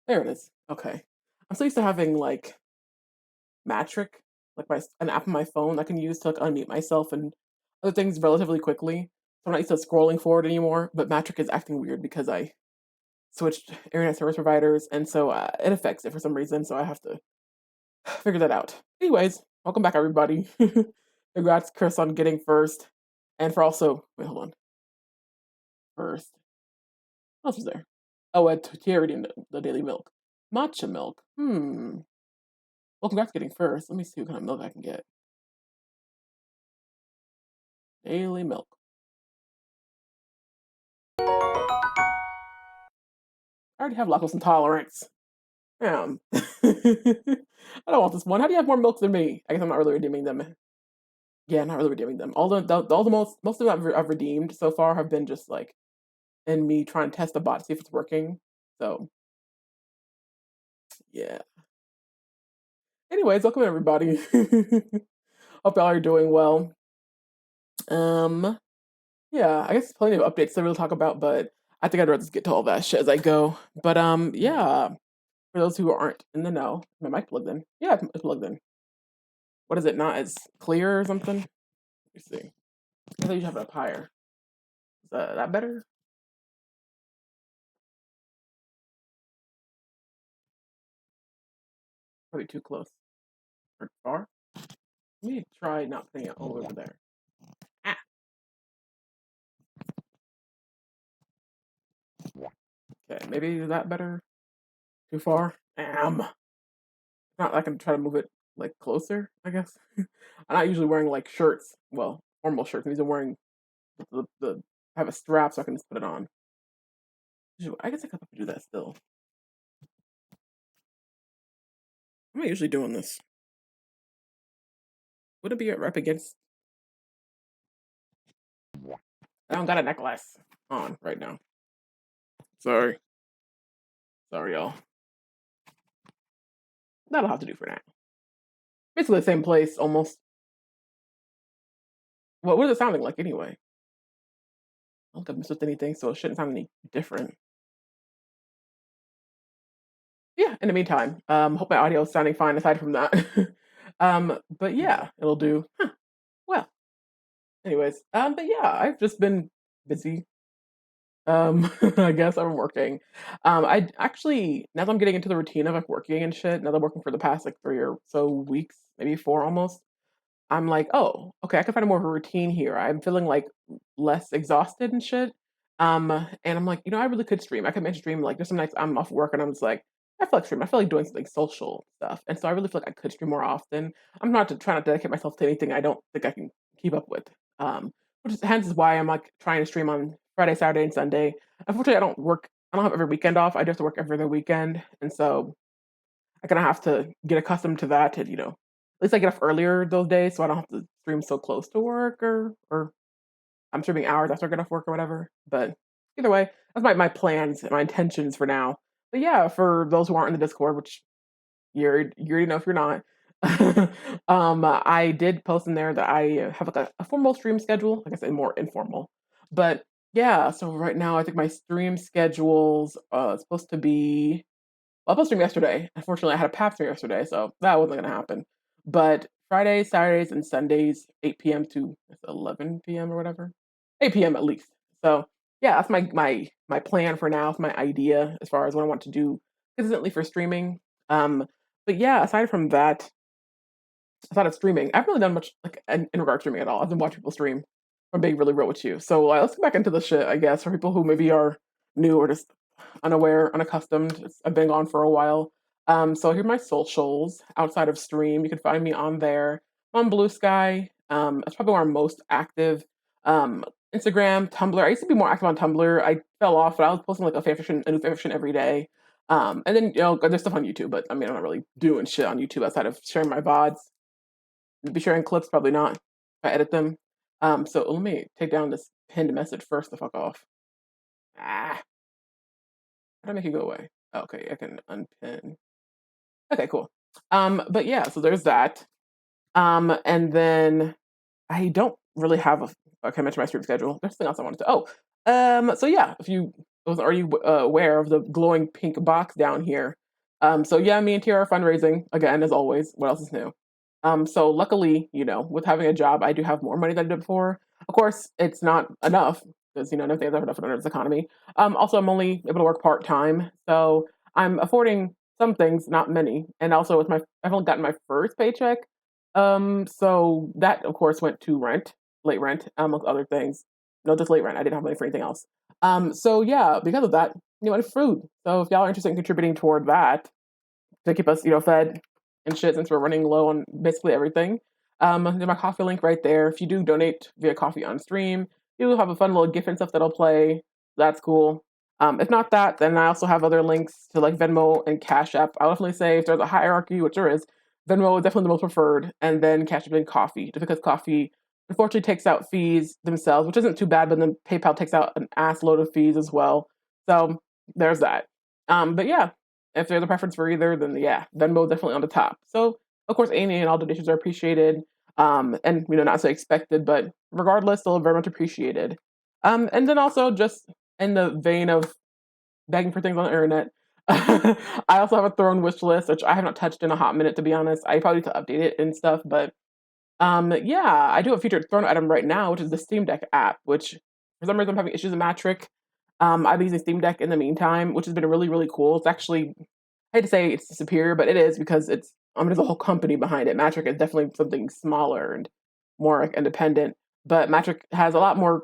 There it is. Okay. I'm so used to having like Matric, like an app on my phone I can use to like unmute myself and other things relatively quickly. So I'm not used to scrolling forward anymore. But Matric is acting weird because I switched internet service providers, and so it affects it for some reason. So I have to figure that out. Anyways, welcome back, everybody. Congrats, Chris, on getting first, and for also wait, hold on. First, what else was there? Oh, Thierry and the Daily Milk, matcha milk. Well, congrats getting first. Let me see what kind of milk I can get. Daily milk. I already have lactose intolerance. Damn. I don't want this one. How do you have more milk than me? I guess I'm not really redeeming them. Yeah, not really redeeming them. All the most of them I've redeemed so far have been just like in me trying to test the bot to see if it's working. So yeah. Anyways, welcome everybody. Hope y'all are doing well. Um, yeah, I guess plenty of updates to really talk about, but I think I'd rather just get to all that shit as I go. But yeah. For those who aren't in the know, my mic plugged in. Yeah, it's plugged in. What is it? Not as clear or something? Let me see. I thought you have it up higher. Is that better? Probably too close or far. Let me try not putting it all over there. Ah. Okay, maybe is that better? Too far? Not I can try to move it like closer, I guess. I'm not usually wearing like shirts. Well, formal shirts. I'm usually wearing the I have a strap so I can just put it on. I guess I could do that still. I'm not usually doing this. Would it be right up against? I don't got a necklace on right now. Sorry, y'all. That'll have to do for now. Basically the same place, almost. What is it sounding like anyway? I don't think I've missed with anything, so it shouldn't sound any different. Yeah, in the meantime, hope my audio is sounding fine aside from that. But yeah, it'll do. Well, anyways, but yeah, I've just been busy. I guess I'm working. I actually, now that I'm getting into the routine of like working and shit, now that I'm working for the past like 3 or so weeks, maybe 4 almost, I'm like, oh, okay, I can find more of a routine here. I'm feeling like less exhausted and shit. And I'm like, I really could stream. I could make a stream. Like, there's some nights I'm off work and I'm just like, I feel like stream. I feel like doing something social stuff. And so I really feel like I could stream more often. I'm not to try not to dedicate myself to anything I don't think I can keep up with. Which is hence is why I'm like trying to stream on Friday, Saturday, and Sunday. Unfortunately, I don't work. I don't have every weekend off. I do have to work every other weekend, and so I kind of have to get accustomed to that. And at least I get off earlier those days, so I don't have to stream so close to work, or I'm streaming hours after I get off work or whatever. But either way, that's my plans, my intentions for now. But yeah, for those who aren't in the Discord, which you already know if you're not. I did post in there that I have like a formal stream schedule. Like I said, more informal. But yeah, so right now I think my stream schedule's supposed to be. Well, I posted stream yesterday. Unfortunately, I had a pap stream yesterday, so that wasn't gonna happen. But Fridays, Saturdays, and Sundays, 8 p.m. to 11 p.m. or whatever, 8 p.m. at least. So yeah, that's my plan for now. It's my idea as far as what I want to do consistently for streaming. But yeah, aside of streaming, I haven't really done much like in regards to streaming at all. I've been watching people stream. I'm being really real with you. So let's get back into the shit, I guess, for people who maybe are new or just unaware, unaccustomed. I've been gone for a while. So here are my socials outside of stream. You can find me on there on Blue Sky. That's probably where I'm most active. Instagram, Tumblr. I used to be more active on Tumblr. I fell off, but I was posting like a new fanfiction every day. And then there's stuff on YouTube, but I mean I'm not really doing shit on YouTube outside of sharing my VODs. Be sharing clips, probably not. If I edit them. So let me take down this pinned message first to fuck off. How do I make it go away? Okay, I can unpin. Okay, cool. But yeah, so there's that. And then I don't really have okay, I mentioned my stream schedule. There's something else I wanted to. So yeah, if you wasn't already aware of the glowing pink box down here. So yeah, me and Tiara are fundraising again as always. What else is new? So luckily, with having a job, I do have more money than I did before. Of course, it's not enough because nothing is ever enough under this economy. Also, I'm only able to work part time, so I'm affording some things, not many. And also, I've only gotten my first paycheck, so that of course went to rent, late rent, amongst other things. No, just late rent. I didn't have money for anything else. So yeah, because of that, and food. So if y'all are interested in contributing toward that to keep us, fed and shit, since we're running low on basically everything, there's my coffee link right there. If you do donate via coffee on stream, you have a fun little GIF and stuff that'll play. That's cool. If not that, then I also have other links to like Venmo and Cash App. I'll definitely say if there's a hierarchy, which there is, Venmo is definitely the most preferred, and then Cash App and coffee, just because coffee unfortunately takes out fees themselves, which isn't too bad, but then PayPal takes out an ass load of fees as well. So there's that. But yeah, if there's a preference for either, then yeah, Venmo definitely on the top. So of course, any and all donations are appreciated, and not so expected, but regardless, still very much appreciated. And then also just in the vein of begging for things on the internet, I also have a Throne wish list, which I have not touched in a hot minute, to be honest. I probably need to update it and stuff, but yeah, I do have a featured Throne item right now, which is the Steam Deck app, which for some reason I'm having issues with Matric. I've been using Steam Deck in the meantime, which has been really, really cool. It's actually, I hate to say it's superior, but it is because there's a whole company behind it. Matric is definitely something smaller and more like independent, but Matric has a lot more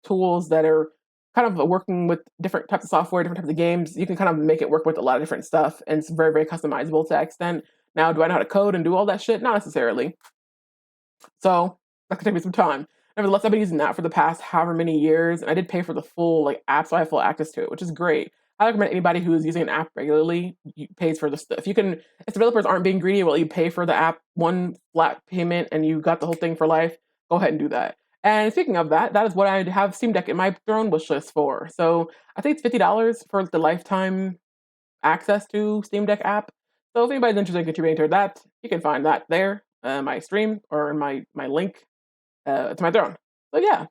tools that are kind of working with different types of software, different types of games. You can kind of make it work with a lot of different stuff, and it's very, very customizable to that extent. Now, do I know how to code and do all that shit? Not necessarily. So that could take me some time. Nevertheless, I've been using that for the past however many years, and I did pay for the full app, so I have full access to it, which is great. I recommend anybody who is using an app regularly pays for the stuff. If developers aren't being greedy, well, you pay for the app one flat payment, and you got the whole thing for life. Go ahead and do that. And speaking of that, that is what I have Steam Deck in my Throne wish list for. So I think it's $50 for the lifetime access to Steam Deck app. So if anybody's interested in contributing to that, you can find that there, my stream or in my link to my Throne. So yeah,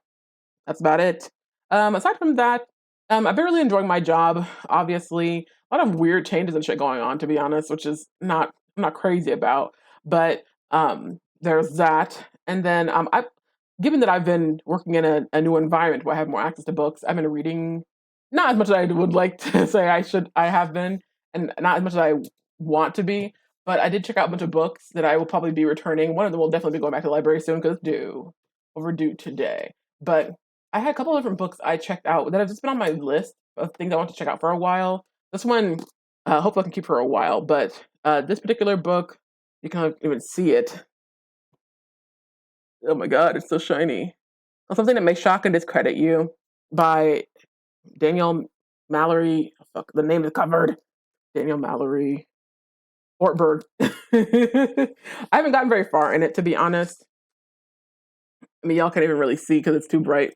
that's about it. Aside from that, I've been really enjoying my job. Obviously, a lot of weird changes and shit going on, to be honest, which is I'm not crazy about. But there's that, and then given that I've been working in a new environment where I have more access to books, I've been reading not as much as I would like to say I have been, and not as much as I want to be. But I did check out a bunch of books that I will probably be returning. One of them will definitely be going back to the library soon because it's overdue today. But I had a couple of different books I checked out that have just been on my list of things I want to check out for a while. This one, hopefully I can keep for a while. But this particular book, you can't even see it. Oh my god, it's so shiny. Something that may shock and discredit you by Daniel Mallory. Fuck, the name is covered. Daniel Mallory. Ortberg. I haven't gotten very far in it, to be honest. I mean, y'all can't even really see because it's too bright.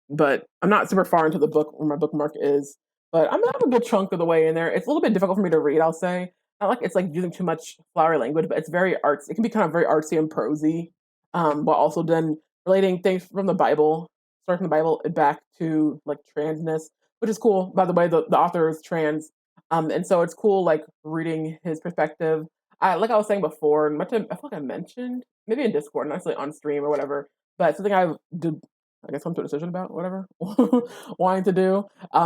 But I'm not super far into the book where my bookmark is. But I'm a good chunk of the way in there. It's a little bit difficult for me to read, I'll say. Not like it's using too much flowery language, but it's very artsy. It can be kind of very artsy and prosy, while also then relating things from the Bible, starting from the Bible back to transness, which is cool. By the way, the author is trans, and so it's cool reading his perspective. Like I was saying before, and I feel like I mentioned maybe in Discord, not necessarily on stream or whatever, but something I come to a decision about, whatever, wanting to do,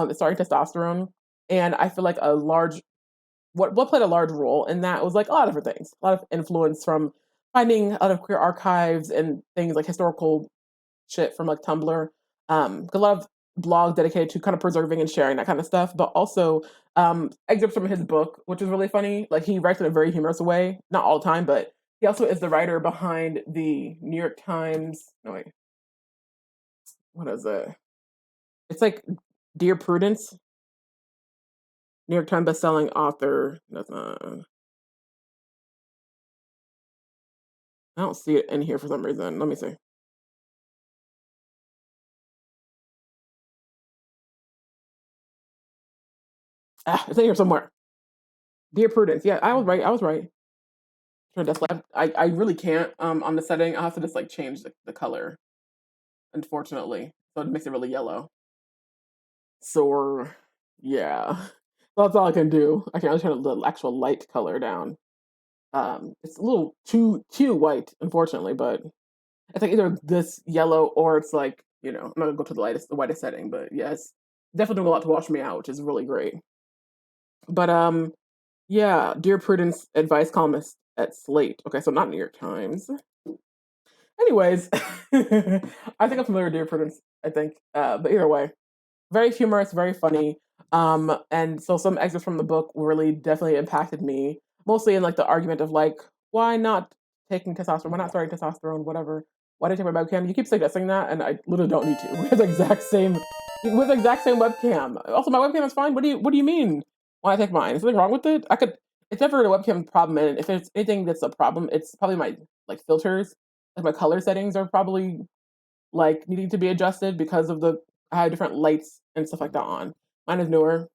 is starting testosterone. And I feel like what played a large role in that was a lot of different things, a lot of influence from finding a lot of queer archives and things like historical shit from Tumblr, a lot of blogs dedicated to kind of preserving and sharing that kind of stuff, but also excerpts from his book, which is really funny. He writes in a very humorous way, not all the time, but he also is the writer behind the New York Times. No wait, what is it? It's Dear Prudence, New York Times bestselling author. That's not. I don't see it in here for some reason. Let me see. It's in here somewhere. Dear Prudence. Yeah, I was right. I was right. Sure, that's I really can't on the setting. I'll have to just change the color, unfortunately. So it makes it really yellow. or yeah. That's all I can do. I can't really turn the actual light color down. It's a little too white, unfortunately, but it's like either this yellow or it's like, I'm not gonna go to the whitest setting, but yeah, it's definitely doing a lot to wash me out, which is really great. But yeah, Dear Prudence advice columnist at Slate. Okay, so not New York Times. Anyways, I think I'm familiar with Dear Prudence, I think. But either way, very humorous, very funny. And so some excerpts from the book really definitely impacted me, mostly in like the argument of like, why not taking testosterone? Why not starting testosterone? Whatever. Why did I take my webcam? You keep suggesting that, and I literally don't need to. With the exact same webcam. Also, my webcam is fine. What do you mean? Why I take mine? Is something wrong with it? It's never a webcam problem, and if there's anything that's a problem, it's probably my like filters, like my color settings are probably like needing to be adjusted because of I have different lights and stuff like that on. Mine is newer.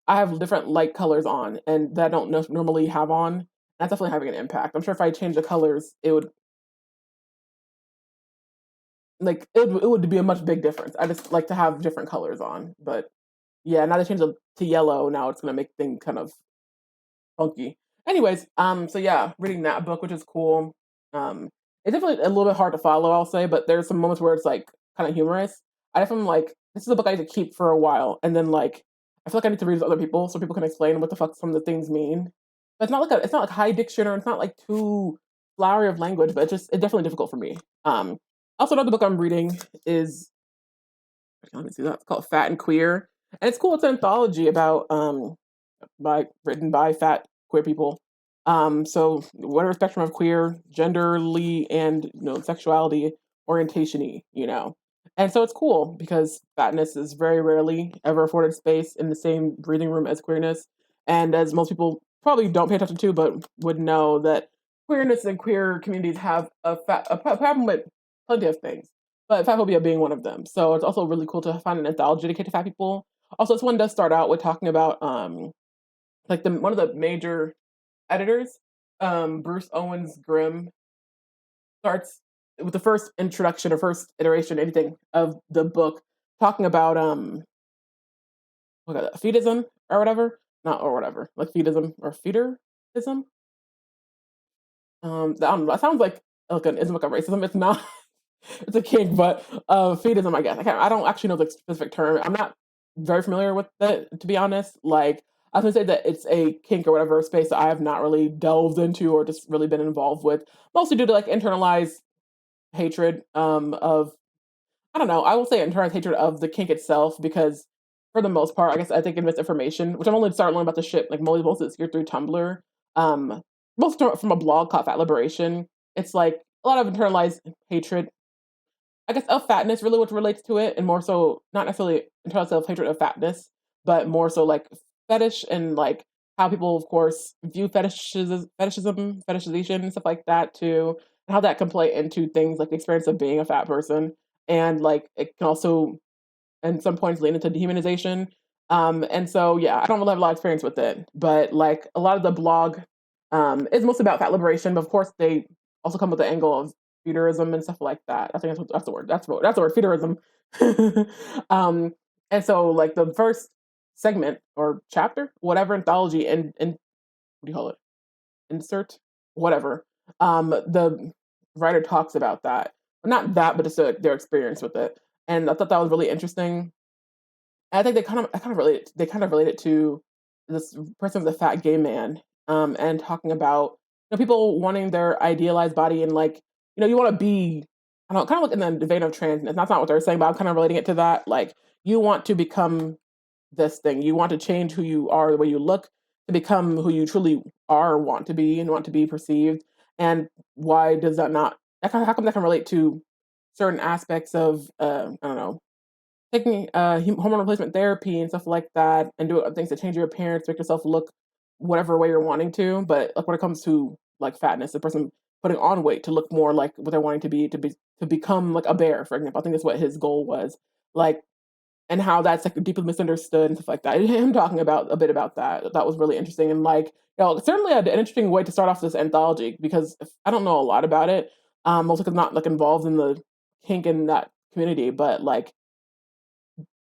I have different light colors on and that I don't normally have on. That's definitely having an impact. I'm sure if I change the colors, it would be a much big difference. I just like to have different colors on. But yeah, now they changed it to yellow. Now it's gonna make things kind of funky. Anyways, so yeah, reading that book, which is cool. It's definitely a little bit hard to follow, I'll say, but there's some moments where it's like kind of humorous. I definitely like this is a book I need to keep for a while, and then like I feel like I need to read it to other people so people can explain what the fuck some of the things mean. But it's not like high diction or it's not like too flowery of language, but it's definitely difficult for me. Also another book I'm reading is let me see that it's called Fat and Queer, and it's cool. It's an anthology about written by fat queer people. So whatever spectrum of queer, genderly, and sexuality orientation-y, And so it's cool because fatness is very rarely ever afforded space in the same breathing room as queerness. And as most people probably don't pay attention to, but would know that queerness and queer communities have a problem with plenty of things, but fat phobia being one of them. So it's also really cool to find an anthology dedicated to fat people. Also, this one does start out with talking about like one of the major editors, Bruce Owens Grimm, starts with the first introduction or first iteration, anything of the book, talking about fetism or whatever, not or whatever, like fetism or feederism. I don't know, that sounds like an ism of racism. It's not. It's a kink, but fetism, I guess. I don't actually know the specific term. I'm not very familiar with it, to be honest. Like, I was gonna say that it's a kink or whatever space that I have not really delved into or just really been involved with, mostly due to like internalized hatred of I don't know. I will say internalized hatred of the kink itself because, for the most part, I guess I think in misinformation, which I'm only starting to learn about the shit like most of it's here through Tumblr, um, most from a blog called Fat Liberation. It's like a lot of internalized hatred I guess of fatness really what relates to it, and more so not necessarily in terms of hatred of fatness, but more so like fetish and like how people, of course, view fetishization, and stuff like that too, and how that can play into things like the experience of being a fat person, and like it can also, at some points, lean into dehumanization. And so yeah, I don't really have a lot of experience with it, but like a lot of the blog is mostly about fat liberation, but of course they also come with the angle of feudalism and stuff like that. I think that's the word. That's the word. Feudalism. And so like the first segment or chapter, whatever anthology, and what do you call it? Insert, whatever. The writer talks about that, not that, but just their experience with it, and I thought that was really interesting. And I think they kind of relate it to this person's a fat gay man, and talking about people wanting their idealized body and like you want to be I don't know, kind of like in the vein of transness. That's not what they're saying, but I'm kind of relating it to that. Like you want to become this thing. You want to change who you are, the way you look, to become who you truly are, want to be, and want to be perceived. And why does that not? How come that can relate to certain aspects of I don't know, taking hormone replacement therapy and stuff like that, and do things to change your appearance, make yourself look whatever way you're wanting to. But like when it comes to like fatness, the person putting on weight to look more like what they're wanting to become like a bear, for example. I think that's what his goal was. Like and how that's like deeply misunderstood and stuff like that. Him talking about a bit about that was really interesting and like certainly an interesting way to start off this anthology because I don't know a lot about it, mostly because I'm not like involved in the kink in that community, but like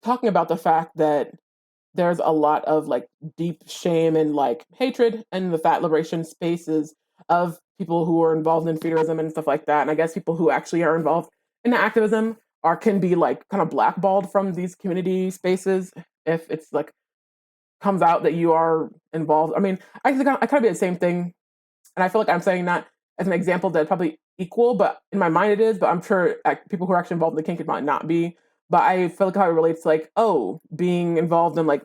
talking about the fact that there's a lot of like deep shame and like hatred in the fat liberation spaces of people who are involved in feederism and stuff like that. And I guess people who actually are involved in activism are can be like kind of blackballed from these community spaces if it's like comes out that you are involved. I mean, I think I kind of be the same thing, and I feel like I'm saying that as an example that's probably equal, but in my mind it is. But I'm sure people who are actually involved in the kink it might not be. But I feel like how it relates to like, oh, being involved in like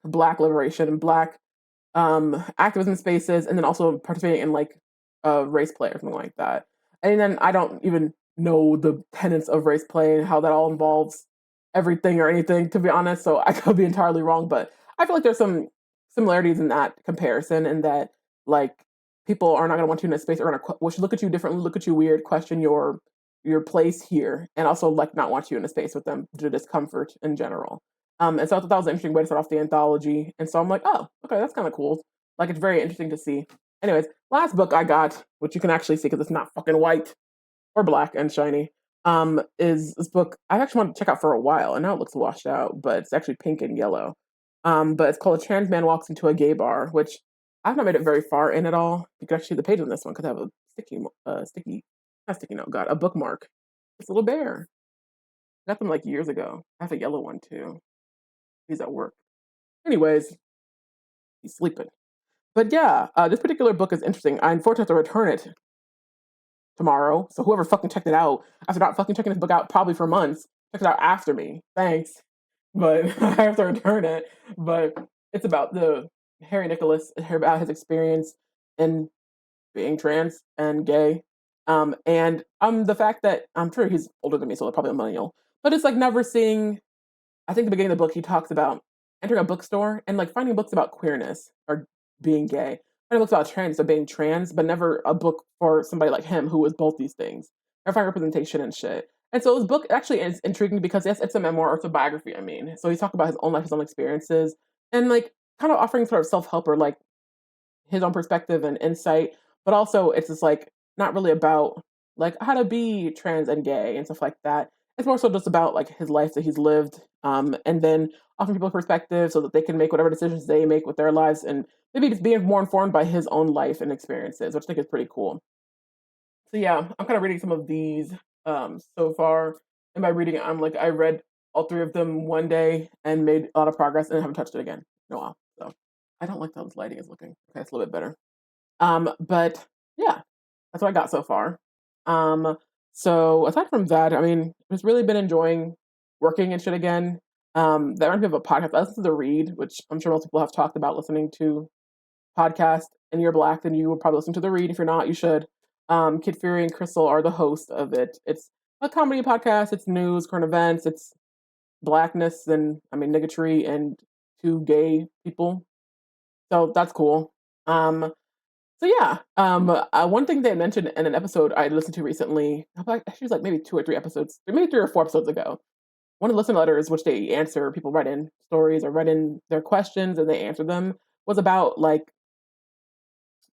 Black liberation and Black activism spaces, and then also participating in like race play or something like that. And then I don't even know the tenets of race play and how that all involves everything or anything, to be honest. So I could be entirely wrong, but I feel like there's some similarities in that comparison, and that like people are not going to want you in a space, or going to look at you differently, look at you weird, question your place here, and also like not want you in a space with them due to discomfort in general. And so I thought that was an interesting way to start off the anthology. And so I'm like, oh, okay, that's kind of cool. Like, it's very interesting to see. Anyways, last book I got, which you can actually see because it's not fucking white or black and shiny, is this book I've actually wanted to check out for a while. And now it looks washed out, but it's actually pink and yellow. But it's called A Trans Man Walks into a Gay Bar, which I've not made it very far in at all. You can actually see the page on this one because I have a not sticky note, God, a bookmark. This little bear. I got them like years ago. I have a yellow one too. He's at work. Anyways, he's sleeping. But yeah, this particular book is interesting. I unfortunately have to return it tomorrow. So whoever fucking checked it out, after not fucking checking this book out probably for months, checked it out after me. Thanks. But I have to return it. But it's about the Harry Nicholas, about his experience in being trans and gay. And the fact that I'm sure he's older than me, so probably a millennial. But it's like never seeing, I think at the beginning of the book he talks about entering a bookstore and like finding books about queerness or being gay. Finding books about trans, so being trans, but never a book for somebody like him who was both these things. Never find representation and shit. And so his book actually is intriguing because yes, it's a memoir or it's a biography, I mean. So he's talking about his own life, his own experiences, and like kind of offering sort of self-help or like his own perspective and insight, but also it's just like not really about like how to be trans and gay and stuff like that. It's more so just about like his life that he's lived, and then offering people perspective so that they can make whatever decisions they make with their lives, and maybe just being more informed by his own life and experiences, which I think is pretty cool. So yeah, I'm kind of reading some of these so far. And by reading, I'm like I read all three of them one day and made a lot of progress, and I haven't touched it again in a while. So I don't like how this lighting is looking. Okay, it's a little bit better. But yeah, that's what I got so far. Um, so aside from that, I mean, just really been enjoying working and shit again. That reminds me of a podcast. I listen to The Read, which I'm sure most people have talked about listening to podcast, and you're Black, then you will probably listen to The Read. If you're not, you should. Kid Fury and Crystal are the hosts of it. It's a comedy podcast. It's news, current events. It's blackness and I mean niggatry and two gay people. So that's cool. Um, so yeah, one thing they mentioned in an episode I listened to recently, actually it was like maybe 2 or 3 episodes, maybe 3 or 4 episodes ago. One of the listener letters, which they answer, people write in stories or write in their questions and they answer them, was about like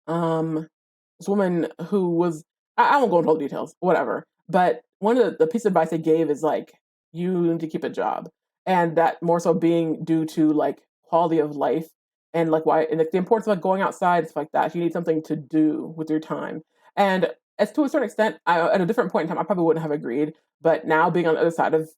this woman who was I won't go into all the details, whatever. But one of the piece of advice they gave is like you need to keep a job, and that more so being due to like quality of life and like why and like the importance of like going outside stuff like that. You need something to do with your time, and as to a certain extent, at a different point in time, I probably wouldn't have agreed. But now being on the other side of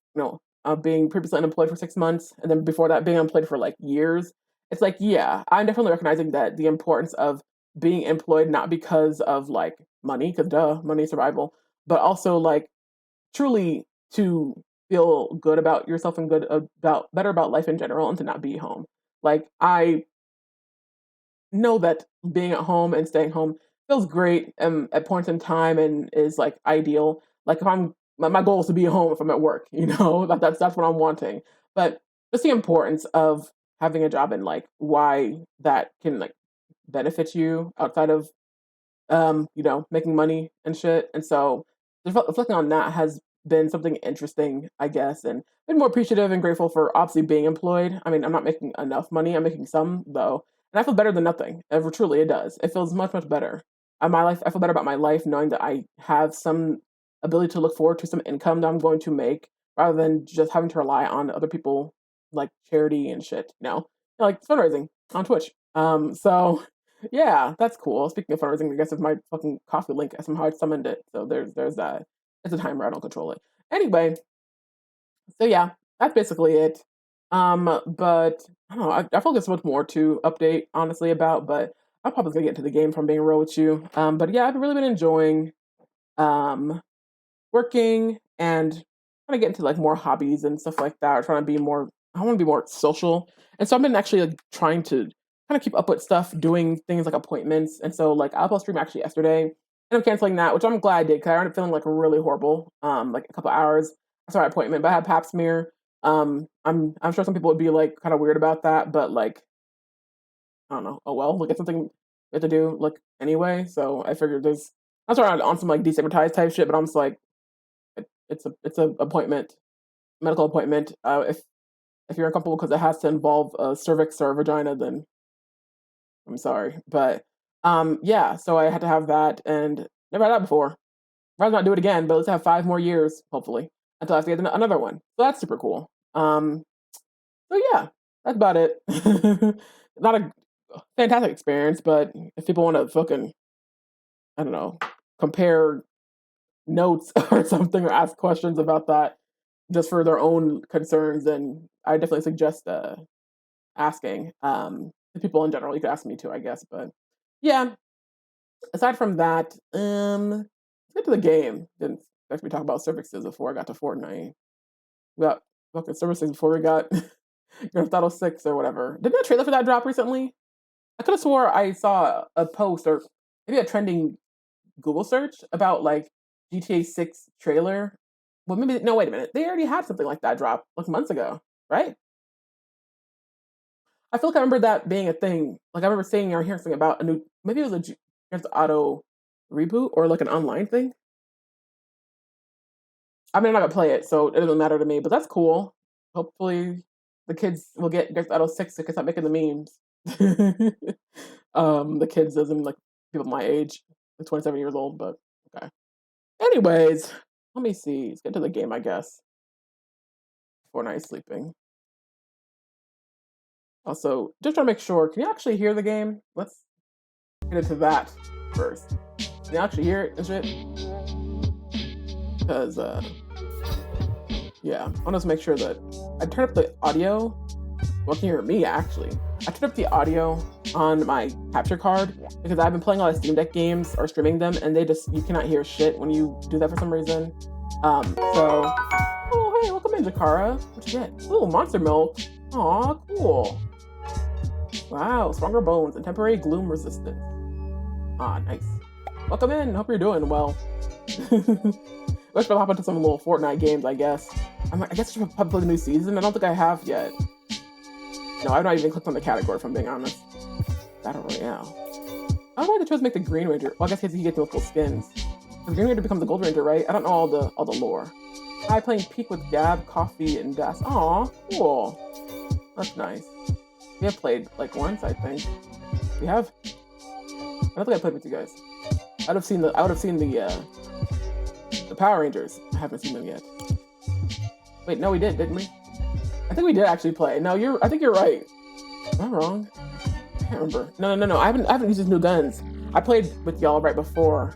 being previously unemployed for 6 months, and then before that being unemployed for like years, it's like yeah, I'm definitely recognizing that the importance of being employed not because of like money, because duh, money is survival, but also like truly to feel good about yourself and good about better about life in general and to not be home. Like I know that being at home and staying home feels great at points in time and is like ideal. Like if my goal is to be at home if I'm at work, that's what I'm wanting. But just the importance of having a job and like why that can like benefit you outside of making money and shit. And so reflecting on that has been something interesting, I guess, and been more appreciative and grateful for obviously being employed. I mean, I'm not making enough money. I'm making some though, and I feel better than nothing. Ever truly, it does. It feels much much better. My life, I feel better about my life knowing that I have some ability to look forward to some income that I'm going to make rather than just having to rely on other people like charity and shit, like fundraising on Twitch. So yeah, that's cool. Speaking of fundraising, I guess if my fucking coffee link somehow I summoned it, so there's that. It's a timer. I don't control it. Anyway, so yeah, that's basically it. But I don't know. I feel like there's much more to update, honestly, about. But I'm probably gonna get into the game if I'm being real with you. But yeah, I've really been enjoying um working and trying to get into like more hobbies and stuff like that. Or trying to be more. I want to be more social, and so I've been actually like trying to kind of keep up with stuff, doing things like appointments. And so like I uploaded stream actually yesterday, and I'm canceling that, which I'm glad I did because I ended up feeling like really horrible. Like a couple hours. I saw my appointment, but I had Pap smear. I'm sure some people would be like kind of weird about that, but like I don't know. Oh well, like it's something we have to do like anyway. So I figured I'm sorry on some like destigmatized type shit, but I'm just like it's a appointment, medical appointment. If you're uncomfortable because it has to involve a cervix or a vagina, then I'm sorry, but yeah. So I had to have that, and never had that before. I'd rather not do it again, but let's have 5 more years, hopefully, until I have to get another one. So that's super cool. So yeah, that's about it. Not a fantastic experience, but if people want to fucking, I don't know, compare notes or something or ask questions about that just for their own concerns, then I definitely suggest asking. The people in general, you could ask me too, I guess. But yeah, aside from that, let's get to the game. Didn't expect me to talk about services before I got to Fortnite. We got fucking services before we got Grand Theft Auto 6 or whatever. Didn't that trailer for that drop recently? I could have swore I saw a post or maybe a trending Google search about like GTA 6 trailer. Well, maybe no. Wait a minute. They already had something like that drop like months ago, right? I feel like I remember that being a thing. Like I remember seeing or hearing something about a new. Maybe it was a Grand Theft Auto reboot or like an online thing. I mean, I'm not gonna play it, so it doesn't matter to me. But that's cool. Hopefully, the kids will get Grand Theft Auto 6 so they can stop making the memes. The kids, as in like people my age, like 27 years old. But okay. Anyways, let me see. Let's get to the game, I guess. Fortnite sleeping. Also, just trying to make sure. Can you actually hear the game? Let's get into that first. Can you actually hear it and shit? Because yeah, I want to make sure that I turn up the audio. Well, can you hear me actually? I turned up the audio on my capture card because I've been playing a lot of Steam Deck games or streaming them, and you cannot hear shit when you do that for some reason. Oh hey, welcome in, Jakara. What you get? Ooh, monster milk. Aw, cool. Wow, stronger bones and temporary gloom resistance. Ah, nice. Welcome in. Hope you're doing well. Let's hop into some little Fortnite games, I guess. I guess I should probably play the new season. I don't think I have yet. No, I've not even clicked on the category, if I'm being honest. Battle Royale. I don't know why they chose to make the Green Ranger. Well, I guess he gets multiple skins. The Green Ranger becomes the Gold Ranger, right? I don't know all the lore. Hi, playing Peak with Gab, Coffee, and Das. Aw, cool. That's nice. We have played like once, I think. We have. I don't think I played with you guys. I would have seen the Power Rangers. I haven't seen them yet. Wait, no, we did, didn't we? I think we did actually play. No, I think you're right. Am I wrong? I can't remember. No. I haven't used these new guns. I played with y'all right before.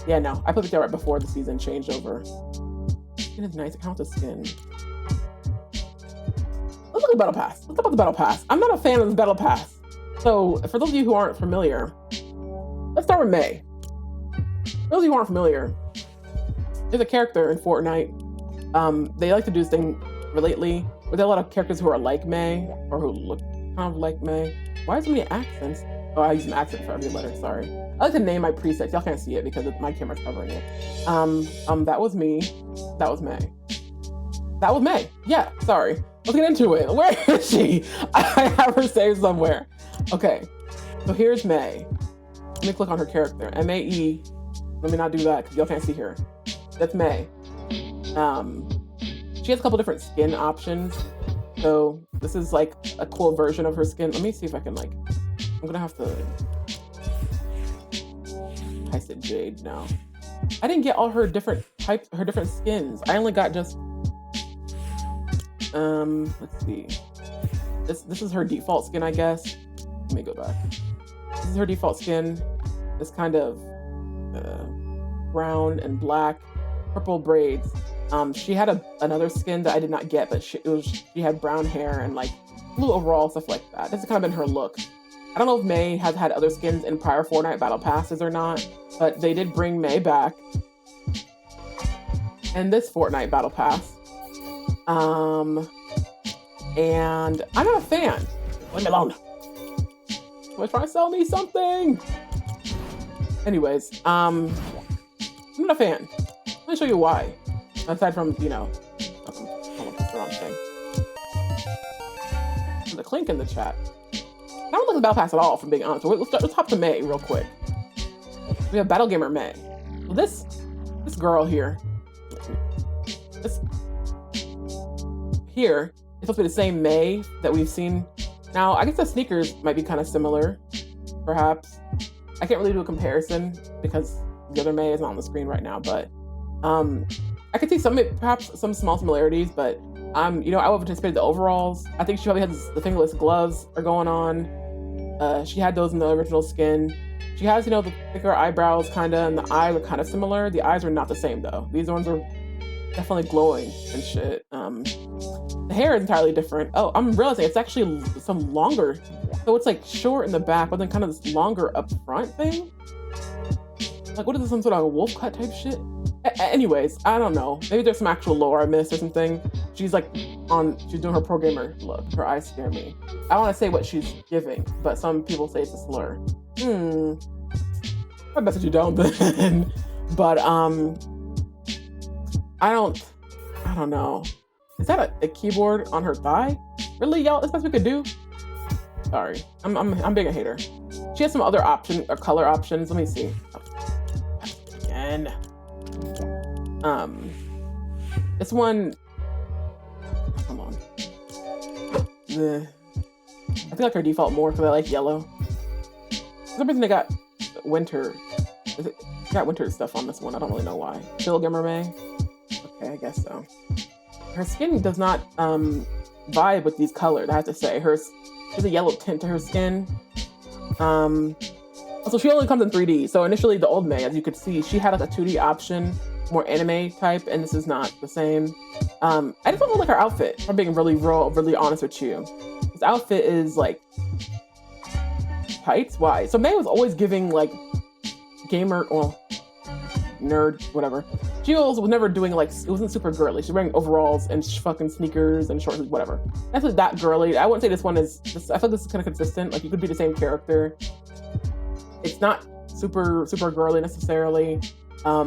Yeah, no. I played with y'all right before the season changed over. Skin is nice. It counts as skin. Let's look at Battle Pass. Let's talk about the Battle Pass. I'm not a fan of the Battle Pass. So, for those of you who aren't familiar, let's start with May. For those of you who aren't familiar, there's a character in Fortnite. They like to do this thing lately, where there are a lot of characters who are like May, or who look kind of like May. Why so many accents? Oh, I use an accent for every letter, sorry. I like to name my presets. Y'all can't see it because my camera's covering it. That was me. That was May. That was May. Yeah, sorry. Let's get into it. Where is she? I have her saved somewhere. Okay, so here's May. Let me click on her character. M-A-E. Let me not do that because y'all can't see her. That's May. She has a couple different skin options. So this is like a cool version of her skin. Let me see if I can like, I'm gonna have to, I said Jade now. I didn't get all her different types, her different skins. I only got just Let's see. This is her default skin, I guess. Let me go back. This is her default skin. This kind of brown and black, purple braids. She had another skin that I did not get, but she had brown hair and like blue overall, stuff like that. This has kind of been her look. I don't know if May has had other skins in prior Fortnite battle passes or not, but they did bring May back in this Fortnite battle pass. And I'm not a fan. Leave me alone. Someone's trying to sell me something. Anyways, I'm not a fan. Let me show you why. Aside from, you know, the wrong thing. There's a clink in the chat. I don't like the battle pass at all, if I'm being honest. Let's hop to May real quick. We have Battle Gamer May. Well, this girl here, this here is supposed to be the same May that we've seen. Now, I guess the sneakers might be kind of similar, perhaps. I can't really do a comparison because the other May is not on the screen right now, but I could see perhaps some small similarities, but you know, I would anticipate the overalls. I think she probably has the fingerless gloves are going on. She had those in the original skin. She has, you know, the thicker eyebrows kinda, and the eyes are kind of similar. The eyes are not the same though. These ones are definitely glowing and shit. The hair is entirely different. Oh, I'm realizing it's actually some longer. So it's like short in the back, but then kind of this longer up front thing. Like, what is this, some sort of wolf cut type shit? Anyways, I don't know. Maybe there's some actual lore I missed or something. She's like she's doing her pro gamer look. Her eyes scare me. I want to say what she's giving, but some people say it's a slur. I bet you don't then. But I don't know. Is that a keyboard on her thigh? Really, y'all? That's what we could do? Sorry, I'm being a hater. She has some other color options. Let me see. Again. This one. Come on. I feel like her default more because I like yellow. For some reason they got winter. Got winter stuff on this one. I don't really know why. Battle Gamer May. Okay, I guess so. Her skin does not vibe with these colors. I have to say, there's a yellow tint to her skin. Also, she only comes in 3D. So initially, the old May, as you could see, she had like a 2D option, more anime type, and this is not the same. I just don't like her outfit. If I'm being really honest with you. This outfit is like tights. Why? So May was always giving like gamer, well, nerd, whatever. She was never doing like, it wasn't super girly. She's wearing overalls and fucking sneakers and shorts, whatever. That's not that girly. I wouldn't say this one is, I feel like this is kind of consistent. Like you could be the same character. It's not super girly necessarily. I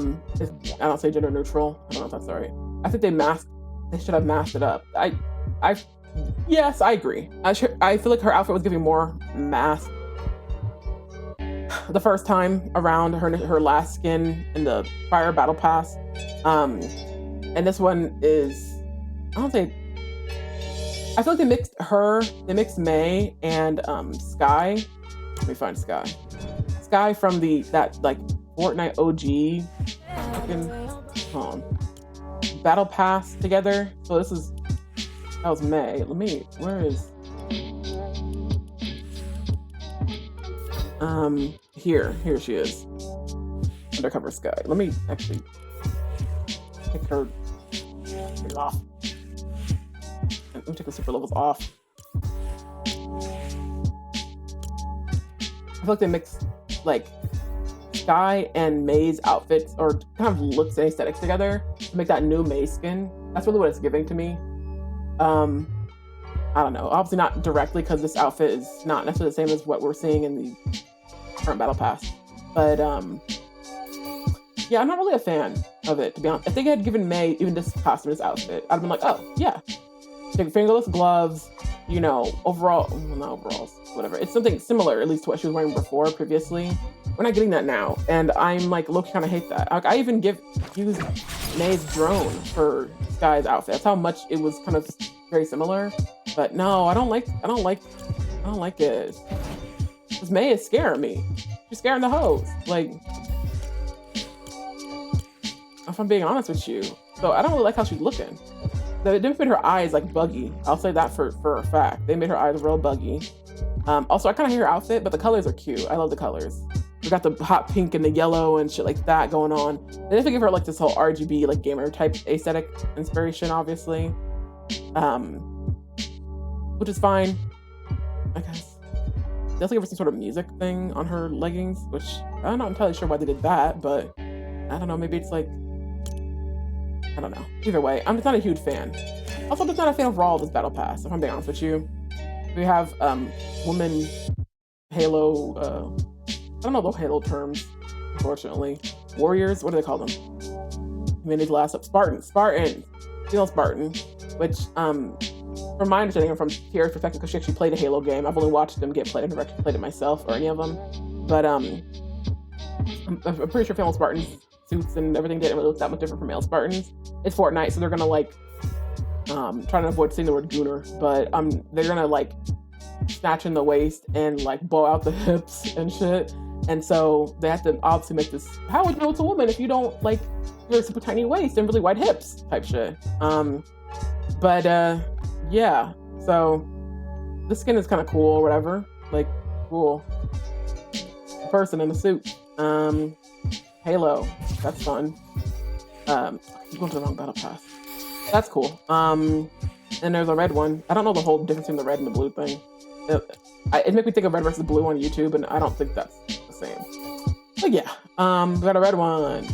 don't say gender neutral. I don't know if that's right. I think they should have masked it up. Yes, I agree. I feel like her outfit was giving more mask the first time around her last skin in the prior battle pass. And this one is, I feel like they mixed May and Sky. Let me find Sky. Sky from that like Fortnite OG fucking battle pass together. So that was May. Where is here she is. Undercover Sky. Let me actually take her off. Let me take the super levels off. I feel like they mixed like Sky and May's outfits or kind of looks and aesthetics together to make that new May skin. That's really what it's giving to me. I don't know. Obviously not directly because this outfit is not necessarily the same as what we're seeing in the current battle pass. But yeah, I'm not really a fan of it, to be honest. If they had given May even this costume, this outfit, I'd have been like, oh yeah, fingerless gloves, you know, not overalls, whatever. It's something similar, at least to what she was wearing previously. We're not getting that now, and I'm like, look, kind of hate that. Like, I even use May's drone for Sky's outfit. That's how much it was kind of very similar. But no, I don't like it. Because May is scaring me. She's scaring the hoes. Like, if I'm being honest with you. So I don't really like how she's looking. they made her eyes like buggy. I'll say that for a fact. They made her eyes real buggy. Also, I kind of hate her outfit, but the colors are cute. I love the colors. We got the hot pink and the yellow and shit like that going on. They definitely give her like this whole RGB like gamer type aesthetic inspiration, obviously, which is fine, I guess. They also give her some sort of music thing on her leggings, which I'm not entirely sure why they did that, but I don't know. Maybe it's like, I don't know. Either way, I'm just not a huge fan. Also, I'm just not a fan of Raw this battle pass, if I'm being honest with you. We have woman Halo. I don't know the Halo terms, unfortunately. Warriors, what do they call them? Humanity's last up. Spartan. Female Spartan, which, from my understanding and from Kiara's perspective, because she actually played a Halo game, I've only watched them get played. I've never actually played it myself or any of them. But I'm pretty sure female Spartans suits and everything didn't really look that much different from male Spartans. It's Fortnite, so they're gonna like trying to avoid saying the word gooner, but they're gonna like snatch in the waist and like bow out the hips and shit. And so they have to obviously make this, how would you know it's a woman if you don't like really super tiny waist and really wide hips type shit. Yeah, so this skin is kind of cool or whatever. Like, cool. Person in a suit. Halo, that's fun. I'm going to the wrong battle pass. That's cool. And there's a red one. I don't know the whole difference between the red and the blue thing. It makes me think of red versus blue on YouTube, and I don't think that's the same. But yeah, we got a red one.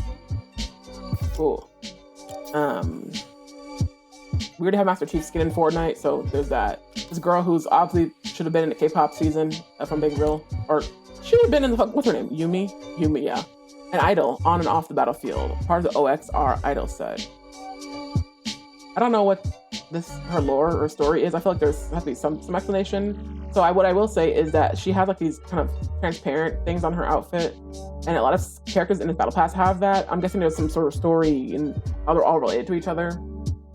Cool. We already have Master Chief skin in Fortnite, so there's that. This girl who's obviously should have been in the K-pop season, if I'm being real, or she would have been in the, what's her name? Yumi, yeah. An idol on and off the battlefield, part of the OXR idol set. I don't know what her lore or story is. I feel like has to be some explanation. So what I will say is that she has like these kind of transparent things on her outfit, and a lot of characters in this battle pass have that. I'm guessing there's some sort of story and how they're all related to each other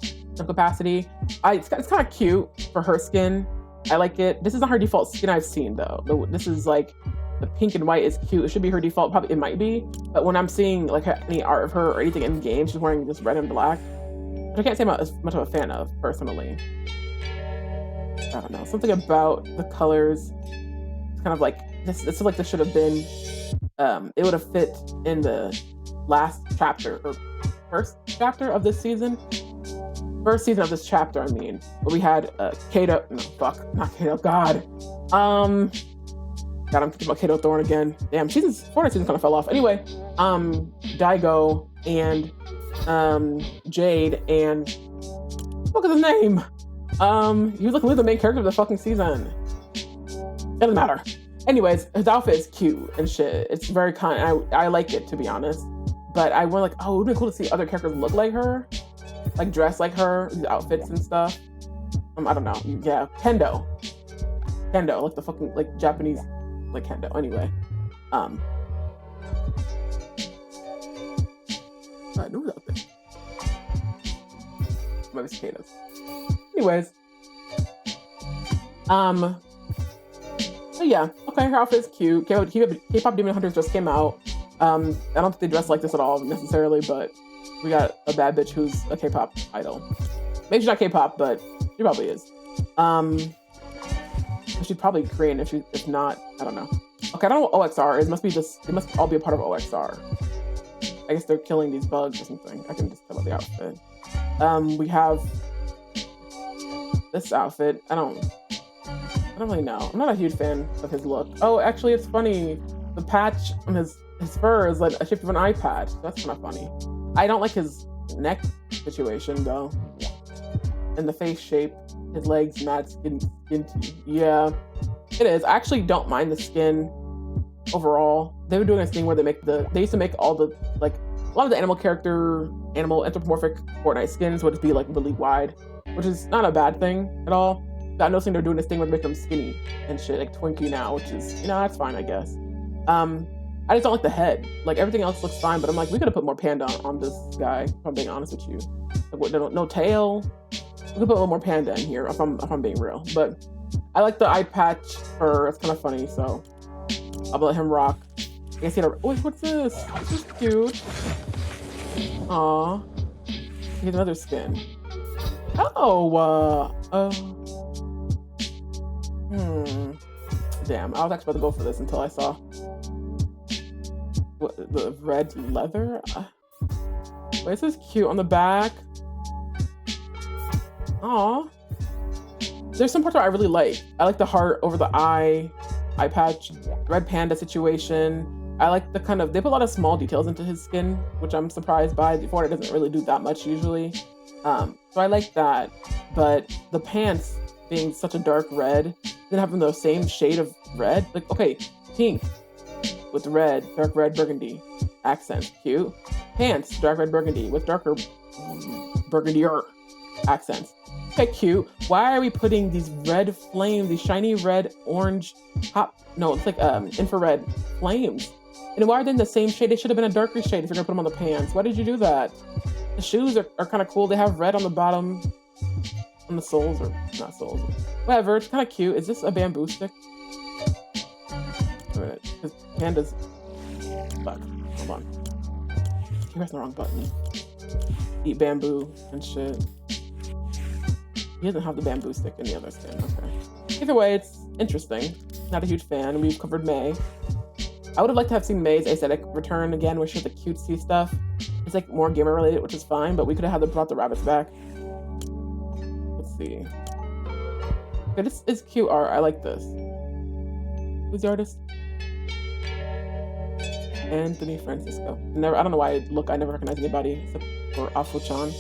in some capacity. It's kind of cute for her skin. I like it. This is not her default skin I've seen though. This is like, the pink and white is cute. It should be her default. Probably it might be, but when I'm seeing like any art of her or anything in game, she's wearing just red and black, which I can't say I'm as much of a fan of personally. I don't know. Something about the colors. It's kind of like this. It's like this should have been. It would have fit in the last chapter or first chapter of this season. First season of this chapter, I mean, where we had Kato. No, fuck, not Kato. God. God, I'm thinking about Kato Thorne again. Damn, Fortnite season kind of fell off. Anyway, Daigo and Jade and what is his name? He was like literally the main character of the fucking season. Doesn't matter. Anyways, his outfit is cute and shit. It's very kind. I like it, to be honest. But I went like, oh, it would be cool to see other characters look like her, like dress like her, these outfits and stuff. I don't know. Yeah, Kendo, like the fucking like Japanese. Like Kendo. Anyway, I knew that thing. Maybe cicadas. Anyways, so yeah, okay, her outfit's cute. K-pop Demon Hunters just came out. I don't think they dress like this at all necessarily, but we got a bad bitch who's a K-pop idol. Maybe she's not K-pop, but she probably is. She's probably Korean if not, I don't know. Okay, I don't know what OXR is. It must all be a part of OXR. I guess they're killing these bugs or something. I can just tell by the outfit. We have this outfit. I don't really know. I'm not a huge fan of his look. Oh, actually it's funny. The patch on his fur is like a shape of an eye patch. That's kind of funny. I don't like his neck situation though. And the face shape. His legs mad skinty. Yeah, it is. I actually don't mind the skin overall. They were doing this thing where they used to make all the like a lot of the animal anthropomorphic Fortnite skins would just be like really wide, which is not a bad thing at all. I'm noticing they're doing this thing where they make them skinny and shit, like Twinkie now, which is, that's fine, I guess. I just don't like the head. Like everything else looks fine, but I'm like, we could have put more panda on this guy, if I'm being honest with you. Like what, no tail. We could put a little more panda in here if I'm being real. But I like the eye patch fur. It's kind of funny, so I'll let him rock. I guess he had a, wait, what's this? This is cute. Aww. Here's another skin. Oh, damn, I was actually about to go for this until I saw the red leather. Wait, this is cute on the back. Aw. There's some parts that I really like. I like the heart over the eye patch, red panda situation. I like the kind of, they put a lot of small details into his skin, which I'm surprised by. Forrrnite doesn't really do that much usually. So I like that. But the pants being such a dark red, then having the same shade of red, like, okay, pink with red, dark red burgundy accents, cute. Pants, dark red burgundy with darker burgundier accents. Okay, cute. Why are we putting these red flames, these shiny red, orange, it's like infrared flames? And why are they in the same shade? They should have been a darker shade if you're gonna put them on the pants. Why did you do that? The shoes are kind of cool. They have red on the bottom, on the soles, or not soles. Whatever, it's kind of cute. Is this a bamboo stick? Wait a minute, because pandas... Fuck, hold on. You're pressing the wrong button. Eat bamboo and shit. He doesn't have the bamboo stick in the other skin, okay. Either way, it's interesting. Not a huge fan. We've covered May. I would have liked to have seen May's aesthetic return again, where she had the cutesy stuff. It's like more gamer related, which is fine, but we could have brought the rabbits back. Let's see. Okay, this is cute art. I like this. Who's the artist? Anthony Francisco. I don't know why I never recognize anybody except for Afu-chan.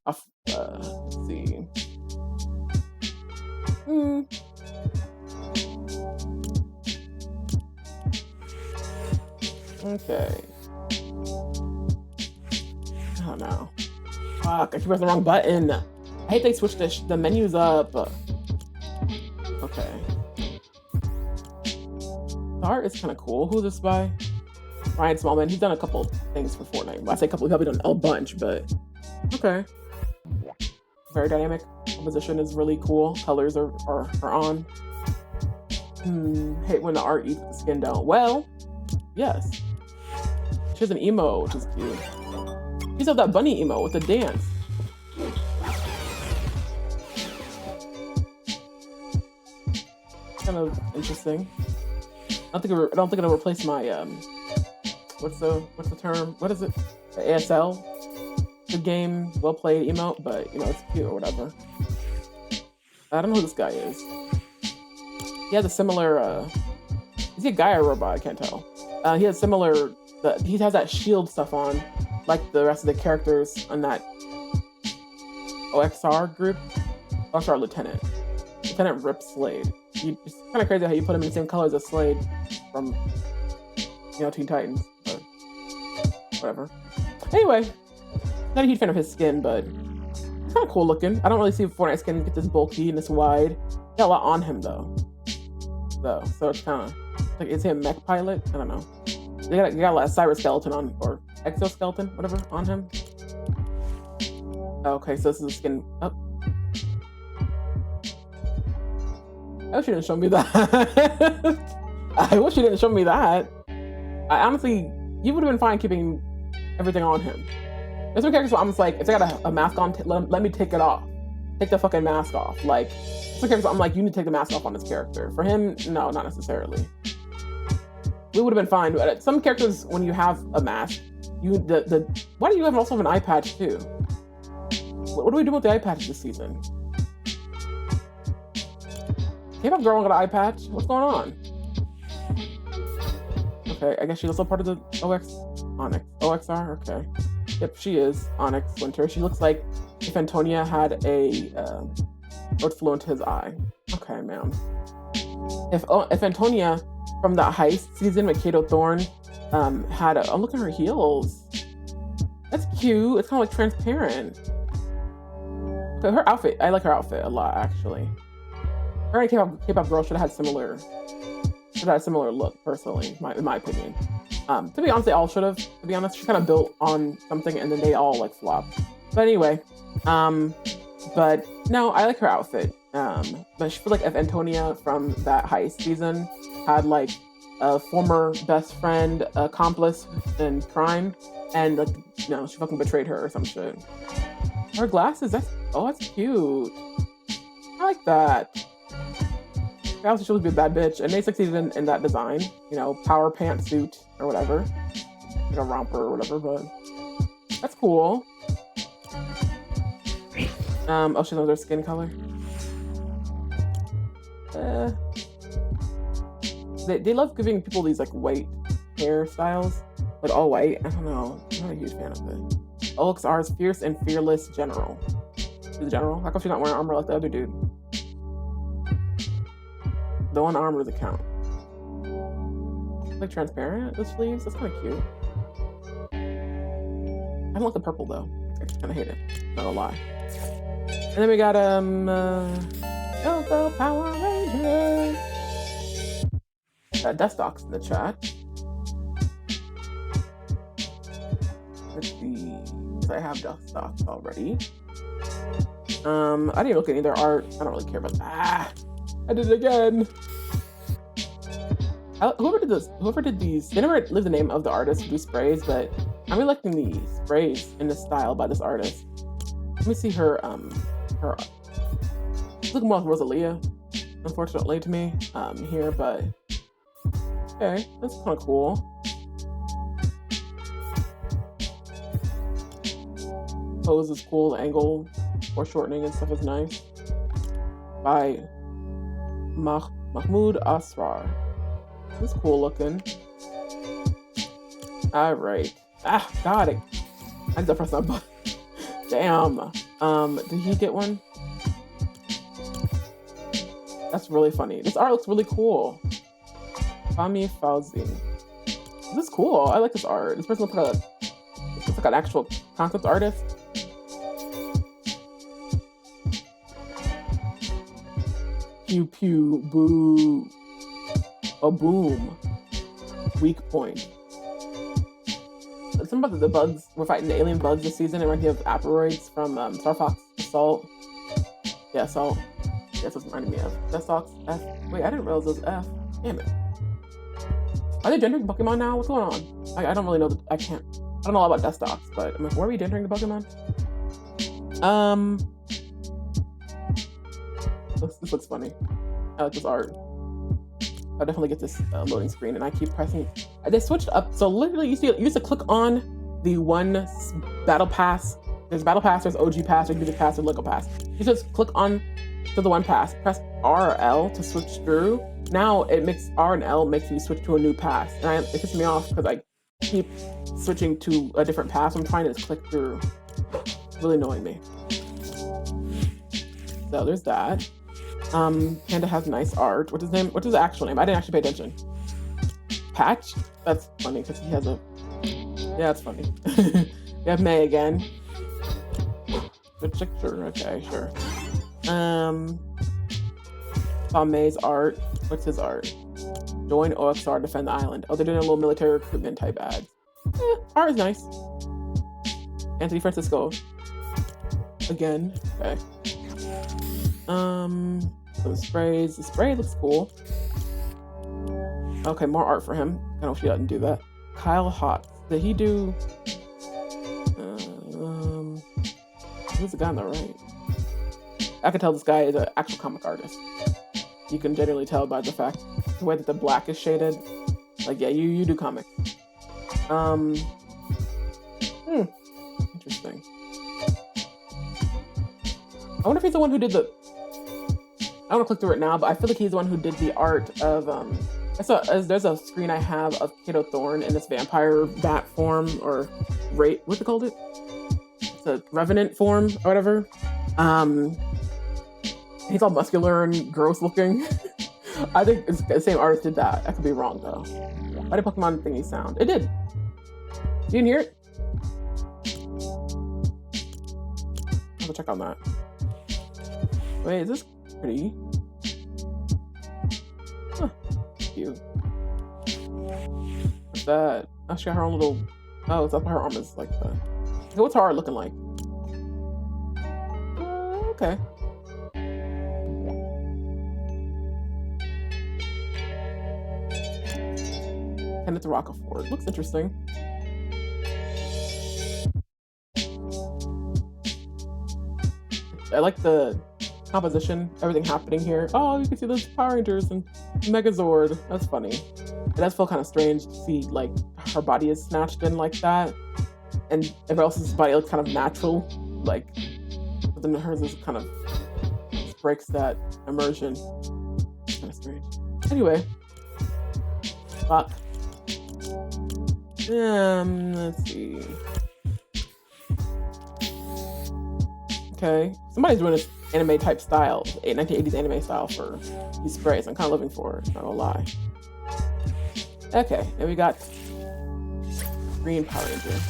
Let's see. Okay. Oh no. Fuck, I keep pressing the wrong button. I hate they switched the menus up. Okay. The art is kind of cool. Who's this by? Ryan Smallman. He's done a couple things for Forrrnite. Well, I say a couple, he's probably done a bunch, but okay. Very dynamic. Composition is really cool. Colors are on. Hate when the art eats the skin down. Well, yes. She has an emo, which is cute. She's got that bunny emo with the dance. Kind of interesting. I don't think it'll replace my what's the term? What is it? The ASL. Good game, well played emote, but you know, it's cute or whatever. I don't know who this guy is. He has a similar is he a guy or a robot? I can't tell. He has similar he has that shield stuff on, like the rest of the characters on that OXR group. OXR Lieutenant Rip Slade. It's kind of crazy how you put him in the same colors as Slade from, you know, Teen Titans, but whatever. Anyway, not a huge fan of his skin, but it's kind of cool looking. I don't really see Forrrnite skin get this bulky and this wide. Got a lot on him though. So it's kind of like, is he a mech pilot? I don't know. They got a lot of cyberskeleton on, or exoskeleton, whatever, on him. Okay, so this is the skin. Oh. I wish you didn't show me that. I wish you didn't show me that. I honestly, you would have been fine keeping everything on him. There's some characters where I'm just like, if they got a mask on, let me take it off. Take the fucking mask off. Like, some characters I'm like, you need to take the mask off on this character. For him, no, not necessarily. We would have been fine. But some characters, when you have a mask, why do you also have an eye patch too? What do we do with the eye patch this season? K-pop girl got an eye patch? What's going on? Okay, I guess she's also part of the OXR? Okay. Yep, she is Onyx Winter. She looks like if Antonia had a what flew into his eye. Okay, ma'am. If Antonia from that heist season with Kato Thorne had a look at her heels. That's cute. It's kind of like transparent. Okay, her outfit. I like her outfit a lot, actually. Her and K-pop girl should have had a similar look, personally, in my opinion. To be honest, they all should have. To be honest, she kind of built on something, and then they all like flopped. But anyway, but no, I like her outfit. But I feel like if Antonia from that heist season had like a former best friend, accomplice in crime, and like, you know, she fucking betrayed her or some shit. Her glasses, that's cute. I like that. I also she would be a bad bitch, and they succeeded in that design. You know, power pantsuit or whatever. Like a romper or whatever, but that's cool. Oh, she knows her skin color. They love giving people these like white hairstyles, like all white. I don't know. I'm not a huge fan of it. OXR's fierce and fearless general. She's a general? How come she's not wearing armor like the other dude? The one armor doesn't count. Like transparent, the sleeves? That's kind of cute. I don't like the purple though. I kind of hate it. Not gonna lie. And then we got Go Power Rangers. Death Stocks in the chat. Let's see. I have Death Stocks already. I didn't look at any of their art. I don't really care about that. I did it again. Whoever did these, they never leave the name of the artist who do sprays, but I'm really liking the sprays in this style by this artist. Let me see her looking more like Rosalia, unfortunately to me, here, but okay, that's kind of cool. Pose is cool, angle or shortening and stuff is nice. By Mahmoud Asrar. This is cool looking. All right. Ah, got it. I had to press that button. Damn. Did he get one? That's really funny. This art looks really cool. Fami Fauzi. This is cool. I like this art. This person looks like an actual concept artist. Pew pew boo. A boom. Weak point. Something about the bugs. We're fighting the alien bugs this season. It reminds me of Aperoids from Star Fox Assault. Yeah, Assault. That's what it reminded me of. Death Stocks F. Wait, I didn't realize it was F. Damn it. Are they gendering Pokemon now? What's going on? I don't really know. I don't know a lot about Death Stocks, but I'm like, were we gendering the Pokemon? This looks funny. I like this art. I'll definitely get this loading screen, and I keep pressing. They switched up, so literally you used to click on the one battle pass. There's battle pass, there's OG pass, there's music pass, there's Lego pass. You just click on to the one pass, press R or L to switch through. Now it makes R and L makes you switch to a new pass, and it pisses me off because I keep switching to a different pass. I'm trying to just click through. It's really annoying me. So there's that. Panda has nice art. What's his actual name? I didn't actually pay attention. Patch? That's funny because he has a... Yeah, it's funny. We have May again. Sure, okay, sure. Saw May's art. What's his art? Join OXR, defend the island. Oh, they're doing a little military recruitment type ads. Art is nice. Anthony Francisco. Again. Okay. Some sprays. The spray looks cool. Okay, more art for him. I know she doesn't do that. Kyle Hotz. Did he do... who's the guy on the right? I can tell this guy is an actual comic artist. You can generally tell by the way that the black is shaded. Like, yeah, you do comics. Interesting. I wonder if he's the one who did the... I don't want to click through it now, but I feel like he's the one who did the art of... there's a screen I have of Kato Thorne in this vampire bat form, or... what's it called? It's a revenant form, or whatever. He's all muscular and gross looking. I think it's the same artist did that. I could be wrong, though. Why did Pokemon thingy sound? It did. You didn't hear it? I'll go check on that. Wait, is this pretty? Huh. Cute. What's that? Oh, she got her own little... Oh, it's up her arm is like that. Okay, what's her art looking like? Okay. Kenneth Rockefeller. Looks interesting. I like the composition, everything happening here. Oh, you can see those Power Rangers and Megazord. That's funny. It does feel kind of strange to see like her body is snatched in like that, and everyone else's body looks kind of natural, like, but then hers is kind of breaks that immersion. It's kind of strange. Anyway, fuck. Let's see. Okay, somebody's doing this anime type style, 1980s anime style for these sprays. I'm kind of living for it, not gonna lie. Okay, then we got Green Power Ranger.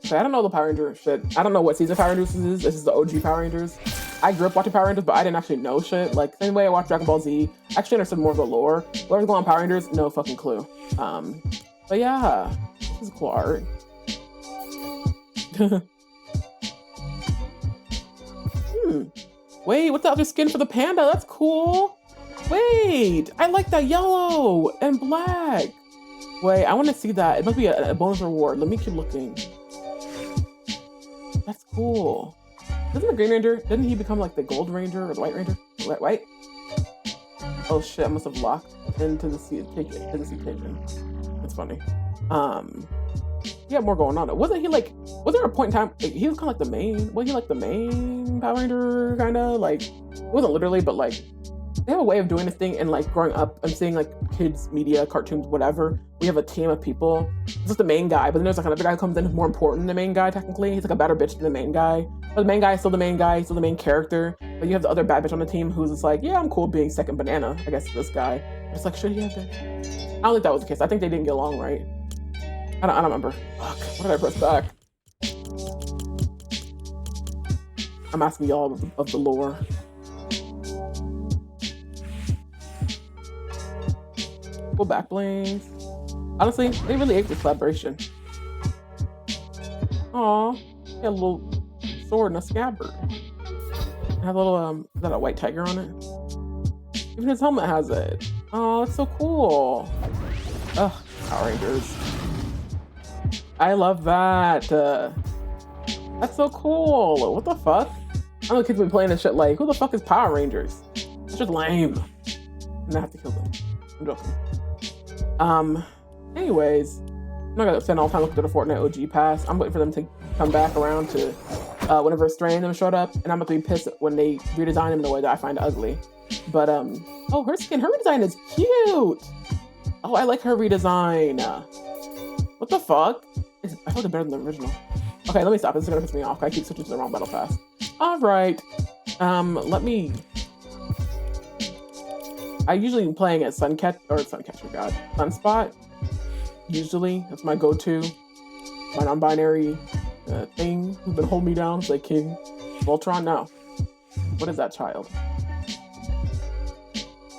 Okay, I don't know the Power Ranger shit. I don't know what season Power Rangers this is. This is the OG Power Rangers. I grew up watching Power Rangers, but I didn't actually know shit. Like, same way I watched Dragon Ball Z. I actually understood more of the lore. Whatever's going on Power Rangers, no fucking clue. But yeah, this is cool art. Wait, what's the other skin for the panda? That's cool. Wait, I like that yellow and black. Wait, I want to see that. It must be a bonus reward. Let me keep looking. That's cool. Doesn't the Green Ranger, didn't he become like the Gold Ranger or the White Ranger? White? Oh shit, I must have locked into the sea pigeon. That's funny. He had more going on. Wasn't he like, was there a point in time, like, he was kind of like the main, was he like the main Power Ranger kind of? Like, it wasn't literally, but like, they have a way of doing this thing, and like growing up, I'm seeing like kids, media, cartoons, whatever. We have a team of people. It's just the main guy, but then there's like another guy who comes in who's more important than the main guy, technically. He's like a better bitch than the main guy. But the main guy is still the main guy, he's still the main character. But you have the other bad bitch on the team who's just like, yeah, I'm cool being second banana, I guess, this guy. It's like, should he have that? I don't think that was the case. I think they didn't get along right. I don't remember. Fuck, what did I press back? I'm asking y'all of the lore. Cool back blings. Honestly, they really ate this collaboration. Aw, he had a little sword and a scabbard. It had a little, is that a white tiger on it? Even his helmet has it. Oh, it's so cool. Ugh, Power Rangers. I love that. That's so cool. What the fuck? I know kids be playing this shit like, who the fuck is Power Rangers? It's just lame. And I have to kill them. I'm joking. Anyways, I'm not gonna spend all the time looking through the Forrrnite OG pass. I'm waiting for them to come back around to whenever Stray and them showed up, and I'm about to be pissed when they redesign them in a way that I find ugly. But oh, her redesign is cute. Oh, I like her redesign. What the fuck? I feel like it's better than the original. Okay, let me stop. This is gonna piss me off. I keep switching to the wrong battle pass. All right. Let me. I usually am playing at Sunspot. Usually, that's my go-to. My non-binary thing who's been holding me down. It's like King. Voltron, no. What is that child?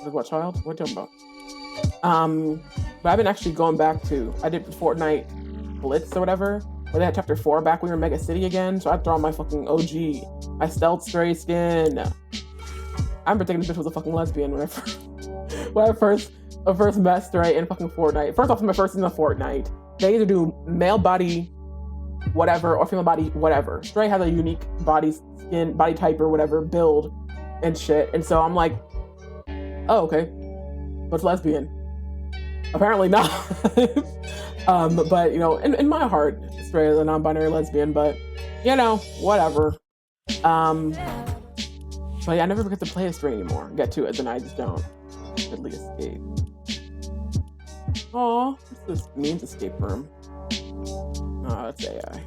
What child? What are you talking about? But I've been actually going back to, I did Forrrnite Blitz or whatever, where they had chapter 4 back when we were in Mega City again, so I throw on my fucking OG, my stealth Stray skin. I remember thinking this bitch was a fucking lesbian when I first met Stray in fucking Forrrnite. First off, my first season of Forrrnite, they either do male body whatever or female body whatever. Stray has a unique body skin, body type or whatever, build and shit, and so I'm like, oh, okay, but it's lesbian. Apparently not. But, you know, in my heart, Stray is a non-binary lesbian, but, you know, whatever. But yeah, I never get to play a Stray anymore. Get to it, then I just don't. Deadly escape. Aw, what's this means escape room? Oh, that's AI.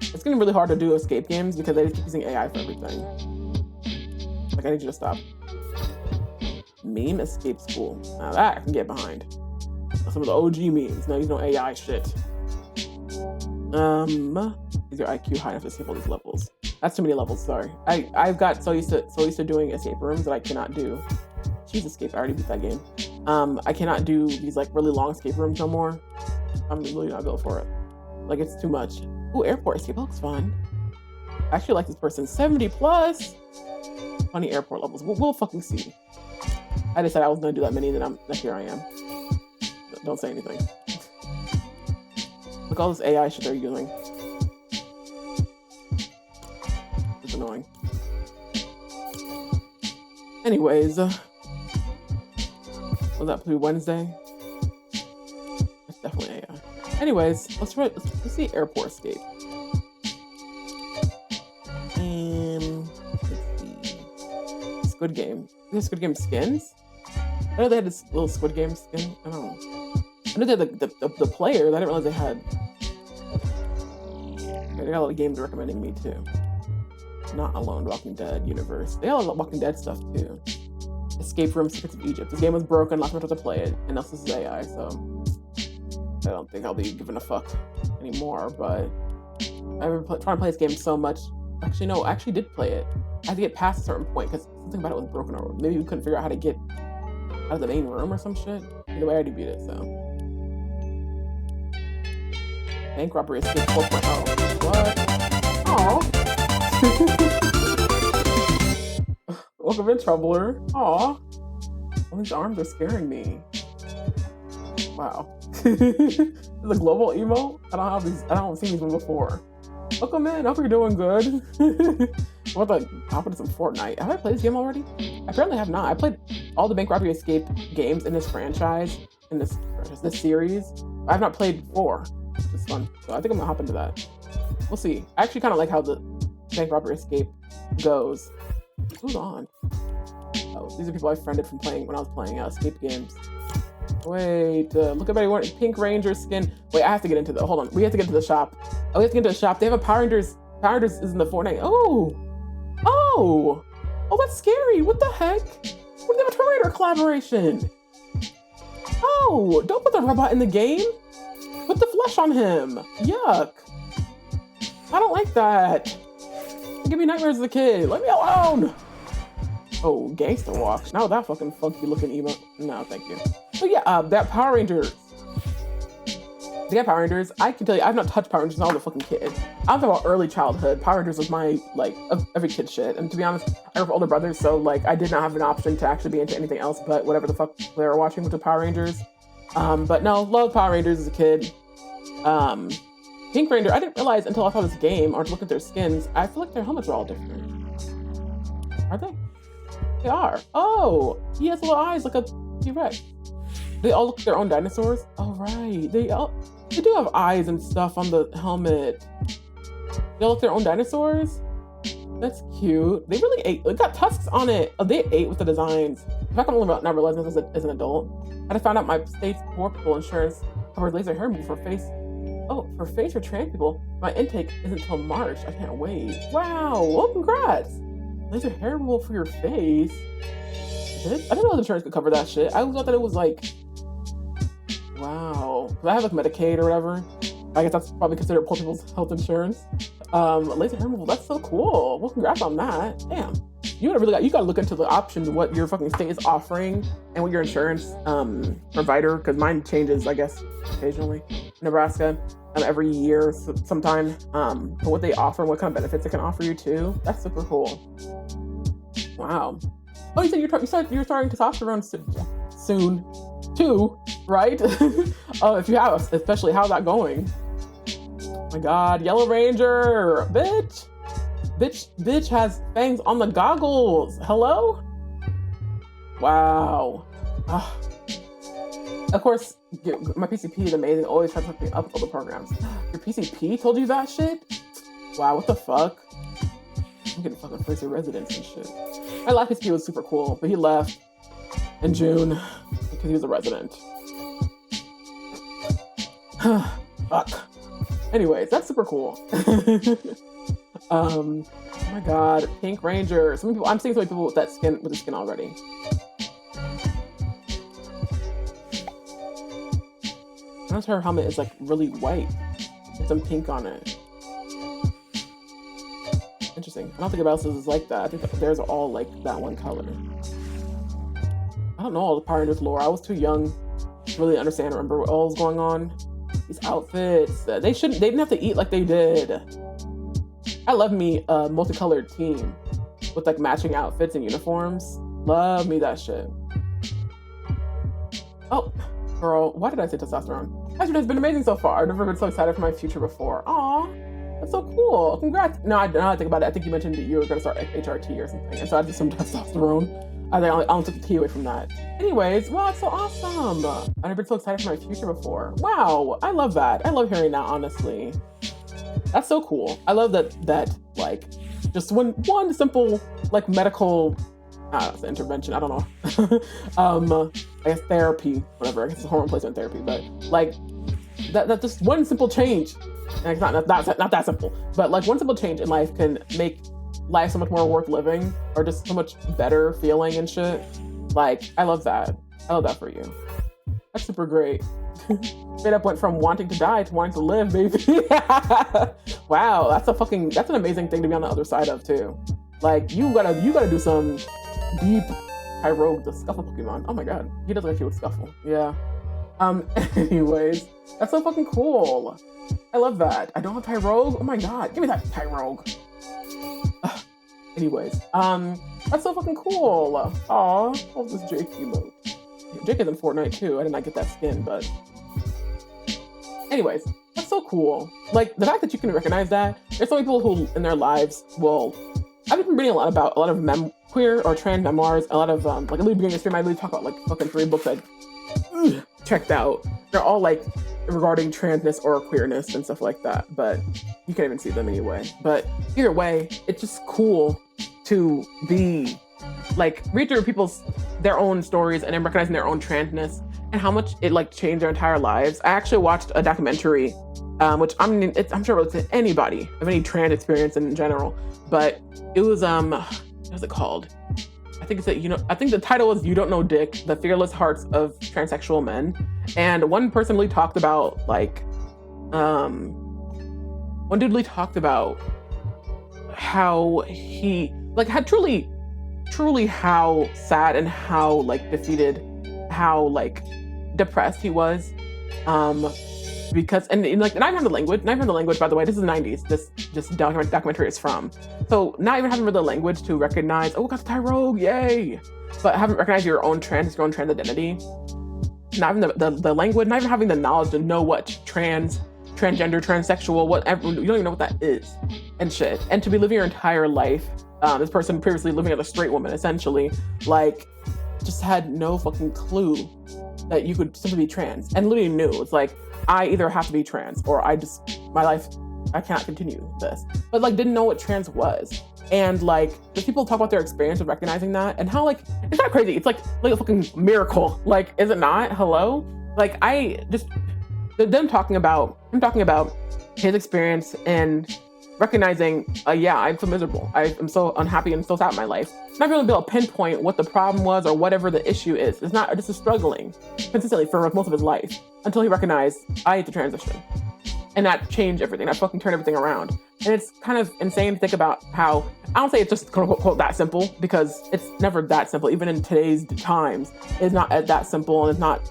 It's getting really hard to do escape games because they just keep using AI for everything. Like, I need you to stop. Meme escape school. Now that I can get behind. Some of the OG memes. No, use no AI shit. Is your IQ high enough to escape all these levels? That's too many levels, sorry. I've got so used to doing escape rooms that I cannot do. Jeez, escape, I already beat that game. I cannot do these like really long escape rooms no more. I'm really not built for it. Like, it's too much. Ooh, airport escape, looks fun. I actually like this person. 70 plus! Funny airport levels. We'll fucking see. I decided I was gonna do that many, then here I am. Don't say anything. Look all this AI shit they're using. annoying. Anyways, was that be Wednesday? That's definitely AI. Anyways, let's see Airport Escape. And let's see. Squid Game. There's Squid Game skins? I know they had this little Squid Game skin. I don't know. I know they had the players. I didn't realize they had. They got a lot of games recommending me too. Not Alone, Walking Dead universe. They got a lot of Walking Dead stuff too. Escape Room, Secrets of Egypt. This game was broken. Not much to play it, and else this is AI, so I don't think I'll be giving a fuck anymore. But I've been trying to play this game so much. Actually, no, I actually did play it. I had to get past a certain point because something about it was broken, or maybe we couldn't figure out how to get out of the main room or some shit. Either way, I already beat it. So Bank Robbery Escape 4.0. What? Aw. Welcome in, Troubler. Aw. All these arms are scaring me. Wow. The global emo? I don't see these ones before. Welcome in. Hope you're doing good. What the? Hop into some Fortnite. Have I played this game already? I apparently have not. I played all the Bank Robbery Escape games in this franchise, in this series. I have not played 4. It's fun. So I think I'm gonna hop into that. We'll see. I actually kind of like how the Bank Robbery Escape goes. Who's on? Oh, these are people I friended from playing when I was playing Escape games. Wait, look at everyone. Pink Ranger skin. Wait, I have to get into the. Hold on. We have to get to the shop. Oh, we have to get into the shop. They have a Power Rangers. Power Rangers is in the Fortnite. Oh, that's scary. What the heck? What, they have a Terminator collaboration? Oh, don't put the robot in the game. Put the flesh on him. Yuck. I don't like that. It gave me nightmares as a kid. Let me alone. Oh, Gangsta Walk. Now that fucking funky looking emo. No, thank you. So yeah, that Power Rangers. They got Power Rangers. I can tell you, I've not touched Power Rangers since I was a fucking kid. I'm talking about early childhood. Power Rangers was my, like, every kid shit. And to be honest, I have older brothers, so, like, I did not have an option to actually be into anything else but whatever the fuck they were watching with the Power Rangers. But no, loved Power Rangers as a kid. Pink Ranger, I didn't realize until I saw this game, or to look at their skins, I feel like their helmets are all different. Are they? They are. Oh, he has little eyes like a T-Rex. They all look like their own dinosaurs. Oh, right. They do have eyes and stuff on the helmet. They all look their own dinosaurs? That's cute. They really ate. It got tusks on it. Oh, they ate with the designs. In fact, I'm only not realizing this as an adult. I just found out my state's poor people insurance covers laser hair removal for face. Oh, for face for trans people. My intake isn't until March. I can't wait. Wow. Well, congrats. Laser hair removal for your face. I didn't know the insurance could cover that shit. I always thought that it was like, wow. Because I have like Medicaid or whatever. I guess that's probably considered poor people's health insurance. Laser hair removal, that's so cool. Well, congrats on that. Damn. You gotta look into the options of what your fucking state is offering and what your insurance provider, because mine changes, I guess, occasionally. Nebraska, every year sometime. But what they offer and what kind of benefits it can offer you too. That's super cool. Wow. Oh, you said you're starting testosterone soon too, right? Oh, if you have, especially, how's that going? Oh my God, Yellow Ranger, bitch has fangs on the goggles. Hello? Wow. Of course, my PCP is amazing. Always tries to hook me up with all the programs. Your PCP told you that shit? Wow, what the fuck? I'm getting fucking place of residence and shit. My last PCP was super cool, but he left in June because he was a resident. Fuck. Anyways, that's super cool. Oh my God, Pink Ranger. I'm seeing so many people with the skin already. Notice her helmet is like really white with some pink on it. Interesting. I don't think everybody else's is like that. I think theirs are all like that one color. I don't know all the Power Rangers lore. I was too young to really understand or remember what all was going on. These outfits, they didn't have to eat like they did. I love me a multicolored team with like matching outfits and uniforms. Love me that shit. Oh, girl, why did I say testosterone? Actually, has been amazing so far. I've never been so excited for my future before. Aw. That's so cool. Congrats. No, now I think about it. I think you mentioned that you were going to start HRT or something. And so I just some testosterone. I took the T away from that. Anyways, wow, it's so awesome. I've never been so excited for my future before. Wow, I love that. I love hearing that, honestly. That's so cool. I love that like, just one simple, like, medical, intervention, I don't know. I guess therapy, whatever. I guess it's hormone replacement therapy, but like, that just one simple change. And it's not that simple, but like one simple change in life can make life so much more worth living, or just so much better feeling and shit. Like, I love that. I love that for you. That's super great. Straight up went from wanting to die to wanting to live, baby. Wow, that's an amazing thing to be on the other side of too. Like, you gotta do some deep Tyrogue, the Scuffle Pokemon. Oh my god, he does actually with Scuffle. Yeah. Anyways, that's so fucking cool. I love that. I don't have Tyrogue. Oh my god, give me that Tyrogue. Anyways, that's so fucking cool. Aw, what was this Jake emote? Jake is in Forrrnite too. I did not get that skin, but anyways, that's so cool. Like, the fact that you can recognize that. There's so many people who in their lives will. I've been reading a lot of queer or trans memoirs. A lot of like, at the beginning of the stream, I really talk about like fucking 3 books I checked out. They're all like regarding transness or queerness and stuff like that, but you can't even see them anyway. But either way, it's just cool to be like, read through their own stories and then recognizing their own transness and how much it like changed their entire lives. I actually watched a documentary, which I'm sure relates to anybody of any trans experience in general, but it was what's it called? I think the title is "You Don't Know Dick: The Fearless Hearts of Transsexual Men," and one person really talked about like, one dude really talked about how he like had truly how sad and how like defeated, how like depressed he was, because and not even having the language, by the way, this is the 90s, this documentary is from, so not even having the language to recognize, oh, got the Tyrogue, yay, but haven't recognized your own trans identity, not even the language, not even having the knowledge to know what transgender, transsexual, whatever, you don't even know what that is and shit, and to be living your entire life, this person previously living as a straight woman, essentially, like, just had no fucking clue that you could simply be trans, and literally knew, it's like, I either have to be trans, or my life, I cannot continue this, but like, didn't know what trans was. And like, the people talk about their experience of recognizing that, and how like, it's not crazy, it's like a fucking miracle, like, is it not? Hello? Like, I'm talking about his experience and recognizing, yeah, I'm so miserable. I'm so unhappy and so sad in my life. Not really be able to pinpoint what the problem was or whatever the issue is. It's not, just struggling consistently for most of his life until he recognized, I need to transition. And that changed everything. That fucking turned everything around. And it's kind of insane to think about how, I don't say it's just quote unquote that simple, because it's never that simple. Even in today's times, it's not that simple, and it's not,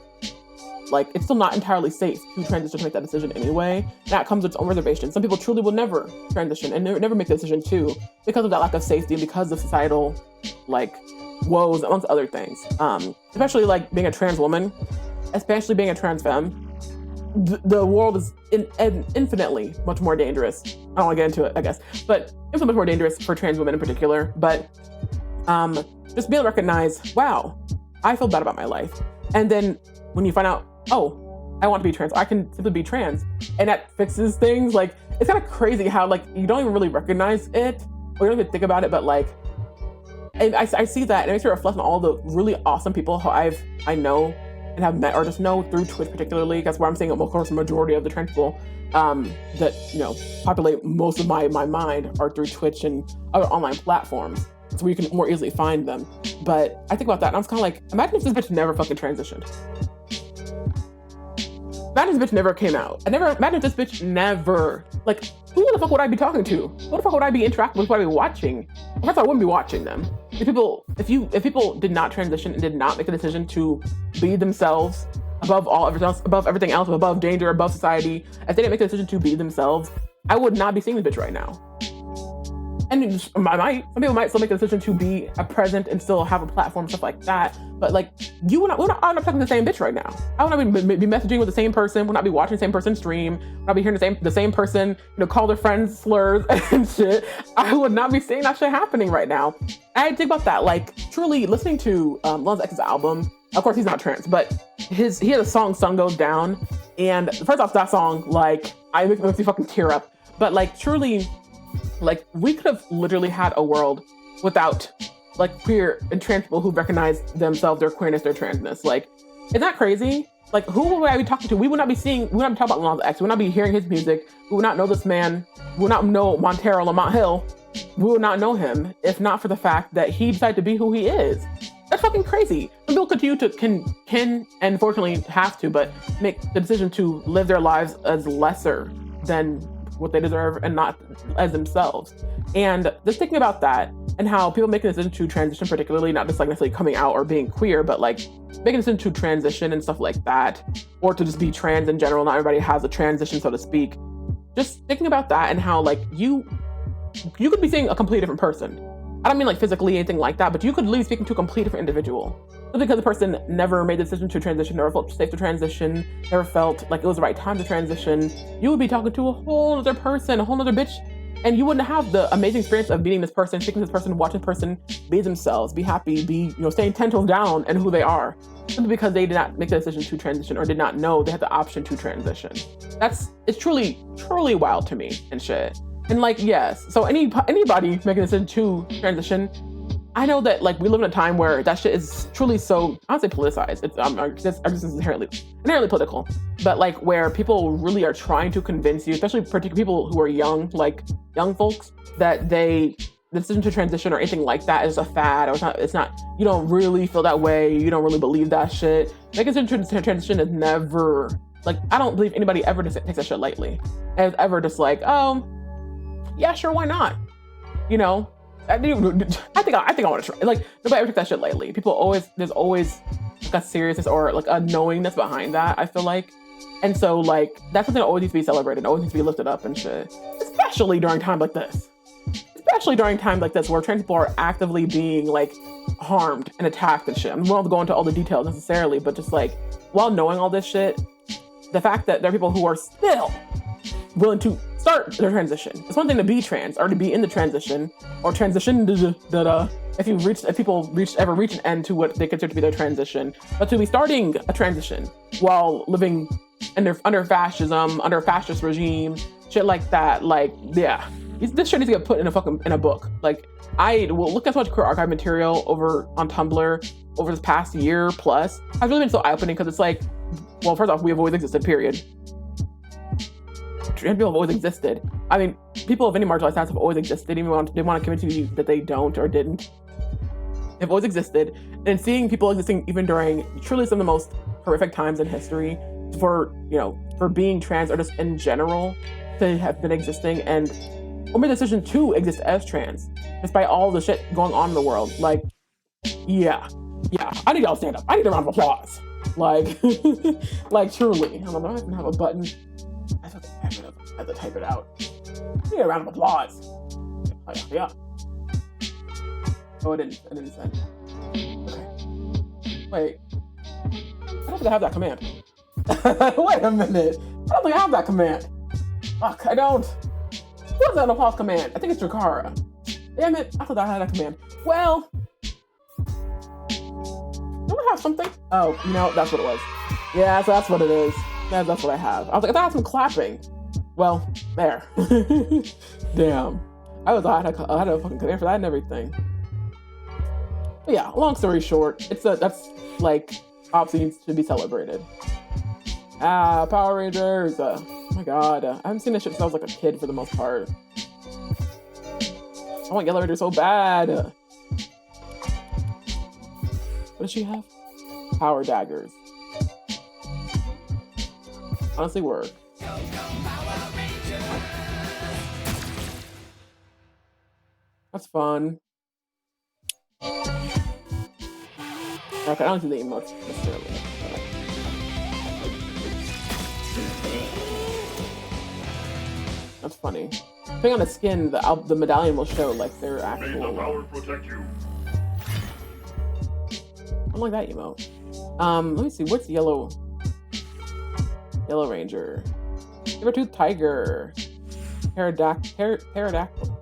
like, it's still not entirely safe to transition to make that decision anyway. That comes with its own reservations. Some people truly will never transition and never make the decision too, because of that lack of safety and because of societal, like, woes, amongst other things. Especially like being a trans woman, especially being a trans femme, the world is infinitely much more dangerous. I don't want to get into it, I guess, but it's much more dangerous for trans women in particular. But just being able to recognize, wow, I feel bad about my life. And then when you find out, oh, I want to be trans, I can simply be trans, and that fixes things. Like, it's kind of crazy how, like, you don't even really recognize it, or you don't even think about it, but like, and I see that, and it makes me reflect on all the really awesome people who I know and have met, or just know through Twitch particularly. That's where I'm seeing, of course, the majority of the trans people that, you know, populate most of my mind are through Twitch and other online platforms, so you can more easily find them. But I think about that, and I was kind of like, imagine if this bitch never fucking transitioned. Imagine if this bitch never came out. Imagine if this bitch never, like, who the fuck would I be talking to? What the fuck would I be interacting with? What would I be watching? First, I wouldn't be watching them. If people did not transition and did not make a decision to be themselves above everything else, above danger, above society, if they didn't make a decision to be themselves, I would not be seeing the bitch right now. and some people might still make the decision to be a present and still have a platform, stuff like that. But like, we're not talking to the same bitch right now. I would not be messaging with the same person. We'll not be watching the same person stream. We'll not be hearing the same person, call their friends slurs and shit. I would not be seeing that shit happening right now. And I think about that, like, truly listening to Lil Nas X's album. Of course, he's not trans, but he has a song, "Sun Goes Down," and first off, that song, like, it makes me fucking tear up. But like, truly, like, we could have literally had a world without like queer and trans people who recognize themselves, their queerness, their transness. Like, isn't that crazy? Like, who would I be talking to? We would not be talking about Lil Nas X. We would not be hearing his music. We would not know this man. We would not know Montero Lamont Hill. We would not know him if not for the fact that he decided to be who he is. That's fucking crazy. Some people continue to can and unfortunately have to, but make the decision to live their lives as lesser than what they deserve and not as themselves. And just thinking about that and how people make a decision to transition, particularly not just like necessarily coming out or being queer, but like making a decision to transition and stuff like that, or to just be trans in general. Not everybody has a transition, so to speak. Just thinking about that and how like you could be seeing a completely different person. I don't mean like physically anything like that, but you could be speaking to a completely different individual. Just because the person never made the decision to transition, never felt safe to transition, never felt like it was the right time to transition, you would be talking to a whole other person, a whole other bitch, and you wouldn't have the amazing experience of meeting this person, speaking to this person, watching this person be themselves, be happy, be, staying 10 toes down and who they are, simply because they did not make the decision to transition or did not know they had the option to transition. It's truly, truly wild to me and shit. And like, yes, so anybody making a decision to transition, I know that like we live in a time where that shit is truly so, I don't say politicized, it's inherently political, but like where people really are trying to convince you, especially particular people who are young, like young folks, that the decision to transition or anything like that is a fad, or it's not, you don't really feel that way, you don't really believe that shit. Making a decision to transition is never, like, I don't believe anybody ever just takes that shit lightly. And it's ever just like, oh, yeah, sure, why not? I think I want to try. Like, nobody ever takes that shit lightly. There's always like a seriousness or like a knowingness behind that, I feel like. And so like, that's something that always needs to be celebrated, always needs to be lifted up and shit. Especially during times like this. Especially during times like this where trans people are actively being like harmed and attacked and shit. I won't go into all the details necessarily, but just like, while knowing all this shit, the fact that there are people who are still willing to start their transition. It's one thing to be trans or to be in the transition or transition if people ever reach an end to what they consider to be their transition, but to be starting a transition while living under fascism, under a fascist regime, shit like that. Like, yeah, this shit needs to get put in a book. Like, I will look at so much queer archive material over on Tumblr over this past year plus. I've really been so eye-opening because it's like, well, first off, we have always existed, period. Trans people have always existed. I mean, people of any marginalized status have always existed, even when they want to convince you that they don't or didn't. They've always existed. And seeing people existing even during truly some of the most horrific times in history for being trans or just in general to have been existing and or made the decision to exist as trans, despite all the shit going on in the world. Like, yeah, I need y'all to stand up. I need a round of applause. Like, like truly. I don't know, I don't have a button. I have to type it out. I need a round of applause. Yeah. Oh, I didn't send. Okay. Wait. I don't think I have that command. Wait a minute. I don't think I have that command. Fuck, I don't. What's that applause command? I think it's Drakara. Damn it, I thought I had that command. Well, don't I have something? Oh, that's what it was. Yeah, so that's what it is. That's what I have. I was like, I thought I had some clapping. Well, there. Damn. I had a fucking command for that and everything. But yeah, long story short, that's like obviously needs to be celebrated. Power Rangers. Oh my god, I haven't seen this shit since I was like a kid for the most part. I want Yellow Ranger so bad. What does she have? Power daggers. Honestly, work. That's fun. Okay, I don't do the emotes necessarily. That's funny. Depending on the skin, the medallion will show like their actual. May the power protect you. I like that emote. Let me see. What's yellow? Yellow Ranger. Saber-tooth tiger. Pterodactyl.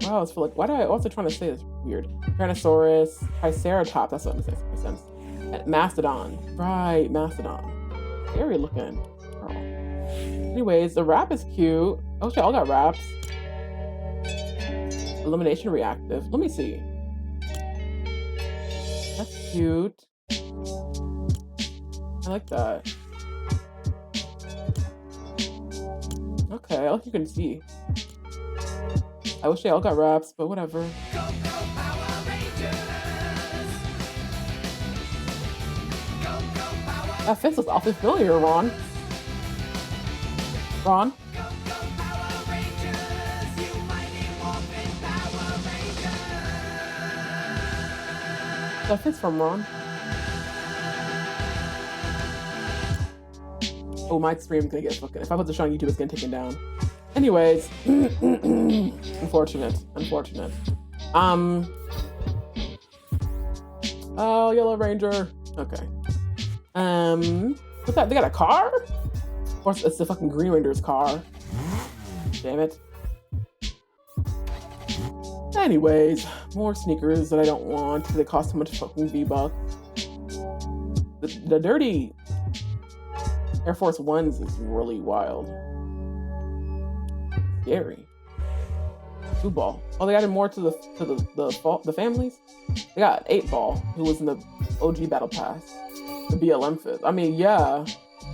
Wow, it's for like. Why do I also trying to say this weird? Tyrannosaurus, Triceratops. That's what makes sense. Mastodon. Right, Mastodon. Scary looking. Girl. Anyways, the wrap is cute. Oh shit, all got wraps. Elimination reactive. Let me see. That's cute. I like that. Okay, I like you can see. I wish they all got wraps, but whatever. That fist is awfully familiar, Ron. Ron? That fist from Ron. Oh, my stream's gonna get fucking. If I put this on YouTube, it's getting taken down. Anyways, unfortunate. Oh, Yellow Ranger. Okay. What's that? They got a car? Or it's the fucking Green Ranger's car. Damn it. Anyways, more sneakers that I don't want because they cost too much fucking V-Bucks. The dirty Air Force Ones is really wild. Scary. 2-ball. Oh, they added more to the families. They got 8-ball, who was in the OG Battle Pass. The BLM fist. I mean, yeah.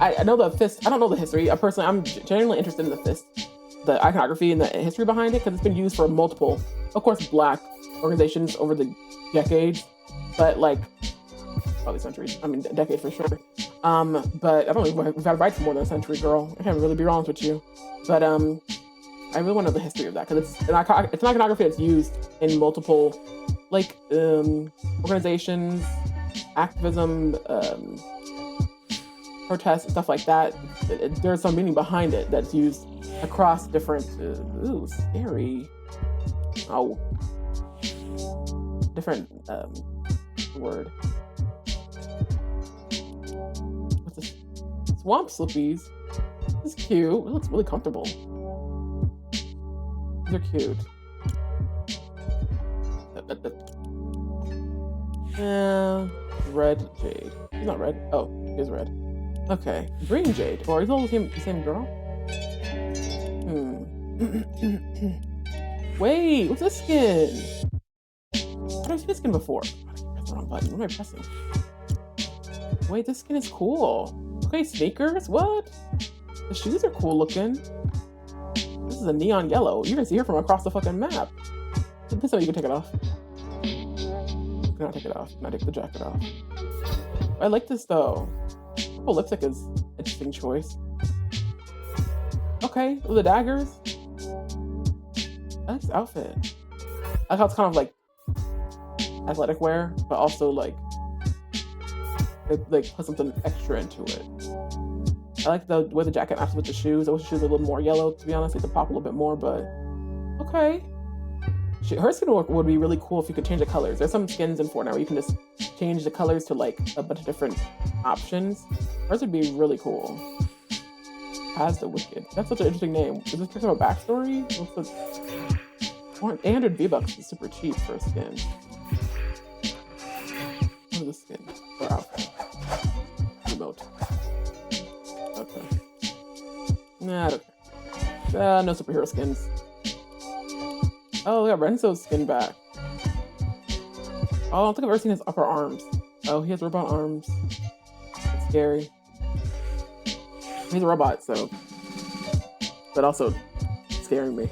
I know the fist. I don't know the history. Personally, I'm genuinely interested in the fist, the iconography and the history behind it, because it's been used for multiple, of course, black organizations over the decades, but like probably centuries. I mean, a decade for sure. But I don't know if we've had rights for more than a century, girl. I can't really be wrong with you. But I really want to know the history of that because it's an iconography that's used in multiple like organizations, activism, protests, and stuff like that. There's some meaning behind it that's used across different. Ooh, scary. Oh, different word. What's this? Swamp slippies. This is cute. It looks really comfortable. They're cute. Red Jade. He's not red. Oh, he's red. Okay. Green Jade. Or is all the same girl? Wait, what's this skin? I've seen this skin before. I pressed the wrong button. What am I pressing? Wait, this skin is cool. Okay, sneakers? What? The shoes are cool looking. This is a neon yellow. You can see her from across the fucking map. This way you can take it off. You cannot take it off. Can I take the jacket off? I like this though. Purple lipstick is an interesting choice. Okay, with the daggers. I like this outfit. I like how it's kind of like athletic wear, but also like they put something extra into it. I like the way the jacket matches with the shoes. I wish the shoes were a little more yellow, to be honest. They could pop a little bit more, but okay. Her skin would be really cool if you could change the colors. There's some skins in Fortnite where you can just change the colors to like a bunch of different options. Hers would be really cool. As the Wicked. That's such an interesting name. Is this have a backstory? What's the 800 V-Bucks is super cheap for a skin. What is the skin? Or outfit? Remote. Okay. Nah, I don't care. No superhero skins. Oh, we got Renzo's skin back. Oh, I don't think I've ever seen his upper arms. Oh, he has robot arms. That's scary. He's a robot, so. But also scaring me.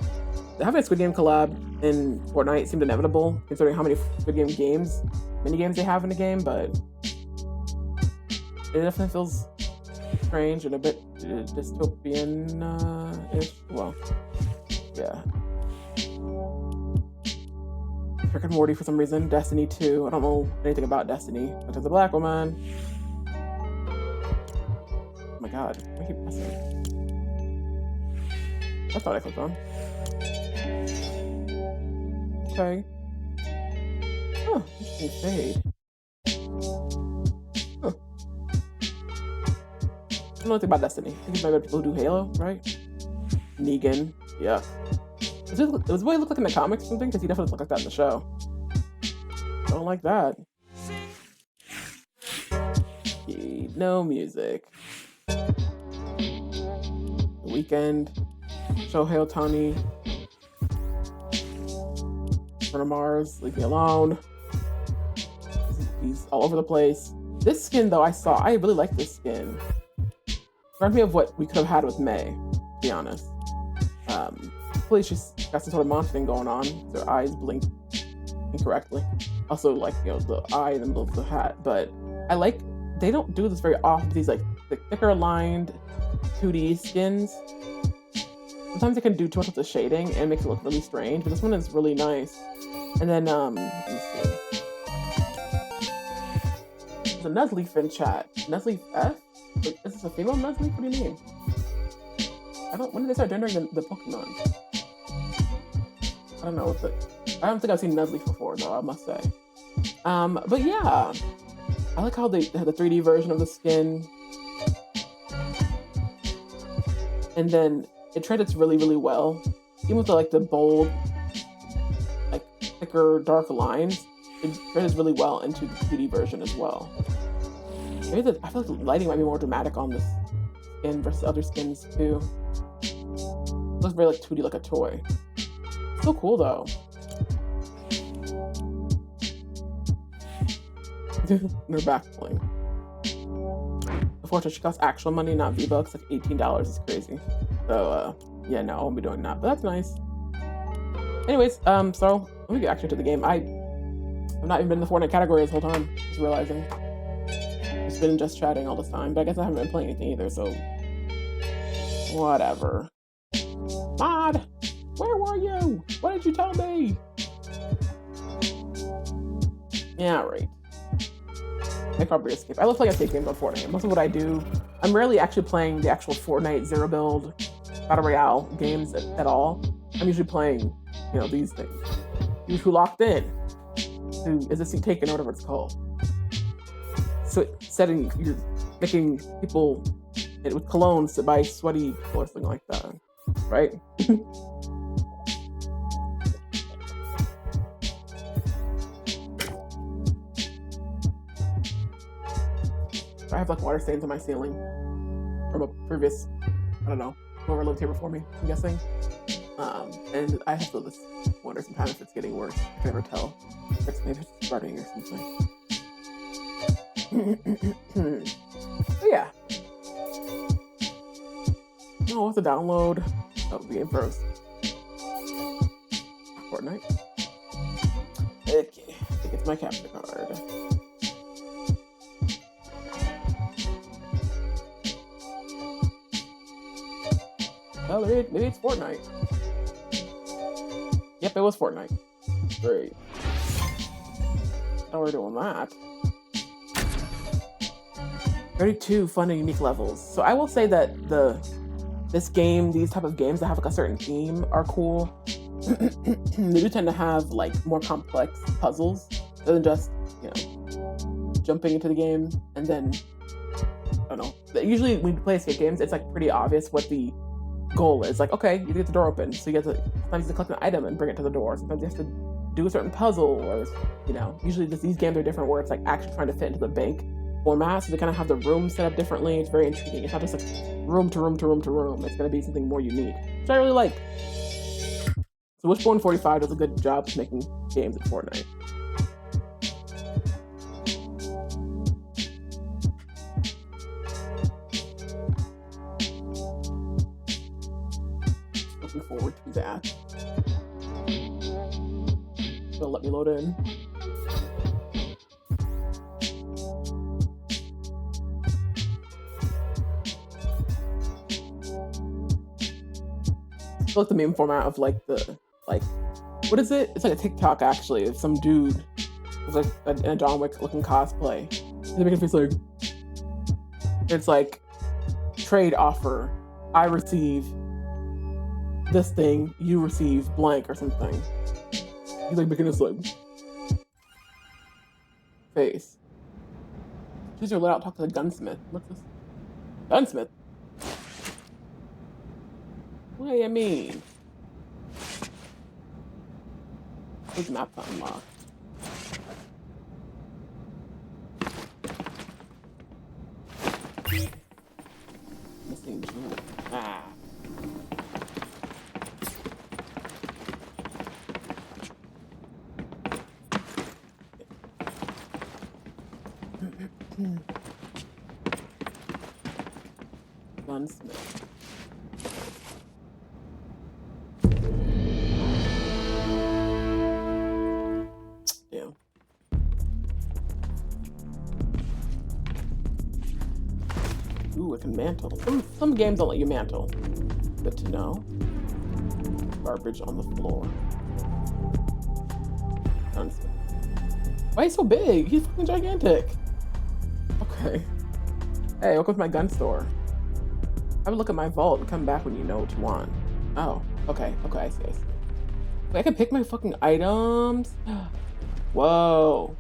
Having a Squid Game collab in Fortnite seemed inevitable, considering how many Squid Game mini games they have in the game, but it definitely feels strange and a bit dystopian-ish. Well, yeah. Rick and Morty for some reason. Destiny 2. I don't know anything about Destiny, but there's a black woman. Oh my god. I keep pressing. That's not what I clicked on. Okay. Huh, interesting fade. Huh. I don't know anything about Destiny. I think it's maybe people who do Halo, right? Negan. Yeah. It was what he looked like in the comics or something, because he definitely looked like that in the show. Don't like that. No music. The Weeknd. Shohei Ohtani. Bruno Mars. Leave me alone. He's all over the place. This skin, though, I really like this skin. Reminds me of what we could have had with May, to be honest. Hopefully she's got some sort of monster thing going on. Their eyes blink incorrectly. Also, like, you know, the eye in the middle of the hat. But I like, they don't do this very often, these, like, the thicker lined 2D skins. Sometimes they can do too much with the shading and make it look really strange, but this one is really nice. And then, let me see. There's a Nuzleaf in chat. Nuzleaf F? Wait, is this a female Nuzleaf? What do you mean? When did they start gendering the Pokemon? I don't know what I don't think I've seen Nuzleaf before, though, I must say. But yeah. I like how they had the 3D version of the skin. And then it translates really, really well. Even with the bold, like, thicker, dark lines, it translates really well into the 2D version as well. Maybe I feel like the lighting might be more dramatic on this skin versus other skins, too. It looks very, like, 2D, like a toy. So cool, though. They're back pulling. Unfortunately, she costs actual money, not V-Bucks. Like $18 is crazy. So, yeah, no, I won't be doing that. But that's nice. Anyways, so let me get actually to the game. I've not even been in the Fortnite category this whole time. Just realizing. It's been just chatting all this time, but I guess I haven't been playing anything either. So, whatever. Mod, where were you? What did you tell me? Yeah, right. I probably escape. I love playing escape games on Fortnite. Most of what I do, I'm rarely actually playing the actual Fortnite zero build battle royale games at all. I'm usually playing, you know, these things. You who locked in to Is This Seat Taken or whatever it's called. So you're making people with colognes to buy sweaty or something like that, right? I have like water stains on my ceiling from a previous, I don't know, whoever lived here before me, I'm guessing. And I have to just wonder sometimes if it's getting worse. I can never tell. Maybe it's starting or something. But yeah. Oh, what's the download? Oh, the game froze. Fortnite. Okay, I think it's my capture card. Oh, maybe it's Fortnite. Yep, it was Fortnite. Great. Now we're doing that. 32 fun and unique levels. So I will say that these type of games that have like a certain theme are cool. They do tend to have like more complex puzzles rather than just, you know, jumping into the game and then, I don't know. Usually when you play escape games, it's like pretty obvious what the goal is. Like, okay, you get the door open, so sometimes you have to collect an item and bring it to the door. Sometimes you have to do a certain puzzle, or, you know, usually these games are different where it's like actually trying to fit into the bank format, so they kind of have the room set up differently. It's very intriguing. It's not just like room to room to room to room. It's going to be something more unique, which I really like. So Wishbone45 does a good job of making games at Fortnite. Looking forward to that. It'll let me load in. I like the meme format of like what is it? It's like a TikTok actually. It's some dude with like in a John Wick looking cosplay. They make it face like, it's like trade offer. I receive this thing, you receive blank or something. He's like making this like face. Choose your layout, talk to the gunsmith. What's this? Gunsmith? What do you mean? Who's map to unlock? Missing jewel. Ah. Gunsmith. Damn. Ooh, it can mantle. Some games don't let you mantle. Good to know. Garbage on the floor. Gunsmith. Why is he so big? He's fucking gigantic. Okay. Hey, welcome to my gun store. Have a look at my vault and come back when you know what you want. Oh, okay, I see. Wait, I can pick my fucking items? Whoa.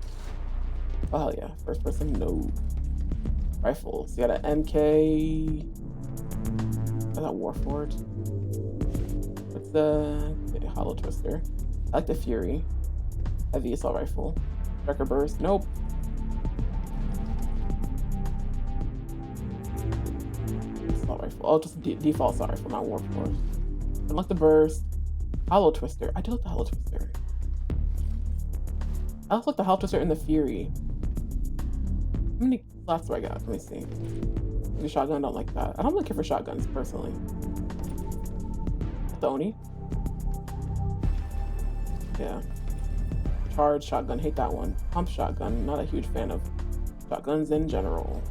Oh, hell yeah. First person, no. Rifles. You got an MK. Is that Warforged? What's the Hollow Twister? I like the Fury. Heavy assault rifle. Striker burst. Nope. Assault rifle. Oh, just default assault rifle, not Warforged. I like the burst. Hollow Twister. I do like the Hollow Twister. I also like the Hollow Twister and the Fury. How many slots do I got? Let me see. The shotgun, don't like that. I don't really care for shotguns personally. Thony. Yeah. Charge shotgun, hate that one. Pump shotgun, not a huge fan of shotguns in general.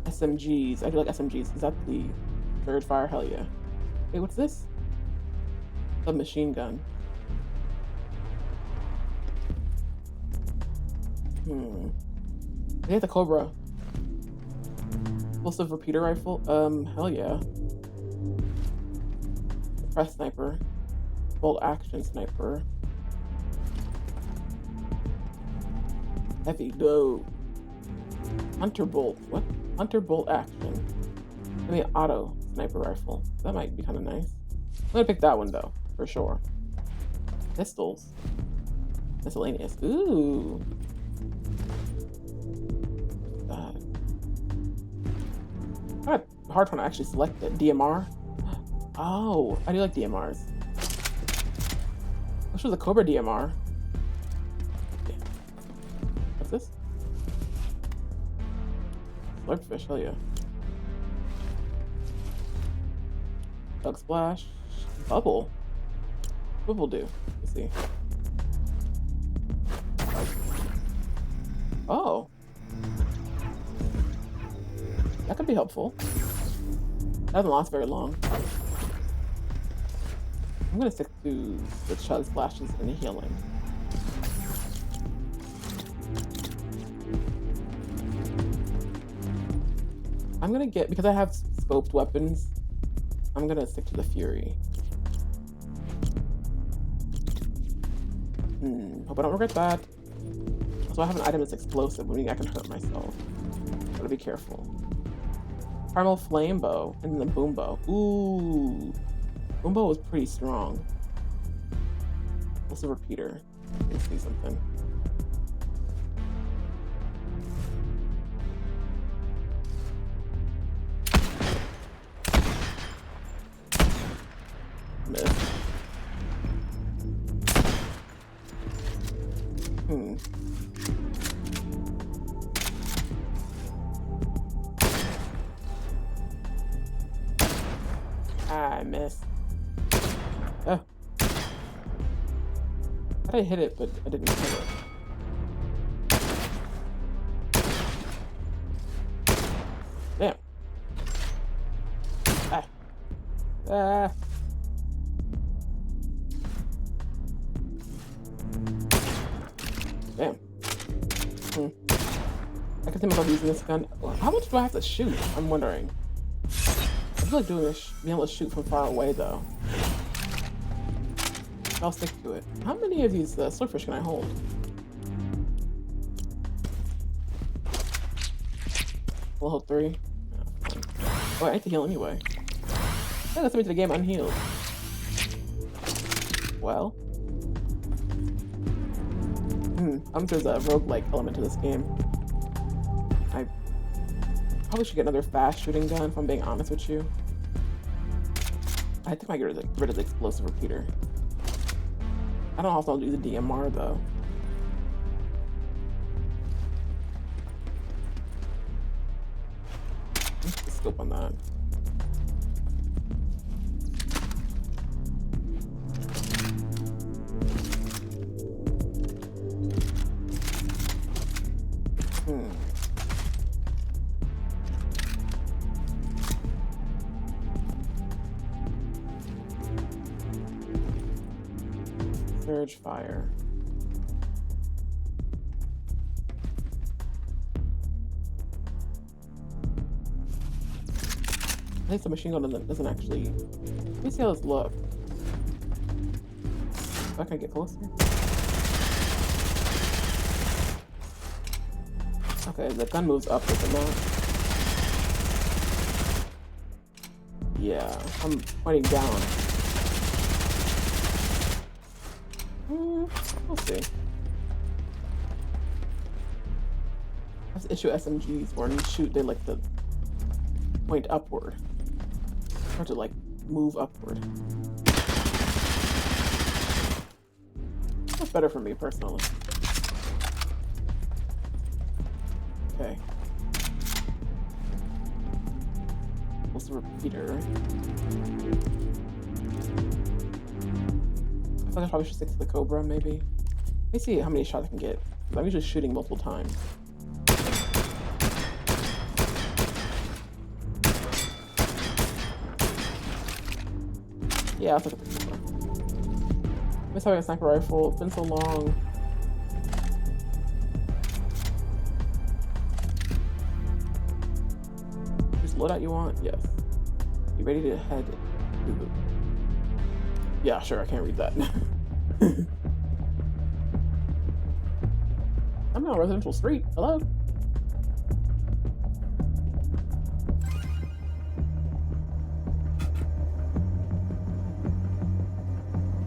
SMGs, I do like SMGs. Is that the third fire? Hell yeah. Wait, what's this? A machine gun. They hit the Cobra. Explosive repeater rifle. Hell yeah. Press sniper. Bolt action sniper. Heavy dope. Hunter bolt. What? Hunter bolt action. I mean, auto sniper rifle. That might be kind of nice. I'm gonna pick that one though, for sure. Pistols. Miscellaneous. Ooh. Kind of hard one to actually select it. DMR. Oh, I do like DMRs. This was a Cobra DMR. Yeah. What's this? Slurpfish, hell yeah. Bug splash. Bubble. What will do? Let's see. Oh. That could be helpful. That doesn't last very long. I'm gonna stick to the chug splashes and the healing. I'm gonna get, because I have scoped weapons, I'm gonna stick to the Fury. Hope I don't regret that. So I have an item that's explosive, meaning I can hurt myself. Gotta be careful. Primal flame bow and then the boom bow. Ooh, boom bow was pretty strong. Also repeater. Let's see something. Miss. I missed. Oh. I hit it, but I didn't hit it. Damn. Ah. Ah. Damn. I can see myself using this gun. How much do I have to shoot? I'm wondering. feel like doing being able to shoot from far away though. I'll stick to it. How many of these swordfish can I hold? We'll hold 3. Oh, I need to heal anyway. I got somebody to the game unhealed. Well. I think there's a roguelike element to this game. I probably should get another fast shooting gun if I'm being honest with you. I think I might get rid of the explosive repeater. I don't know if I'll do the DMR though. Let's get the scope on that. Surge fire. I think the machine gun doesn't actually. Let me see how this looks. I can get closer. Okay, the gun moves up, does it not? Yeah, I'm pointing down. We'll see. That's the issue with SMGs, where when you shoot, they like to point upward. Or to like move upward. That's better for me personally. Okay. What's the repeater? I feel like I probably should stick to the Cobra, maybe. Let me see how many shots I can get. I'm usually shooting multiple times. Yeah, I'll take a Cobra. Miss having a sniper rifle. It's been so long. Just loadout you want? Yes. You ready to head? Yeah, sure, I can't read that. I'm on a residential street. Hello?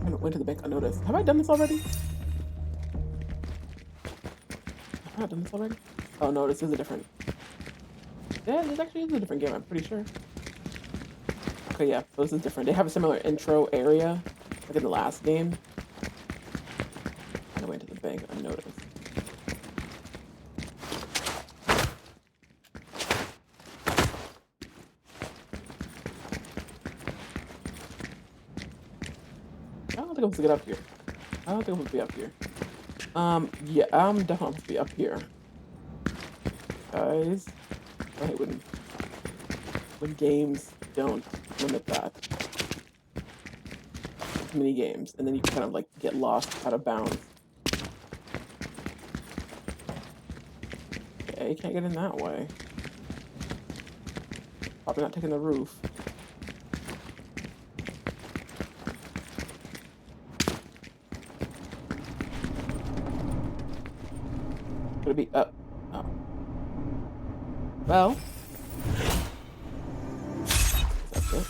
I went to the bank unnoticed. Have I done this already? Have I not done this already? Oh no, this is a different... Yeah, this actually is a different game, I'm pretty sure. Okay, yeah, so this is different. They have a similar intro area, like in the last game. I went to the bank unnoticed. I don't think I'm supposed to get up here. I don't think I'm supposed to be up here. Yeah, I'm definitely supposed to be up here. Guys, I hate when games don't limit that. Mini games, and then you kind of like get lost out of bounds. Okay, you can't get in that way. Probably not taking the roof. Could it be up? Oh. Well. That's it.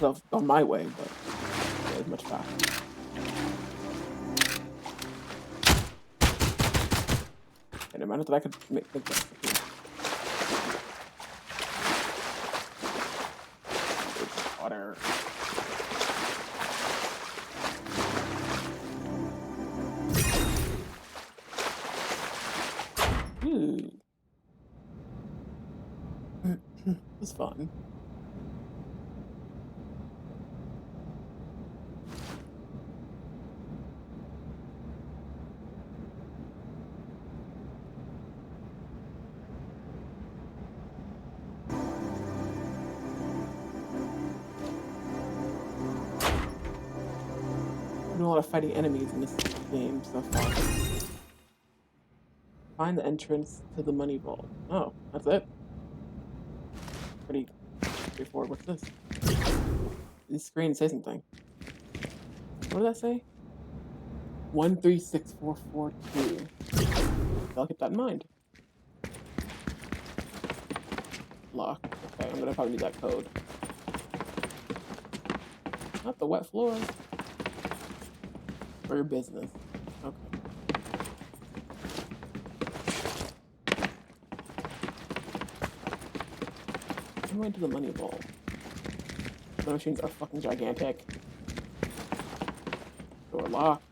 I've gone my way, but yeah, it's much faster. And it mattered that I could make that. There's water. Ooh. It's fun. I'm doing a lot of fighting enemies in this game so far. Find the entrance to the money vault. Oh, that's it. pretty straightforward. What's this? These screens say something. What did that say? 136442. I'll keep that in mind. Lock. Okay, I'm gonna probably need that code. Not the wet floor. For your business. Okay. I'm going to the money vault. The machines are fucking gigantic. Door locked.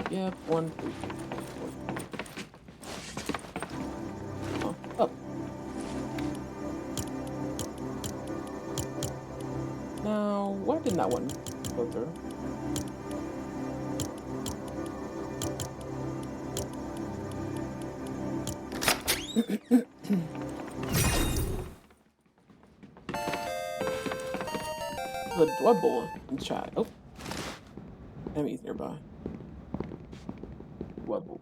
Yep, 1, 3, 4. Oh, up. Now, why didn't that one go through? The Dwebble in chat. Oh, enemies nearby. Dwebble.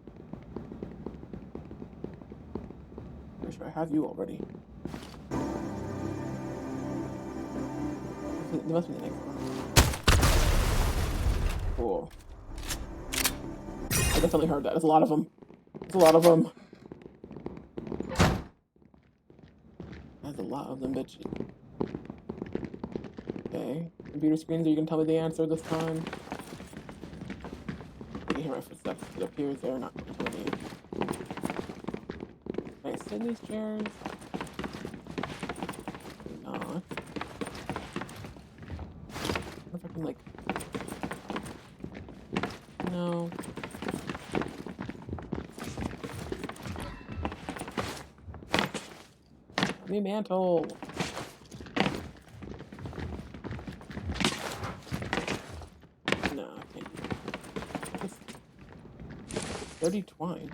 Pretty sure I have you already. There must be the next one. Cool. I definitely heard that. There's a lot of them. There's a lot of them. There's a lot of them, bitches. Okay. Computer screens, are you gonna tell me the answer this time? I can hear my footsteps. It appears they're not going to any. Can I sit in these chairs? Not. I wonder if I can, like... No. Me mantle. No, I can't. Just dirty twine.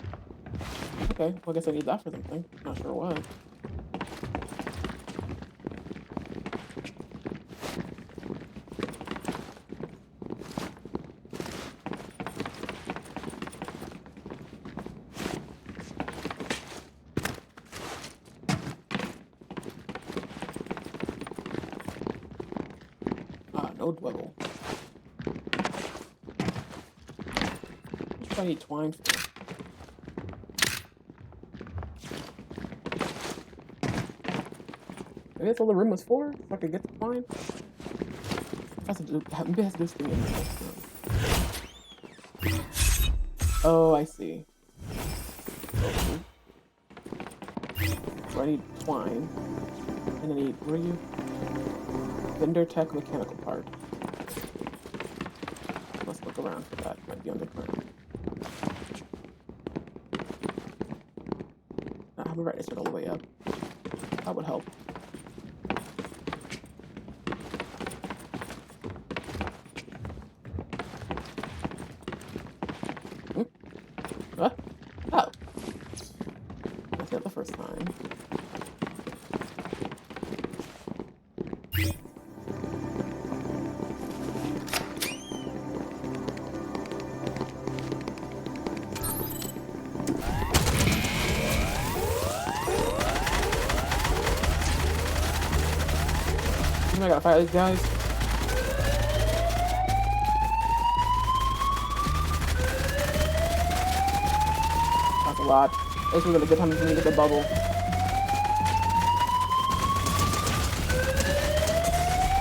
Okay, well, I guess I need that for something. Not sure what. No dwebble. What do I need twine for? Maybe that's all the room was for? So I could get the twine? Maybe it has to do something in this. Oh, I see. Okay. So I need twine. And I need, where are you? Vendor tech mechanical part. Let's look around for that. Might be underground. Not have a right to set all the way up. That would help. What? Oh. That's not the first time. I gotta fight these guys. That's a lot. This is a good time for me to get the bubble.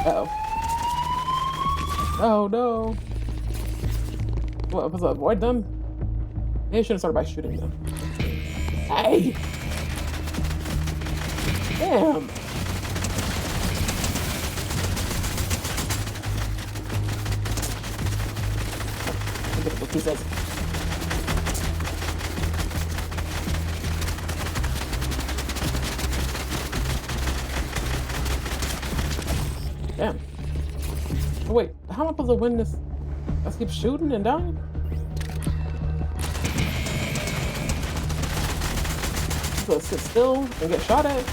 Uh-oh. Oh no. What was that? Avoid them? Maybe I should have started by shooting them. Hey! Damn! He says. Damn. Oh, wait, how am I supposed to win this? Let's keep shooting and dying? I'm supposed to sit still and get shot at?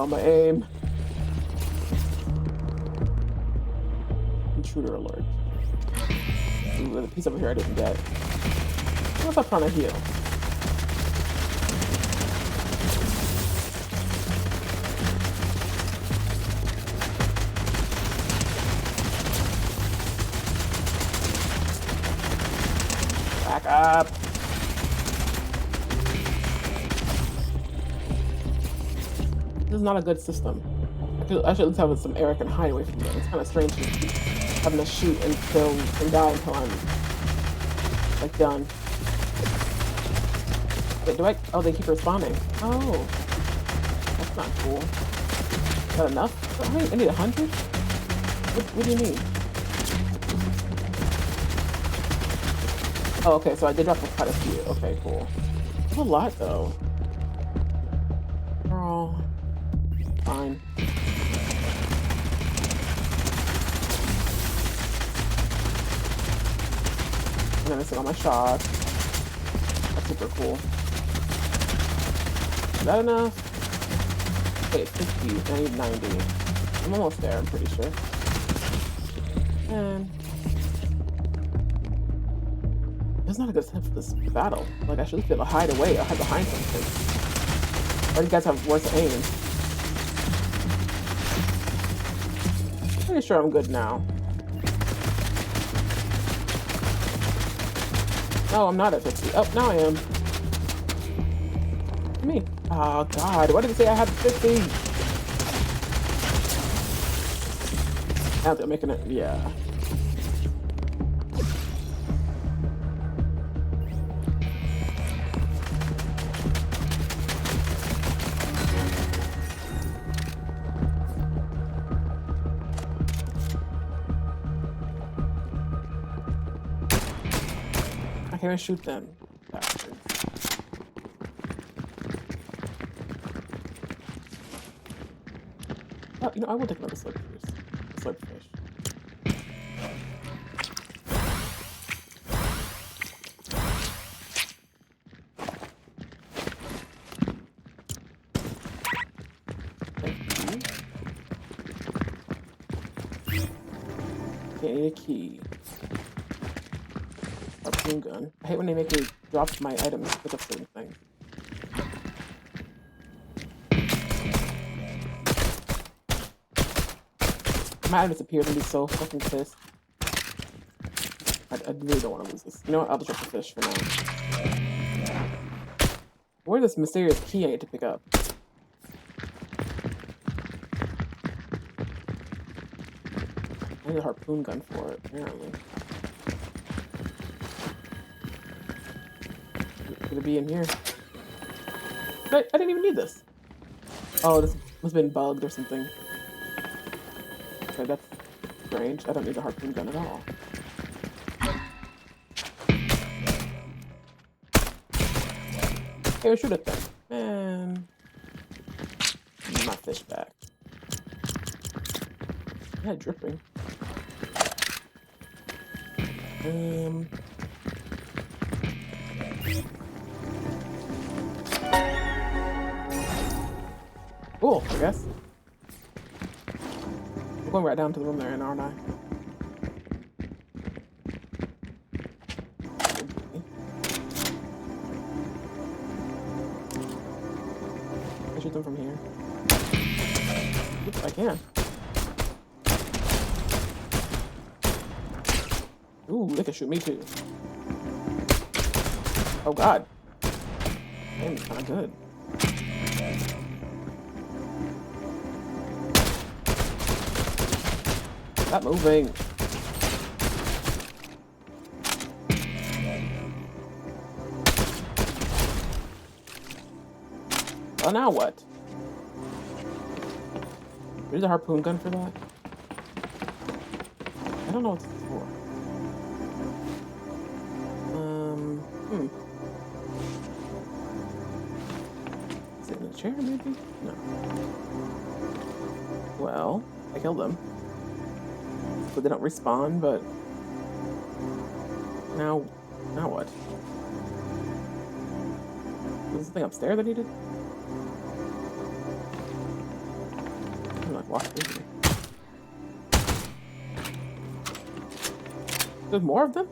Oh, my aim. Intruder alert. Ooh, there's a piece over here I didn't get. What's up trying to heal? Back up. This is not a good system. I should at least have some air I can hide away from them. It's kind of strange to keep having to shoot and kill and die until I'm like done. Wait, do I? Oh, they keep responding. Oh, that's not cool. Is that enough? Oh, wait, I need 100. What do you mean? Oh, okay. So I did drop quite a few. Okay, cool. That's a lot though. Oh, fine. I'm missing all my shots. That's super cool. Is that enough? Wait, 50. I need 90. I'm almost there, I'm pretty sure. And it's not a good time for this battle. Like, I should be able to hide away or hide behind something. Or you guys have worse aim. Pretty sure I'm good now. No, I'm not at 50. Oh, now I am. Me. Oh, God. Why did it say I had 50? Now they're making it. Yeah. I can't even shoot them. Bastards. Oh, you know, I will take another slurp fish. Slurp fish. Thank you. Okay, I need a key. Harpoon gun. I hate when they make me drop my items to pick up certain things. My item disappears and be so fucking pissed. I really don't want to lose this. You know what? I'll just drop the fish for now. Where's this mysterious key I need to pick up? I need a harpoon gun for it, apparently. Could it be in here? I didn't even need this. Oh, this must have been bugged or something. Okay, that's strange. I don't need a harpoon gun at all. Okay, we shoot it then. Man. My fish back. Yeah, dripping. Cool, I guess. I'm going right down to the room there, aren't I? I shoot them from here. Oops, I can. Ooh, they can shoot me too. Oh God. Damn, it's kinda good. Stop moving. Oh, now what? There's a harpoon gun for that? I don't know what this is for. Is it in a chair, maybe? No. Well, I killed them. So they don't respawn, but now what? Was this thing upstairs I needed? walk through here. There's more of them?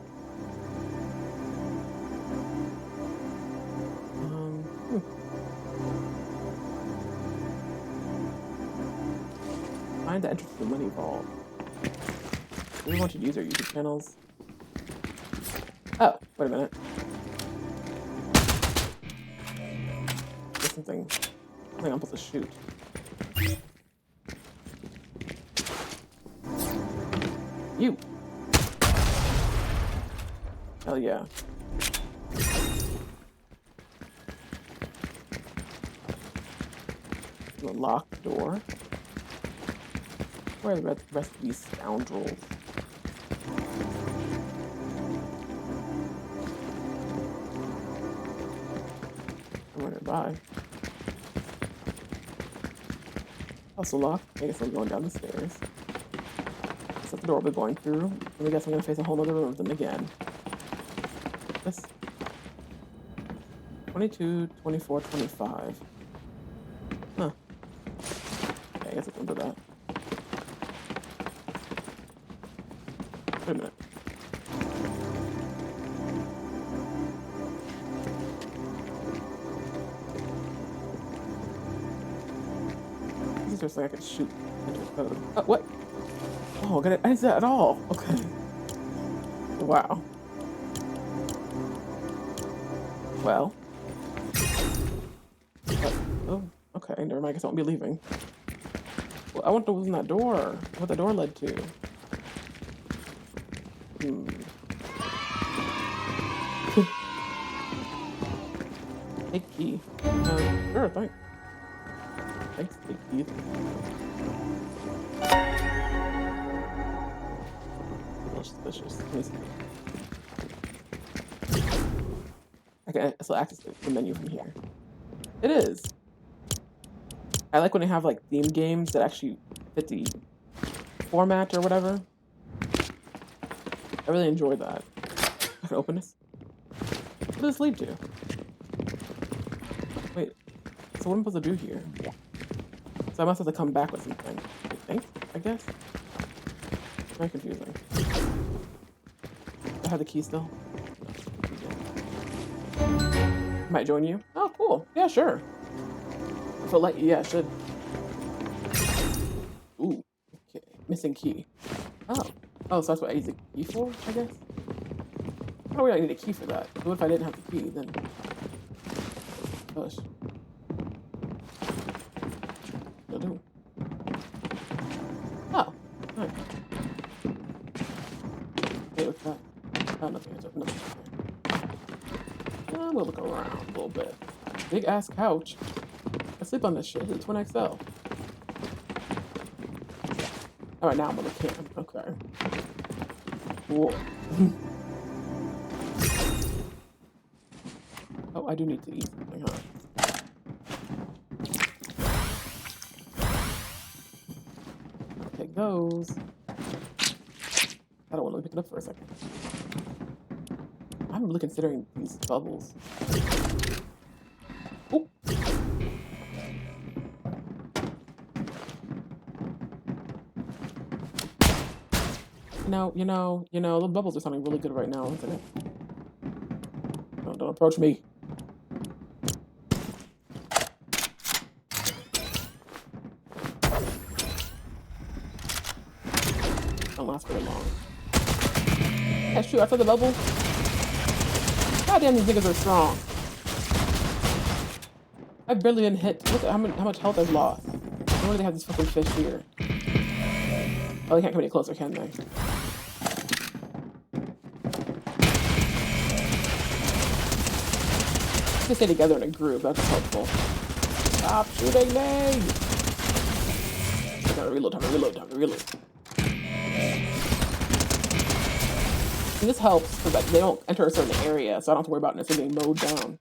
Find the entrance to the money vault. Do we want to use our YouTube channels? Oh, wait a minute. There's something I'm supposed to shoot. You! Hell yeah. The locked door. Where are the rest of these scoundrels? I'm running by. Also locked. I guess I'm going down the stairs. That's the door we'll be going through. And I guess I'm gonna face a whole other room with them again. This 22, 24, 25. Huh. Okay, I guess it's under that. Wait a minute. This is just like I can shoot into the code. Oh, what? Oh, I didn't see that at all. Okay. Wow. Well. Oh, okay. Never mind. I guess I won't be leaving. Well, I wonder what was in that door. What the door led to. Big key. Sure, thanks. Thanks, big key. A little suspicious. Let me see. I can still access the menu from here. It is. I like when they have like theme games that actually fit the format or whatever. I really enjoy that. I can open this. What does this lead to? Wait, so what am I supposed to do here? So I must have to come back with something. I think, I guess? Very confusing. Do I have the key still? Might join you. Oh, cool. Yeah, sure. If it'll let you, yeah, it should. Ooh, okay. Missing key. Oh. Oh, so that's what I use the key for, I guess? Oh, we don't need a key for that. What if I didn't have the key, then? Push. It'll do. Oh, nice. Hey, what's that? Oh, nothing. It's nothing. I'm gonna look around a little bit. Big ass couch. I sleep on this shit. It's Twin XL. Alright, now I'm on the cam. Okay. Cool. Oh, I do need to eat something, huh? I'll take those. I don't want to pick it up for a second. I'm really considering these bubbles. Oh. The bubbles are sounding really good right now, isn't it? Don't approach me. Don't last very long. Yeah, shoot, I saw the bubble. Goddamn, these niggas are strong. I've barely been hit. Look at how much health I've lost. Why do they have this fucking fish here? Oh, they can't come any closer, can they? Just stay together in a group. That's helpful. Stop shooting me! Time to reload. And this helps because like, they don't enter a certain area, so I don't have to worry about necessarily getting mowed down.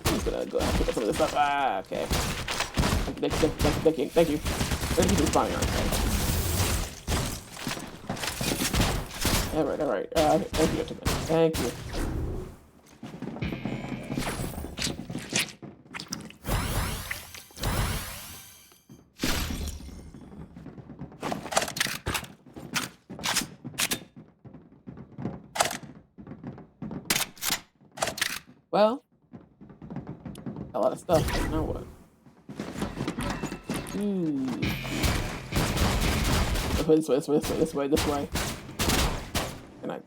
I'm just gonna go ahead and pick up some of this stuff. Ah, okay. Thank you. They're gonna keep respawning, aren't they? Alright. Thank you. Well, a lot of stuff. Now what? This way. Can I?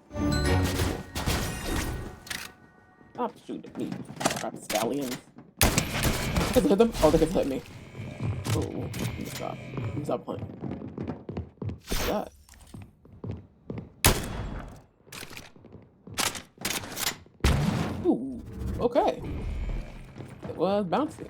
Stop shooting at me, rapscallions. I can hit them? Oh, they can hit me. Oh, let me stop. Let me stop playing. What's that? Ooh, okay. It was bouncy.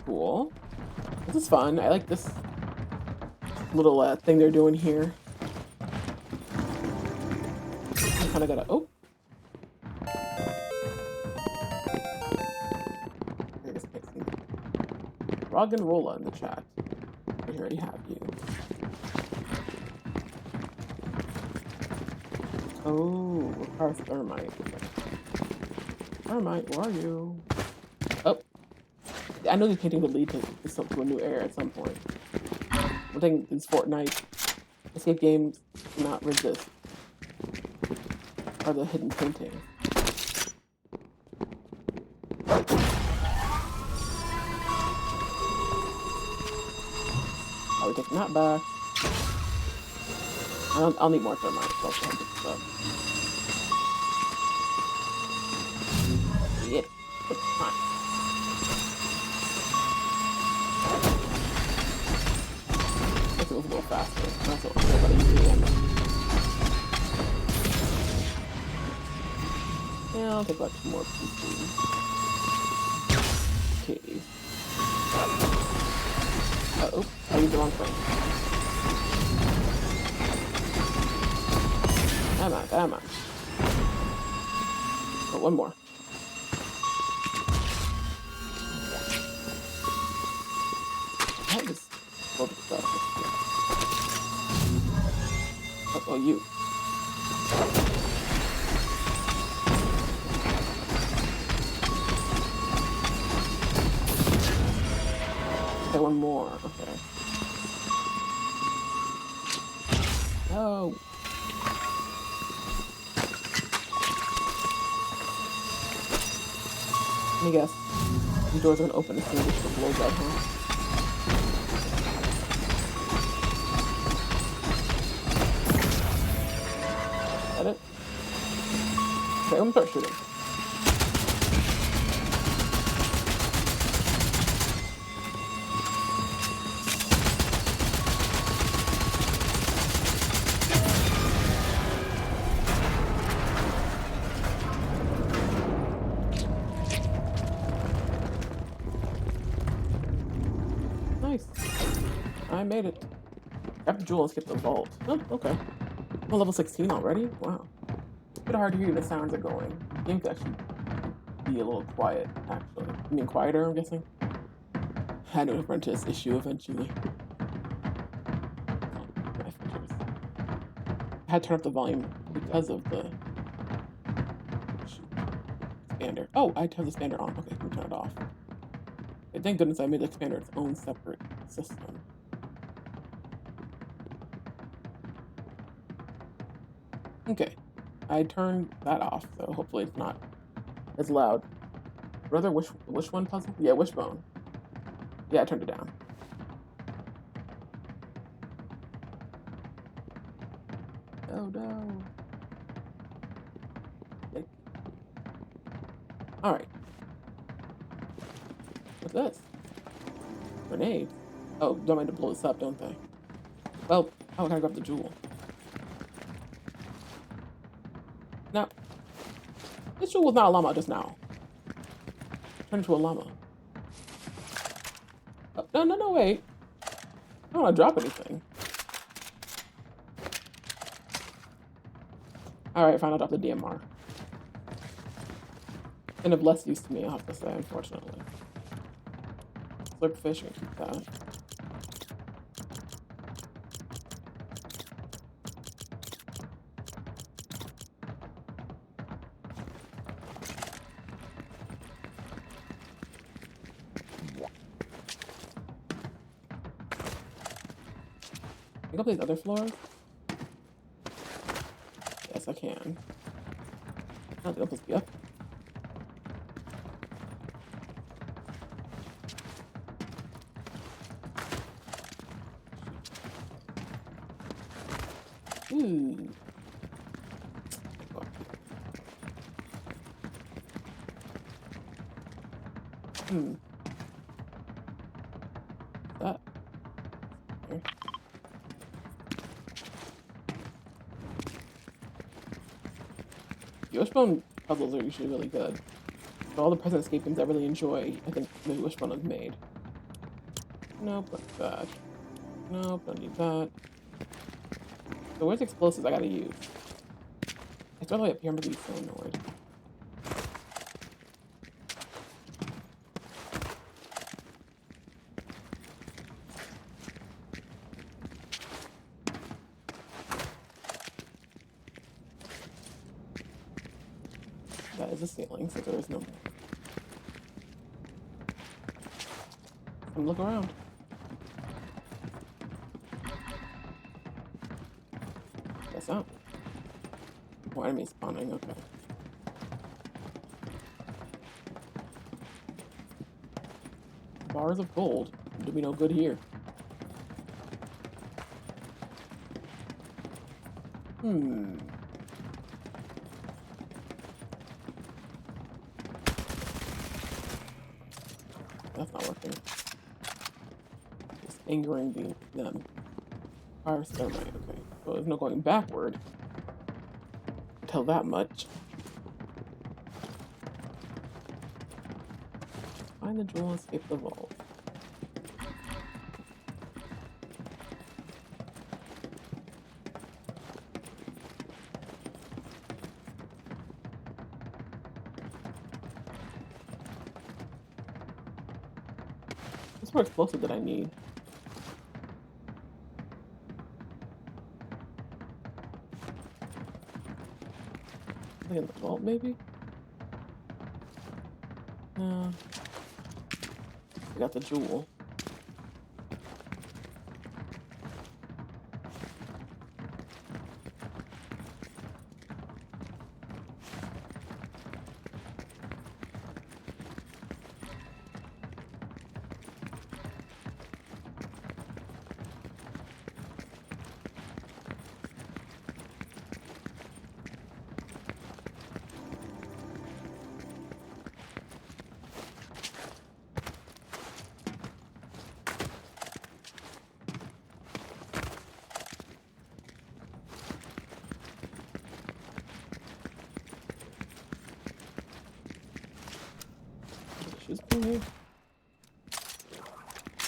Cool. This is fun. I like this little thing they're doing here. I kind of gotta. Oh. I guess I can't see that. Rog and Rolla in the chat. I already have you. Oh, Forrrnite. Forrrnite, where are you? Oh. I know these paintings would lead to a new era at some point. I think these Forrrnite escape games cannot resist are the hidden paintings. I would take that back. I'll need more thermite. So I'll have this stuff. Yeah. Fine. It was a little faster. That's what everybody usually. Yeah, I'll take like 2 more pieces. Okay. Oh, I used the wrong thing. Come on. Oh, one more. That is loaded stuff. Oh, you. Okay, one more. Okay. Oh. Let me guess. The doors are gonna open as soon as it blows up, huh? Is that it? Okay, I'm gonna start shooting. Nice. I made it. Grab the jewel and skip the vault. Oh, okay. I'm level 16 already? Wow. It's a bit hard to hear the sounds are going. The game could actually be a little quiet, actually. I mean, quieter, I'm guessing. I know to run into this issue eventually. My features. I had to turn up the volume because of the expander. Oh, I have the expander on. Okay, let me turn it off. Okay, thank goodness I made the expander its own separate system. Okay, I turned that off, so hopefully it's not as loud. Rather, which one puzzle? Yeah, wishbone. Yeah, I turned it down. Oh no. Okay. All right. What's this? Grenades. Oh, don't mind to blow this up, don't they? Well, I gotta grab the jewel. Now, this jewel was not a llama just now. Turned into a llama. Oh, no, wait. I don't want to drop anything. Alright, fine, I'll drop the DMR. And of less use to me, I'll have to say, unfortunately. Slurpfish, I keep that. Can I play these other floors? Yes, I can. I don't think I'm supposed to be up. Ooh. Hmm. That. Okay. The Wishbone puzzles are usually really good. But all the Present Escape games I really enjoy, I think maybe Wishbone has made. Nope, not that. Nope, don't need that. So where's explosives I gotta use? I start all the way up here, I'm gonna be so annoyed. That is a ceiling, so there is no more. Look around. Guess not. More enemies spawning, okay. Bars of gold. Do me no good here. Hmm. That's not working. Just angering them. Fire Forrrnite, okay. So there's no going backward. Tell that much. Find the jewel, escape the vault. What's more explosive that I need? Something in the vault, maybe? No. I got the jewel.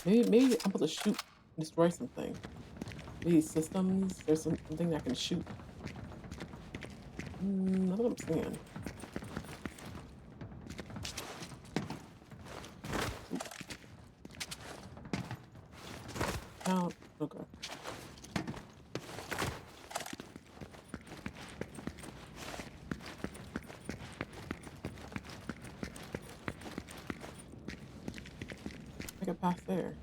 Maybe I'm supposed to shoot, destroy something. These systems, there's something that can shoot. That's what I'm saying. Now, okay. I get past there.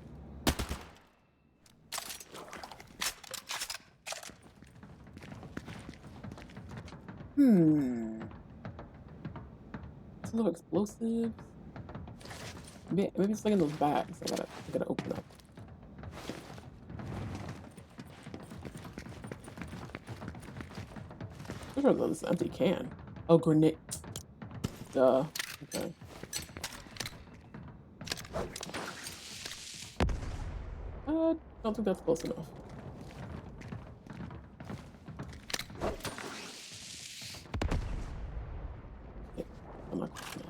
It's a little explosives. Maybe it's like in those bags. I gotta open up. I'm sure this is an empty can. Oh, grenade. Duh. Okay. Don't think that's close enough. Yeah, I'm not close enough.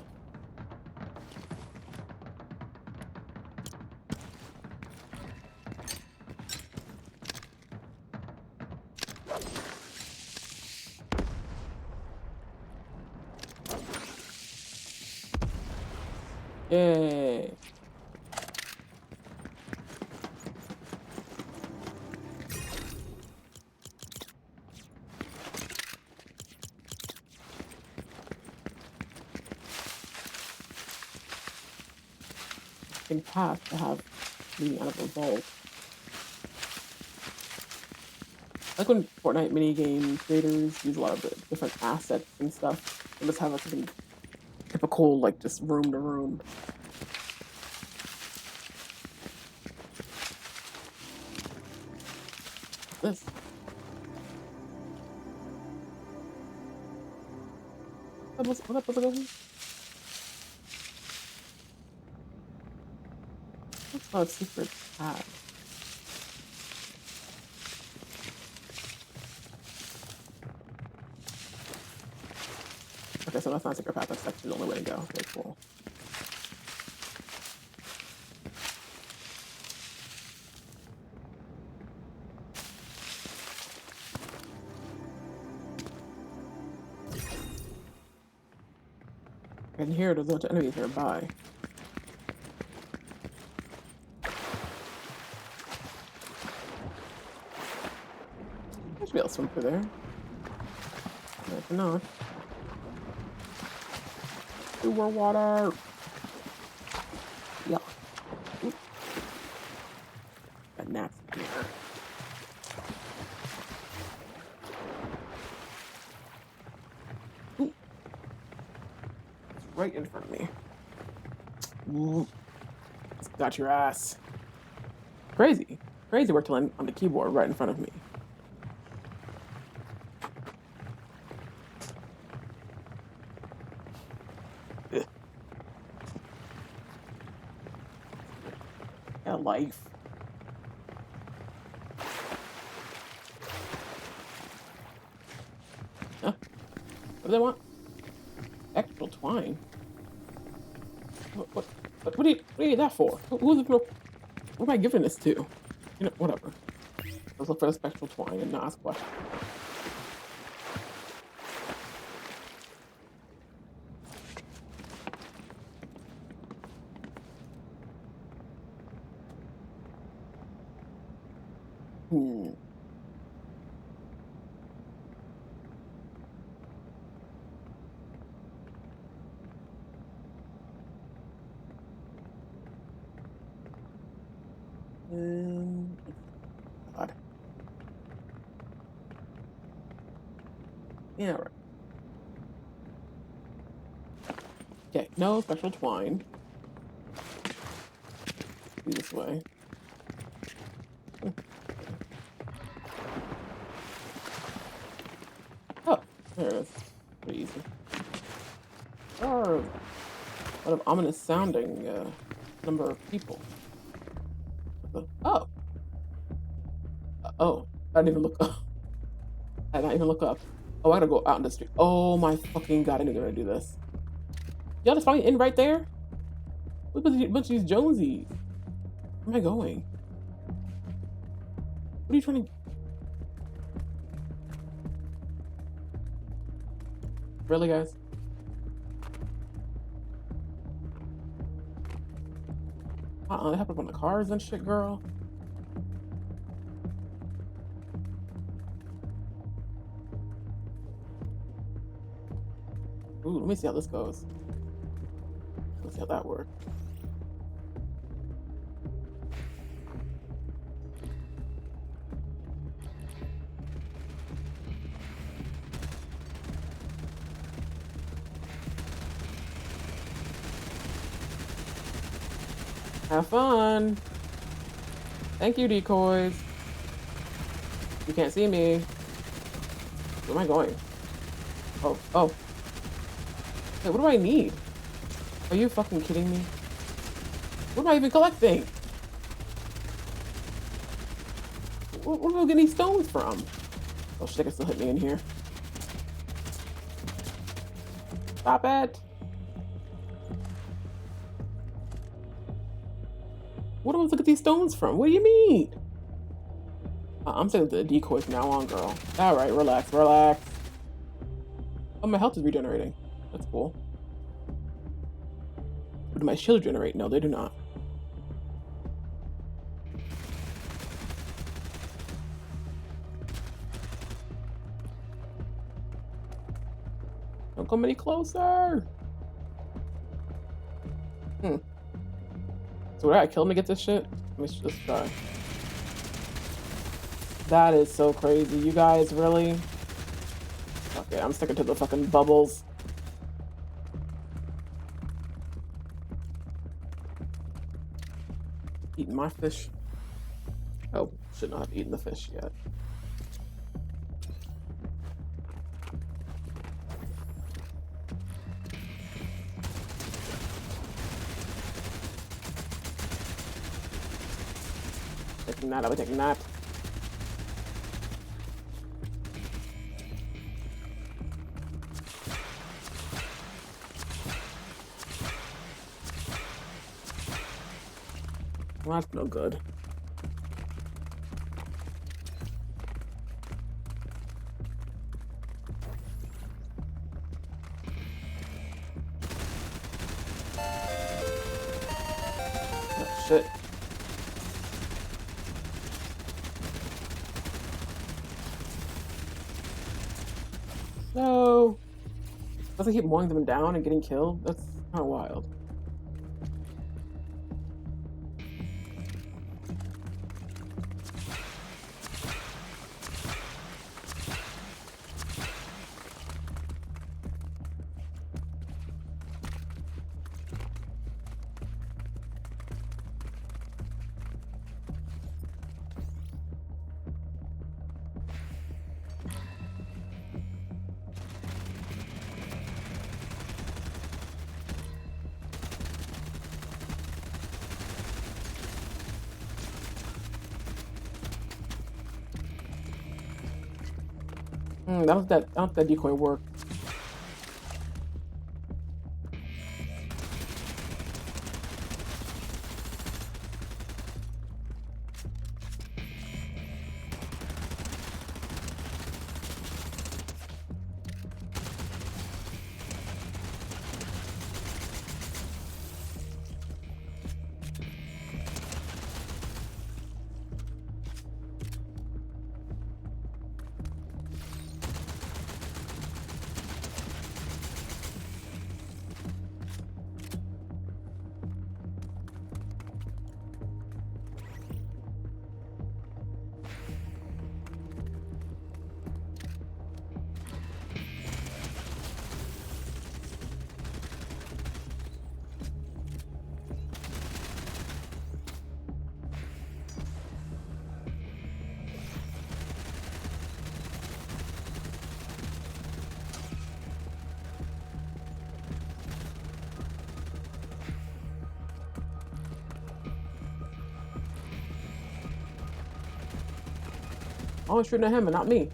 Yay. In path to have me out of a vault. Like when Fortnite minigame creators use a lot of the different assets and stuff, and just have like something typical, like just room to room. This. What was it going? What's not a secret tab? Okay, so that's not a secret path. That's actually the only way to go. Okay, cool. And here, there's a bunch of enemies nearby. I should be able to swim through there. Maybe not. Sewer water. Yeah. Oop. Got gnats in here. Ooh. It's right in front of me. Ooh. It's got your ass. Crazy. Crazy work to land on the keyboard right in front of me. Ugh. Got life. Huh? What do they want? Actual twine. What do you need that for? What am I giving this to? You know, whatever. Let's look for the spectral twine and not ask questions. Hmm. God. Yeah, right. Okay, no special twine. Be this way. Oh, there it is. Pretty easy. There are a lot of ominous sounding number of people. Oh. Oh. I didn't even look up. I didn't even look up. Oh, I gotta go out in the street. Oh my fucking god, I knew they were gonna do this. Y'all just find me in right there? Look at a bunch of these Jonesies. Where am I going? What are you trying to... Really, guys? They have up on the cars and shit, girl. Ooh, let me see how this goes. Let's see how that works. Have fun. Thank you, decoys. You can't see me. Where am I going? Oh. Hey, what do I need? Are you fucking kidding me? What am I even collecting? Where am I getting these stones from? Oh shit, they can still hit me in here. Stop it. What do I look at these stones from? What do you mean? I'm saying the decoys from now on, girl. Alright, relax. Oh, my health is regenerating. That's cool. Do my shield regenerate? No, they do not. Don't come any closer. So would I kill him to get this shit? Let me just try. That is so crazy. You guys really? Okay, I'm sticking to the fucking bubbles. Eating my fish. Oh, should not have eaten the fish yet. Taking that, I'll be taking that. Well, that's no good. Oh, shit. So, does I keep mowing them down and getting killed? That's kind of wild. That decoy work. I was shooting at him and not me.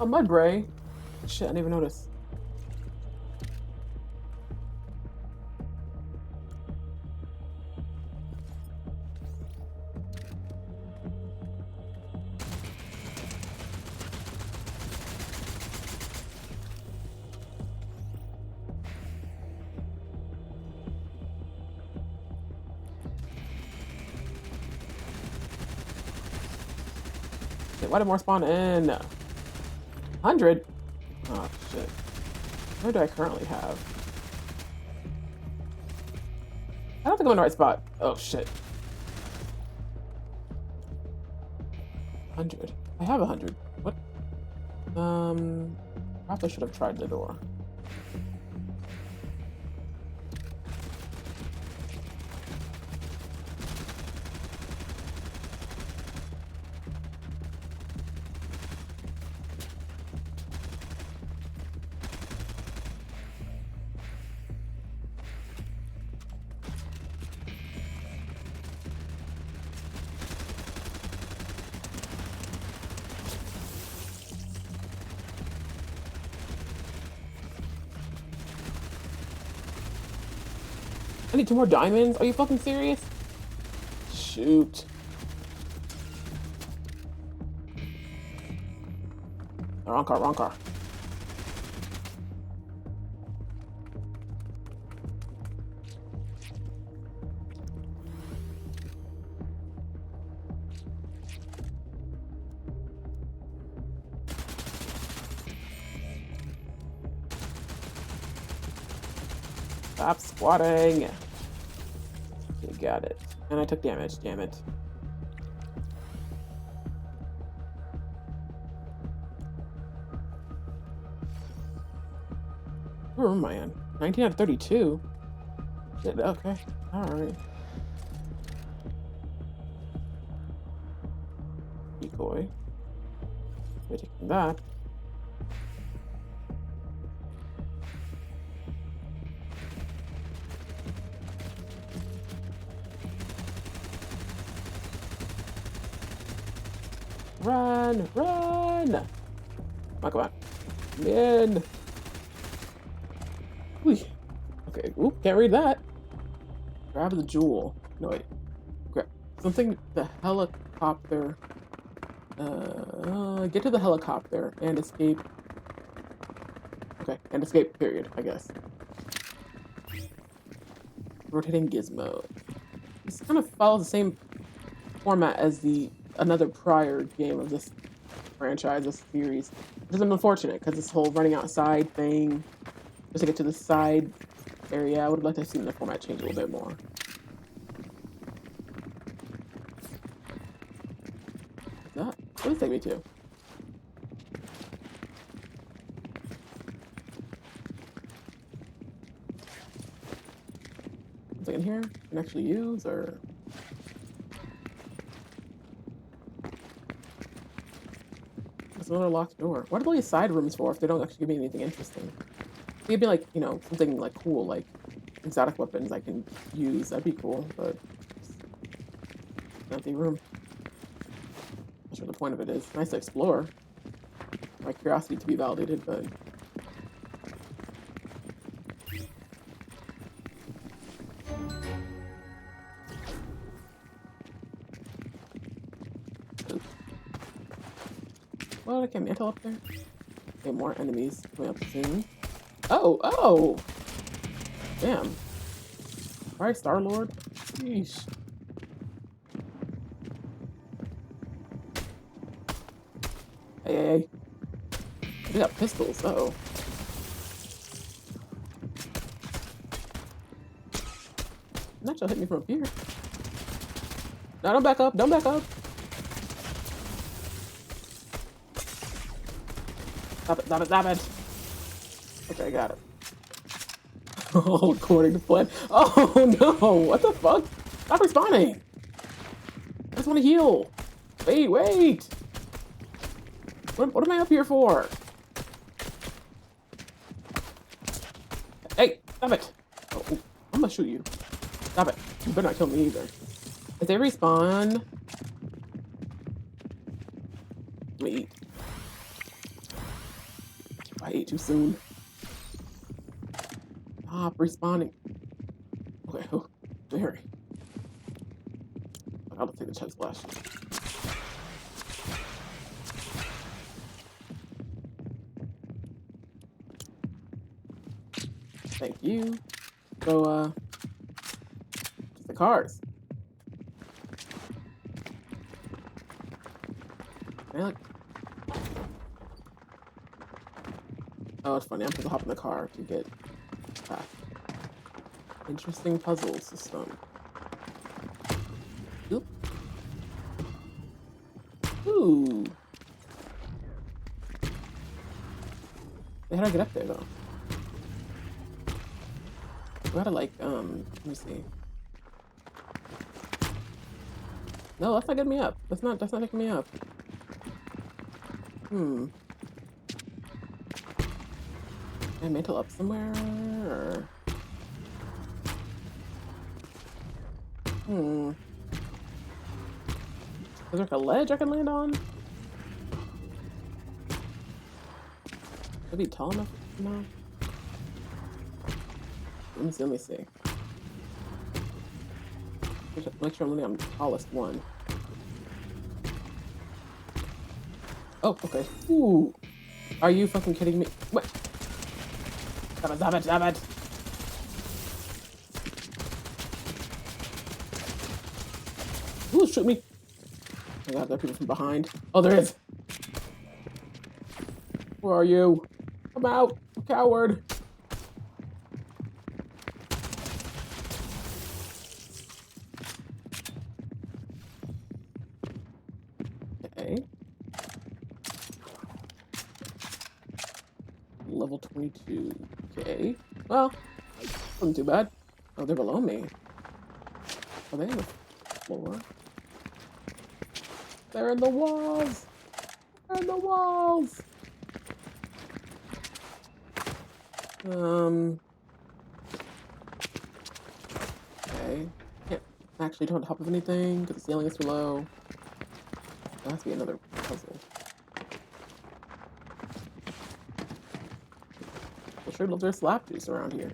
Oh, Mudbray. Shit, I didn't even notice. Shit, why did more spawn in? 100? Oh, shit. What do I currently have? I don't think I'm in the right spot. Oh, shit. 100. I have 100. What? Probably should have tried the door. I need 2 more diamonds? Are you fucking serious? Shoot. Wrong car, wrong car. Stop squatting. You got it. And I took damage, damn it. room am I in? 19 out of 32? Shit, okay. Alright. Decoy. We're taking that. Run! Run! Come on. Come in! Whee. Okay, oop, can't read that. Grab the jewel. No, wait. Grab something, the helicopter. Get to the helicopter and escape. Okay, and escape, period, I guess. Rotating gizmo. This kind of follows the same format as another prior game of this franchise, this series. Which is unfortunate, because this whole running outside thing, just to get to the side area, I would like to have seen the format change a little bit more. What does it take me to? Something in here I can actually use, or... There's another locked door. What are all these side rooms for if they don't actually give me anything interesting? It'd be like, you know, something like cool, like exotic weapons I can use. That'd be cool, but empty room. Not sure what the point of it is. Nice to explore. My curiosity to be validated, but well, I can mantle up there. Okay, more enemies coming up soon. Oh! Damn. Alright, Star-Lord. Sheesh. Hey. They got pistols, uh-oh. Not y'all hit me from up here. No, don't back up, don't back up. Stop it. Okay, I got it. Oh, according to plan. Oh no, what the fuck? Stop respawning. I just want to heal. Wait. What am I up here for? Hey, stop it. Oh, I'm gonna shoot you. Stop it. You better not kill me either. If they respawn... Let me eat. I ate too soon. Stop respawning. Okay, hurry. I'll take the chug splash. Thank you. So, just the cars. Can I, like... Oh, it's funny. I'm supposed to hop in the car to get past. Interesting puzzle system. Oop. Ooh. How do I get up there, though? I gotta, like, let me see. No, that's not getting me up. That's not taking me up. Can I mantle up somewhere? Or... Is there like a ledge I can land on? Could it be tall enough? No. Let me see. Make sure I'm landing on the tallest one. Oh, okay. Ooh. Are you fucking kidding me? What? Stop it. Ooh, shoot me. Oh my god, there are people from behind. Oh, there is. Where are you? Come out, coward. Okay. Level 22. Okay. Well, wasn't too bad. Oh, they're below me. Are they on the floor? They're in the walls! They're in the walls! Okay. Can't actually do on top of anything because the ceiling is too low. There has to be another puzzle. I sure love their slap juice around here.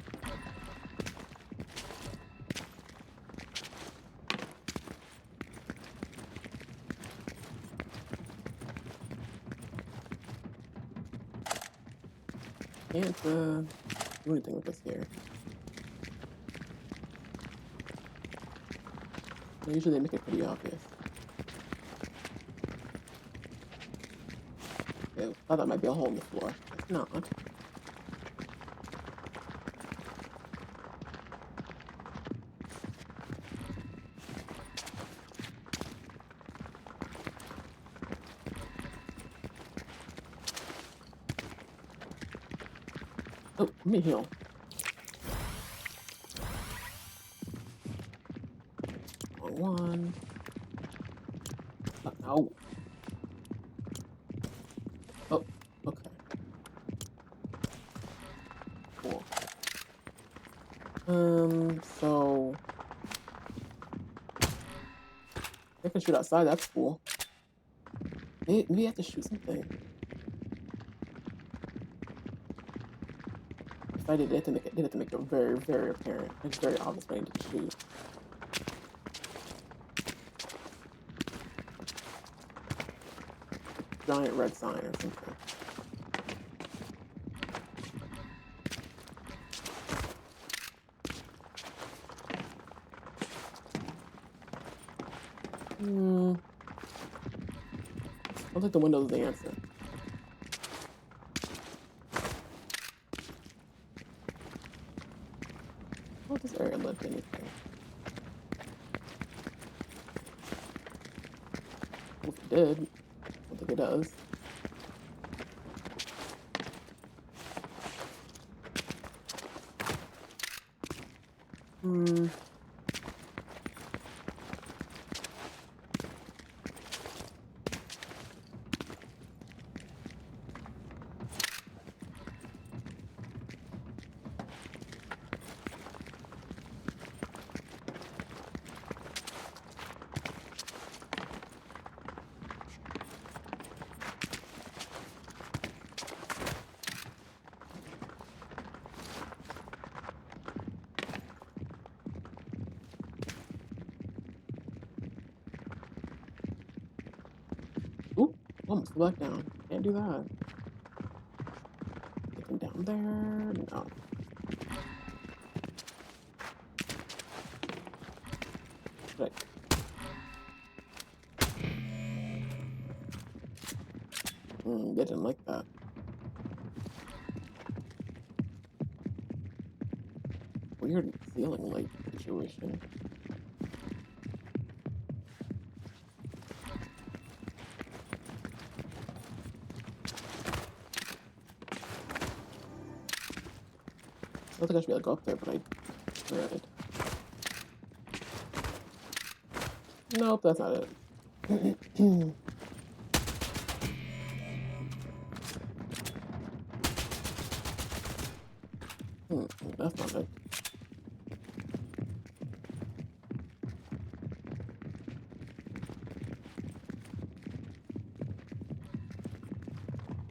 Can't do anything with this here. Usually they make it pretty obvious. Okay, thought that might be a hole in the floor. It's not. Oh, let me heal. Wrong one. Oh. Oh, okay. Cool. So I can shoot outside, that's cool. Maybe I have to shoot something. If I did, they have to make it very, very apparent. It's very obvious what I need to shoot. Giant red sign or something. I don't think the window's the answer. I don't think this area led to anything. If it did, I don't think it does. Oop, almost fell back down. Can't do that. Anything down there? No. Right. They didn't like that. Weird ceiling light situation. I don't think I should be able to go up there, but I read. Nope, that's not it. That's not it.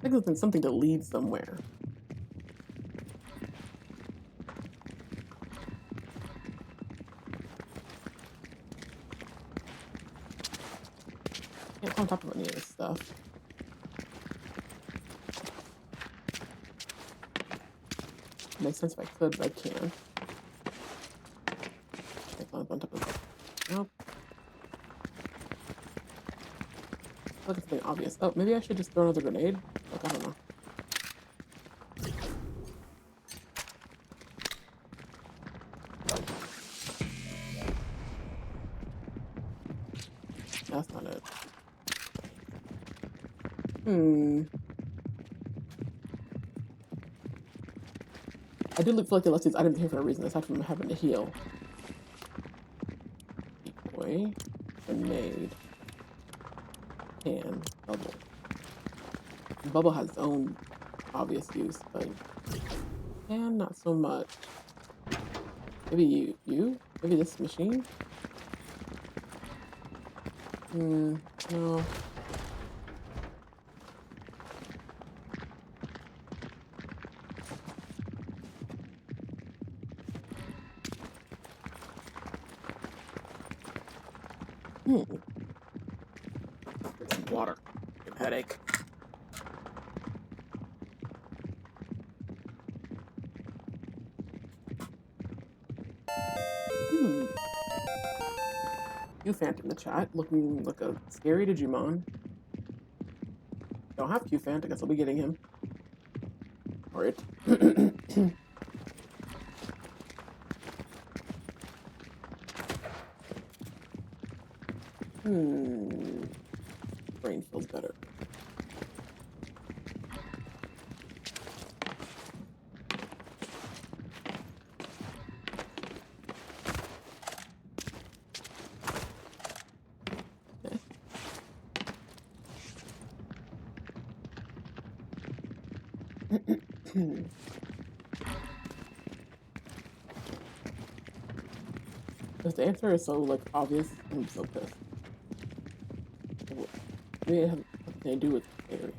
I think it's something to lead somewhere. Can't come on top of any of this stuff. Makes sense if I could, but I can't. Can't climb on top of this. Nope. Look at something obvious. Oh, maybe I should just throw another grenade? Like, I don't know. That's not it. do feel like it lets these items here for a reason, aside from having to heal. Decoy, grenade, can, bubble. Bubble has its own obvious use, but can not so much. Maybe you? Maybe this machine? No. Some water. Headache. Q-Fant in the chat, looking like a scary Digimon. Don't have Q-Fant, I guess I'll be getting him. Or it. Brain feels better. If the answer is so like obvious, I'm so pissed. We have nothing to do with the area.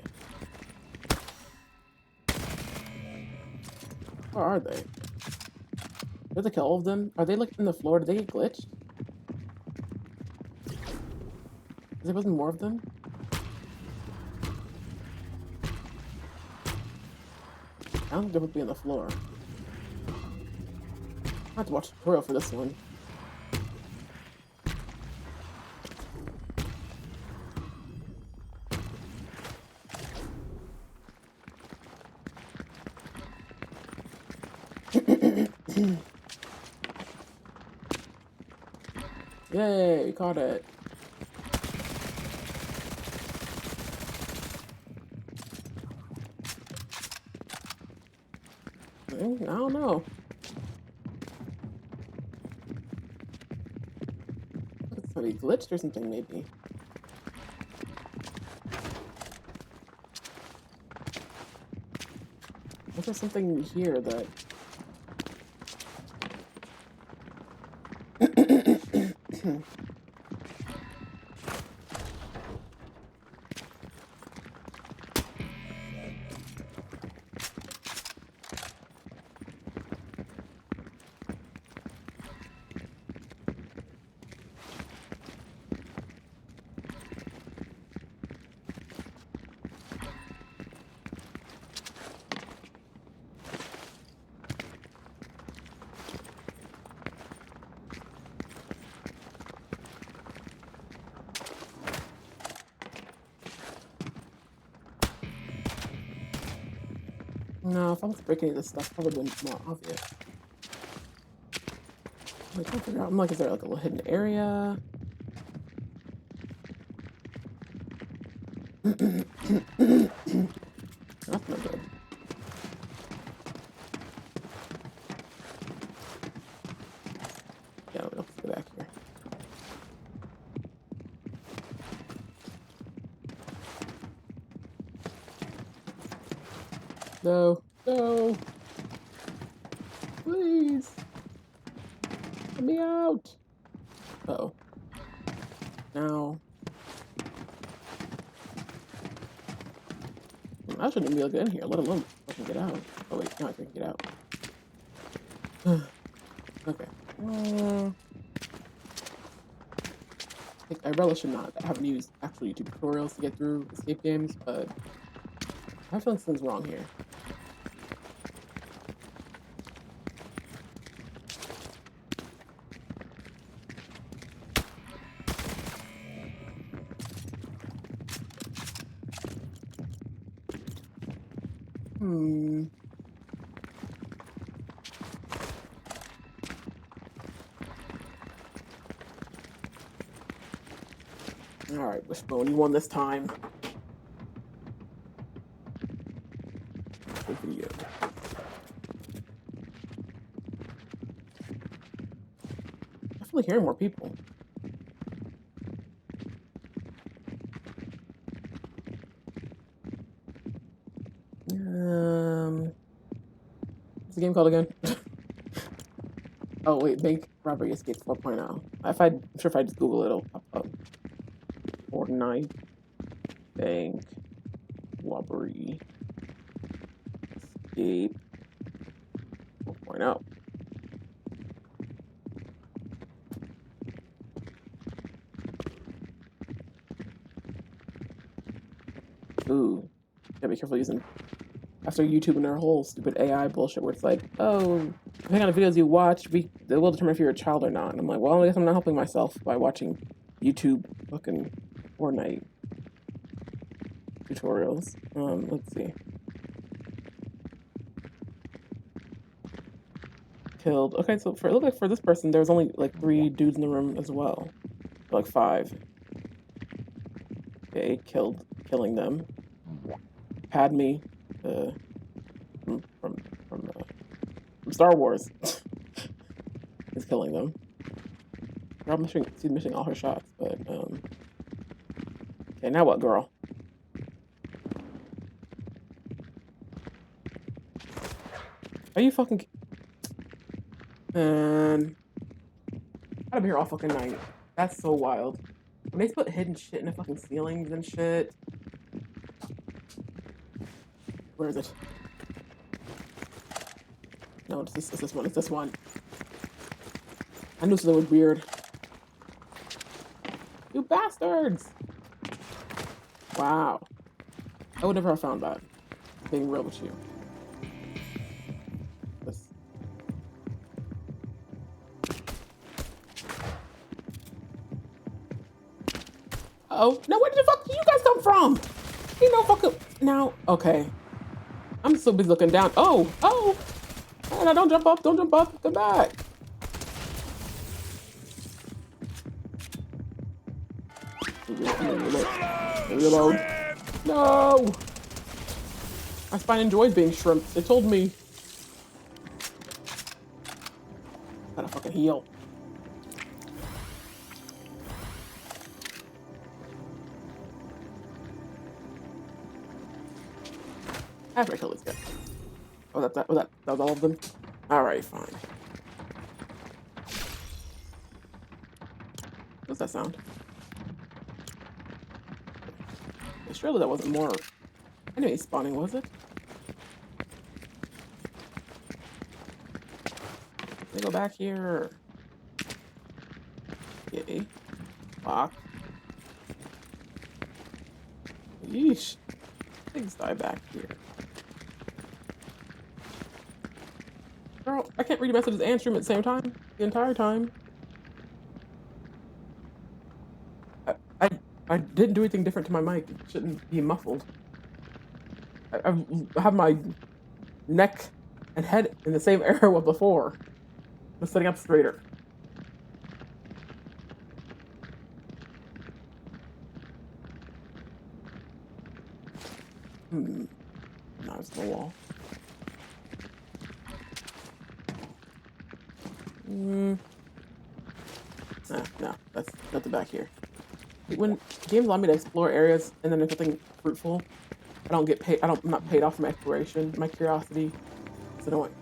Where are they? Did they kill all of them? Are they like in the floor? Did they get glitched? There wasn't more of them? I don't think they would be on the floor. I have to watch the tutorial for this one. Yay, we caught it. I don't know. It's probably glitched or something, maybe. Was there something here that... No, if I was breaking this stuff, probably would have been more obvious. I'm trying to figure out, I'm like, is there like a little hidden area? That's no good. Yeah, let's go back here. No, no. Please. Let me out. Uh-oh. Now. I shouldn't be able to get in here, let alone fucking get out. Oh wait, no, I can get out. Okay. I relish in not having used actual YouTube tutorials to get through escape games, but I feel like something's wrong here. Alright, Wishbone, you won this time. Good video. definitely hearing more people. What's the game called again? Oh wait, Bank Robbery Escape 4.0. I'm sure if I just Google it, it'll pop up. Forrrnite Bank Robbery Escape 4.0. Ooh, gotta be careful using after YouTube and their whole stupid AI bullshit where it's like, oh, depending on the videos you watch, they will determine if you're a child or not. And I'm like, well, I guess I'm not helping myself by watching YouTube fucking Forrrnite tutorials. Let's see. Killed. Okay, so it looked like for this person, there was only like 3 dudes in the room as well. Like 5. Okay, killing them. Padme, from Star Wars, is killing them. She's missing all her shots, but okay, now what, girl? Are you fucking? Man, I've been here all fucking night. That's so wild. When they put hidden shit in the fucking ceilings and shit. Where is it? No, it's this one. It's this one. I knew something was weird. You bastards! Wow. I would never have found that. Being real with you. This. Oh, now where did the fuck you guys come from? You know fucking now. Okay. I'm so busy looking down. Oh, oh! No, don't jump up, don't jump up. Come back. Reload. No! My spine enjoys being shrimped. They told me. Gotta fucking heal. After I kill this guy. Oh, that was all of them? Alright, fine. What's that sound? Surely that wasn't more enemy spawning, was it? Let me go back here. Yay. Lock. Yeesh. Things die back here. Girl, I can't read your messages and stream at the same time. The entire time. I didn't do anything different to my mic. It shouldn't be muffled. I have my neck and head in the same area before. I'm sitting up straighter. Knives in the wall. No, that's nothing back here. When games allow me to explore areas and then there's nothing fruitful, I don't get paid. I'm not paid off from exploration. My curiosity is annoying.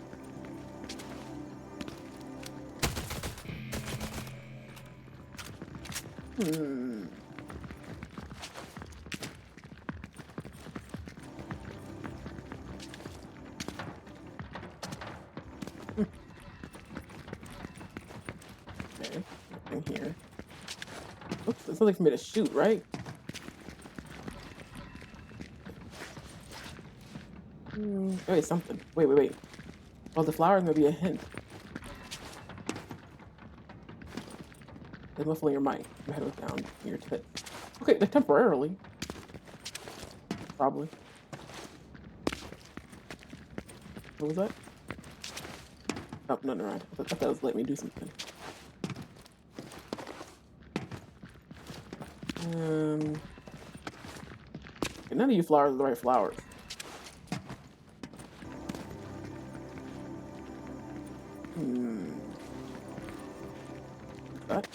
Okay, nothing here. Oops, there's something for me to shoot, right? Wait, something. Wait. Well, the flowers may be a hint. They're muffling your mic. Your head was down in your tits. Okay, they're temporarily. Probably. What was that? Oh, no, never mind. I thought that was letting me do something. None of you flowers are the right flowers. That?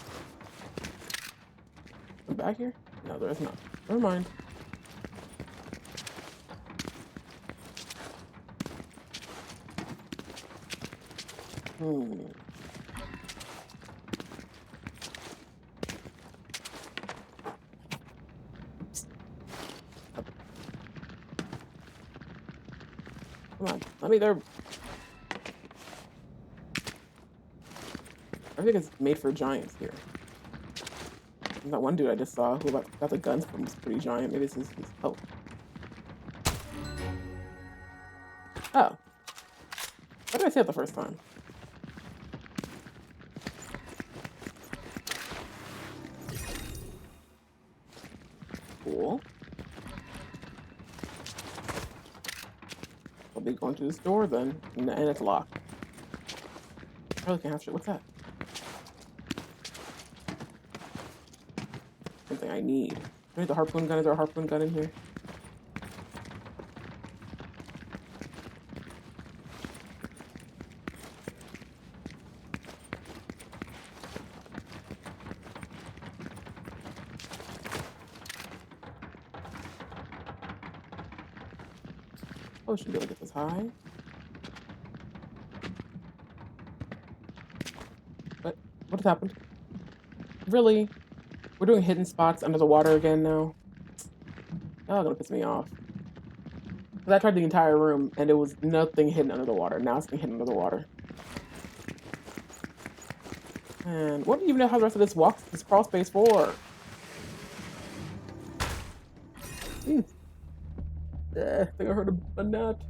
I'm back here? No, there is not. Never mind. Hmm. Come on, let me there. I think it's made for giants here. And that one dude I just saw who got the guns from was pretty giant. Maybe this is his. Oh. Oh. Why did I say it the first time? Cool. I'll be going to this door then, and it's locked. I really can't have shit. What's that? Something I need. I need the harpoon gun. Is there a harpoon gun in here? Oh, should be able to get this high. What has happened? Really? We're doing hidden spots under the water again now? Oh, gonna piss me off. Because I tried the entire room and it was nothing hidden under the water. Now it's being hidden under the water. And what do you even know how the rest of this crawl space for? I think I heard a nut.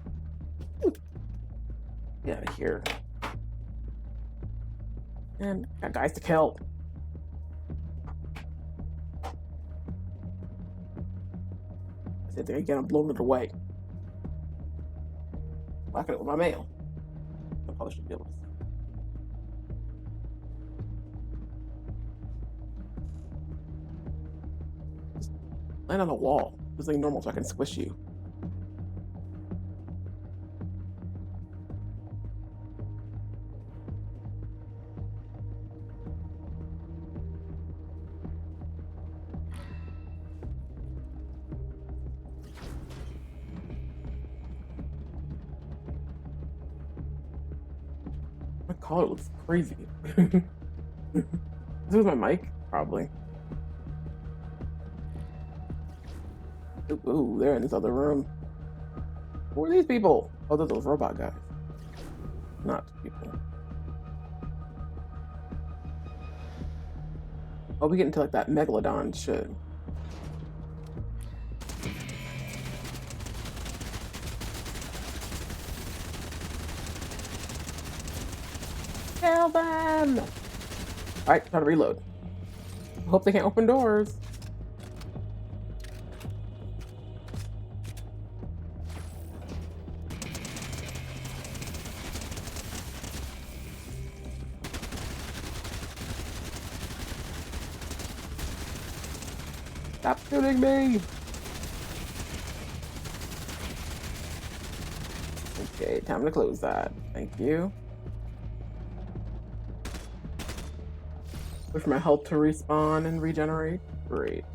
Get out of here. And got guys to kill. Same thing again, I'm blowing it away. Whacking it with my mail. I probably should be able to. Just land on the wall. It's like normal so I can squish you. My collar looks crazy. This is my mic? Probably. Ooh, they're in this other room. Who are these people? Oh, they're those robot guys. Not people. Oh, we get into like that megalodon shit. Kill them! Alright, try to reload. Hope they can't open doors. Stop shooting me! Okay, time to close that. Thank you. Wait for my health to respawn and regenerate. Great.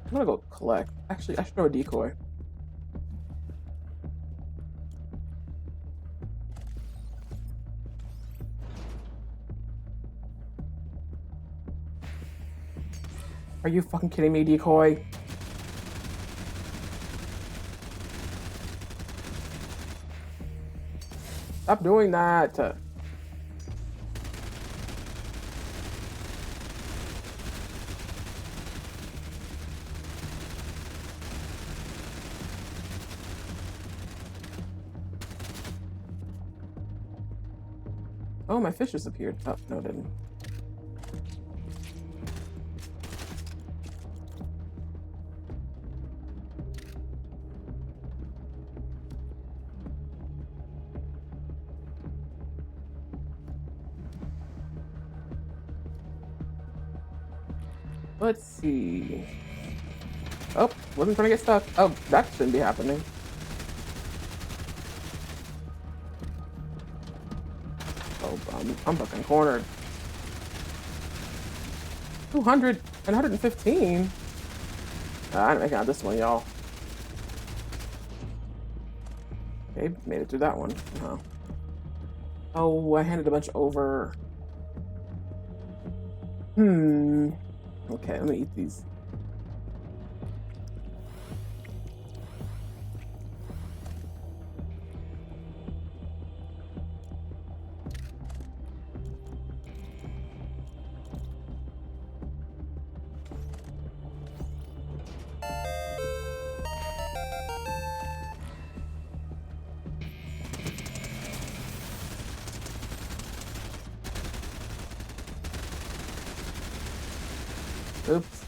I'm gonna go collect. Actually, I should throw a decoy. Are you fucking kidding me, decoy? Stop doing that. Oh, my fish disappeared. Oh, no, it didn't. Let's see. Oh, wasn't trying to get stuck. Oh, that shouldn't be happening. Oh, I'm fucking cornered. 200 and 115. I didn't make it out this one, y'all. Okay, made it through that one. Oh, I handed a bunch over. Okay, let me eat these. Oops.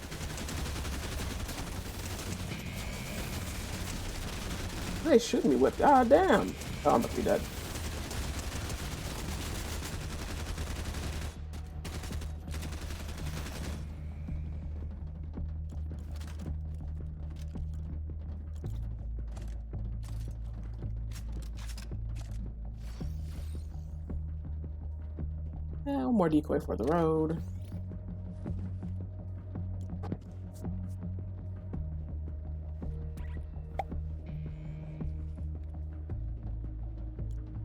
They shooting me with. Ah, damn. Oh, I'm about to be dead. Yeah, one more decoy for the road.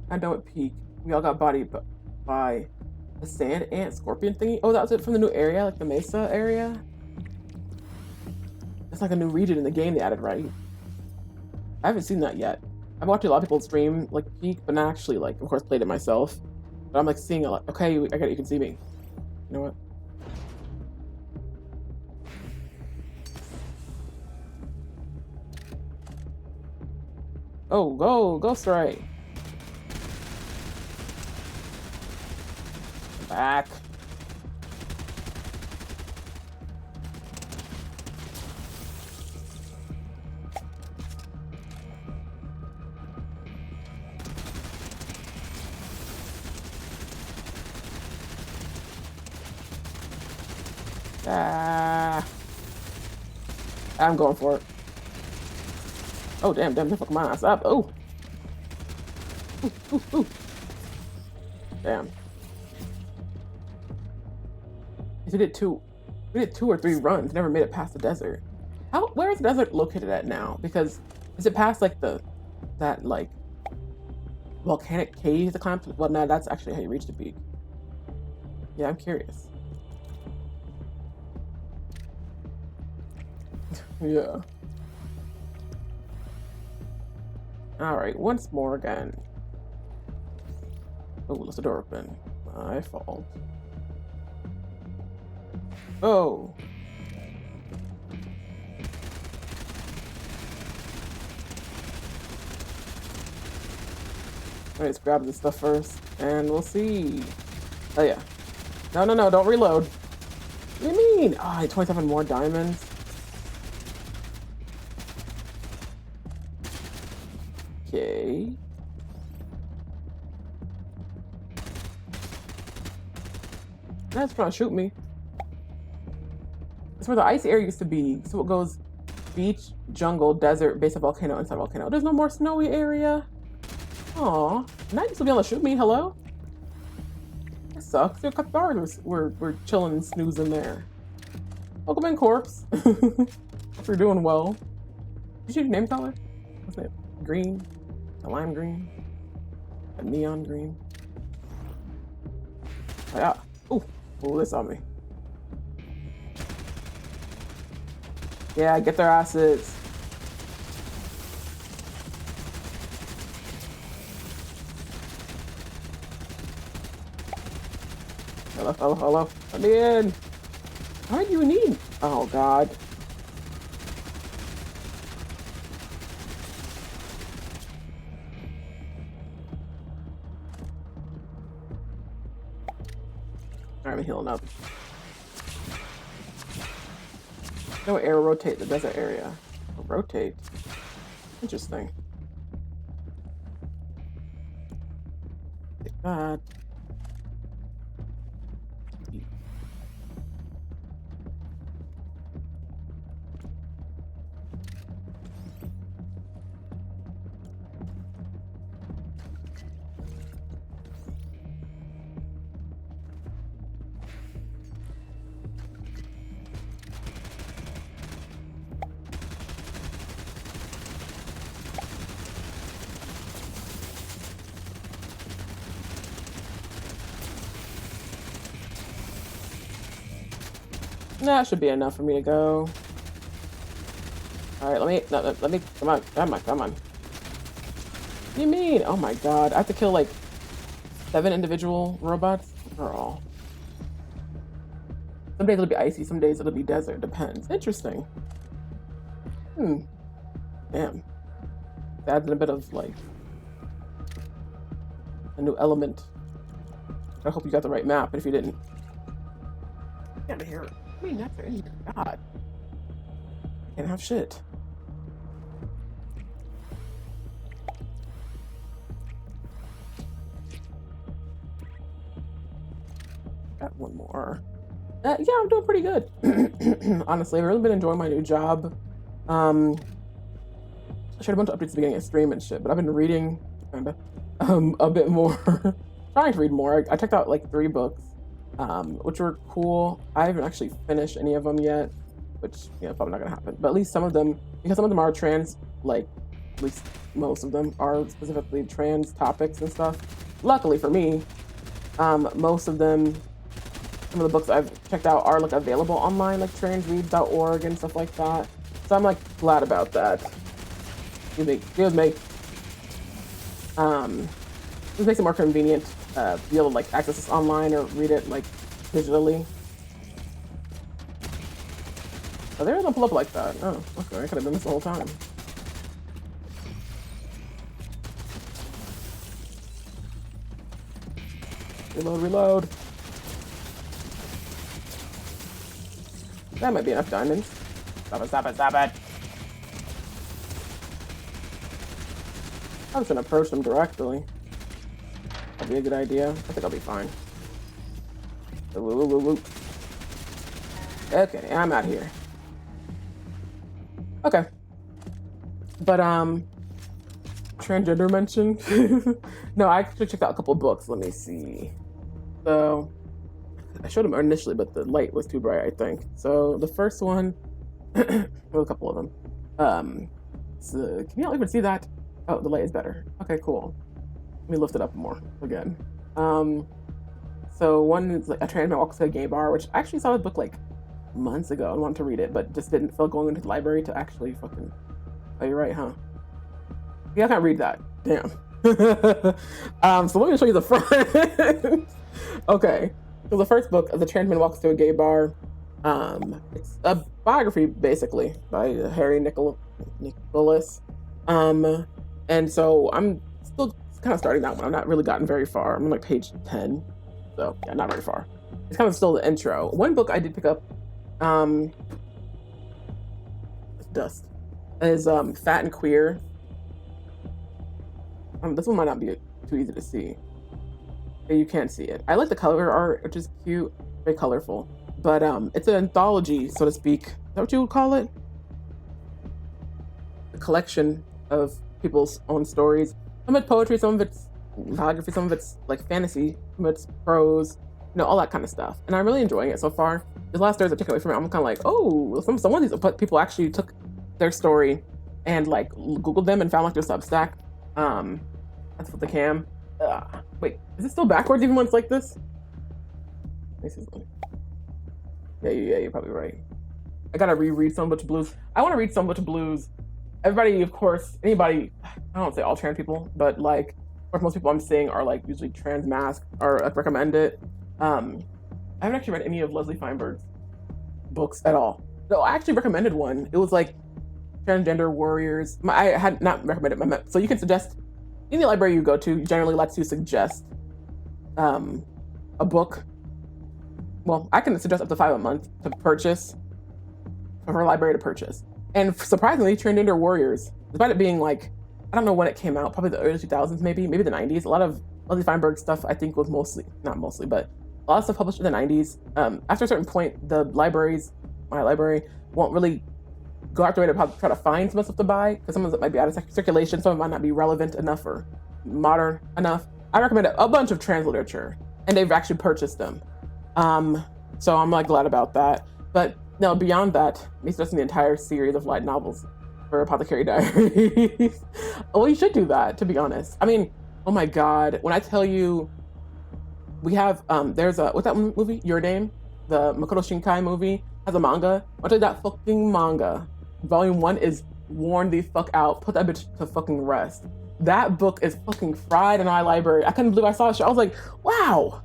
I know at peak, we all got bodied by a sand ant scorpion thingy. Oh, that was it from the new area, like the Mesa area? It's like a new region in the game they added, right? I haven't seen that yet. I've watched a lot of people stream like peak, but not actually like, of course, played it myself. But I'm like seeing a lot. Okay, I got it, you can see me. You know what? Oh, go straight. Back. Ah. I'm going for it. Oh, damn, they fuck my ass up. Oh. Ooh. Damn. We did two or three runs, never made it past the desert. Where is the desert located at now? Because is it past like that like volcanic cave to climb? Well, no, that's actually how you reach the peak. Yeah, I'm curious. Yeah. All right, once more again. Oh, let's the door open. My fault. Oh. Let's grab this stuff first, and we'll see. Oh yeah. No, don't reload. What do you mean? Oh, I had 27 more diamonds. Okay. That's trying to shoot me. It's where the ice area used to be. So it goes beach, jungle, desert, base of volcano, inside volcano. There's no more snowy area. Aw. Night used to be able to shoot me. Hello? That sucks. A couple hours we're chilling and snoozing there. Welcome in, corpse. Hope you're doing well. Did you shoot your name color? What's it? Green? A lime green? A neon green? Oh, yeah. Ooh, this on me. Yeah, get their asses. Hello. Let me in. How many do you need? Oh, God. Alright, I'm healing up. No air rotate the desert area. Rotate. Interesting. Take that. That should be enough for me to go. All right, let me, come on. What do you mean? Oh my god, I have to kill like 7 individual robots? Girl. Some days it'll be icy, some days it'll be desert, depends. Interesting. Damn. Adds in a bit of like a new element. I hope you got the right map, but if you didn't, get out of here. I mean, that's it. God. I can't have shit. Got one more. Yeah, I'm doing pretty good. Honestly, I've really been enjoying my new job. I shared a bunch of updates at the beginning of stream and shit, but I've been reading kinda a bit more. Trying to read more. I checked out like 3 books, which were cool. I haven't actually finished any of them yet, which probably not gonna happen. But at least some of them, because some of them are trans, like at least most of them are specifically trans topics and stuff. Luckily for me, most of them, some of the books I've checked out are like available online, like transread.org and stuff like that. So I'm like glad about that. It makes it more convenient to be able to like access this online or read it like digitally. Oh, there don't pull up like that. Oh, okay, I could have done this the whole time. Reload. That might be enough diamonds. Stop it. I'm just gonna approach them directly. That'd be a good idea. I think I'll be fine. Okay, I'm out here. Okay. But, transgender mentioned? No, I actually checked out a couple books. Let me see. So, I showed them initially, but the light was too bright, I think. So, the first one, well, a couple of them. So, can y'all even see that? Oh, the light is better. Okay, cool. Let me lift it up more again. So one is like a trans man walks to a gay bar, which I actually saw the book like months ago and wanted to read it, but just didn't feel going into the library to actually fucking. Oh, you're right, huh? Yeah, I can't read that. Damn. So let me show you the front. Okay. So the first book, The Trans Man Walks to a Gay Bar. It's a biography basically by Harry Nicholas. And so I'm still kind of starting that one. I've not really gotten very far. I'm on like page 10. So yeah, not very far. It's kind of still the intro. One book I did pick up, dust, is Fat and Queer. This one might not be too easy to see. You can't see it. I like the color art, which is cute, very colorful. But it's an anthology, so to speak. Is that what you would call it? A collection of people's own stories. Some of it's poetry, some of it's biography, some of it's like fantasy, some of it's prose, all that kind of stuff. And I'm really enjoying it so far. The last stories I took away from it, I'm kind of like, oh, some of these people actually took their story and like Googled them and found like their Substack. That's what the cam. Wait, is it still backwards even when it's like this? Yeah, you're probably right. I gotta reread Some Butch Blues. I want to read Some Butch Blues. Everybody, of course, anybody, I don't say all trans people, but like, of course, most people I'm seeing are like usually trans mask or recommend it. I haven't actually read any of Leslie Feinberg's books at all. No, I actually recommended one. It was like Transgender Warriors. I had not recommended. So you can suggest, any library you go to generally lets you suggest a book. Well, I can suggest up to 5 a month to purchase, for her library to purchase. And surprisingly, Transgender Warriors, despite it being like, I don't know when it came out, probably the early 2000s, maybe the 90s. A lot of Leslie Feinberg stuff, I think, was not mostly, but a lot of stuff published in the 90s. After a certain point, the libraries, my library, won't really go out their way to try to find some stuff to buy, because some of it might be out of circulation, some of it might not be relevant enough or modern enough. I recommend a bunch of trans literature, and they've actually purchased them. So I'm like glad about that. But no, beyond that, me suggesting the entire series of light novels for Apothecary Diaries. Well, you should do that, to be honest. I mean, oh my God, when I tell you, we have, there's what's that movie? Your Name? The Makoto Shinkai movie. as a manga, I'll tell you that fucking manga, volume 1 is worn the fuck out. Put that bitch to fucking rest. That book is fucking fried in my library. I couldn't believe I saw it. I was like, wow.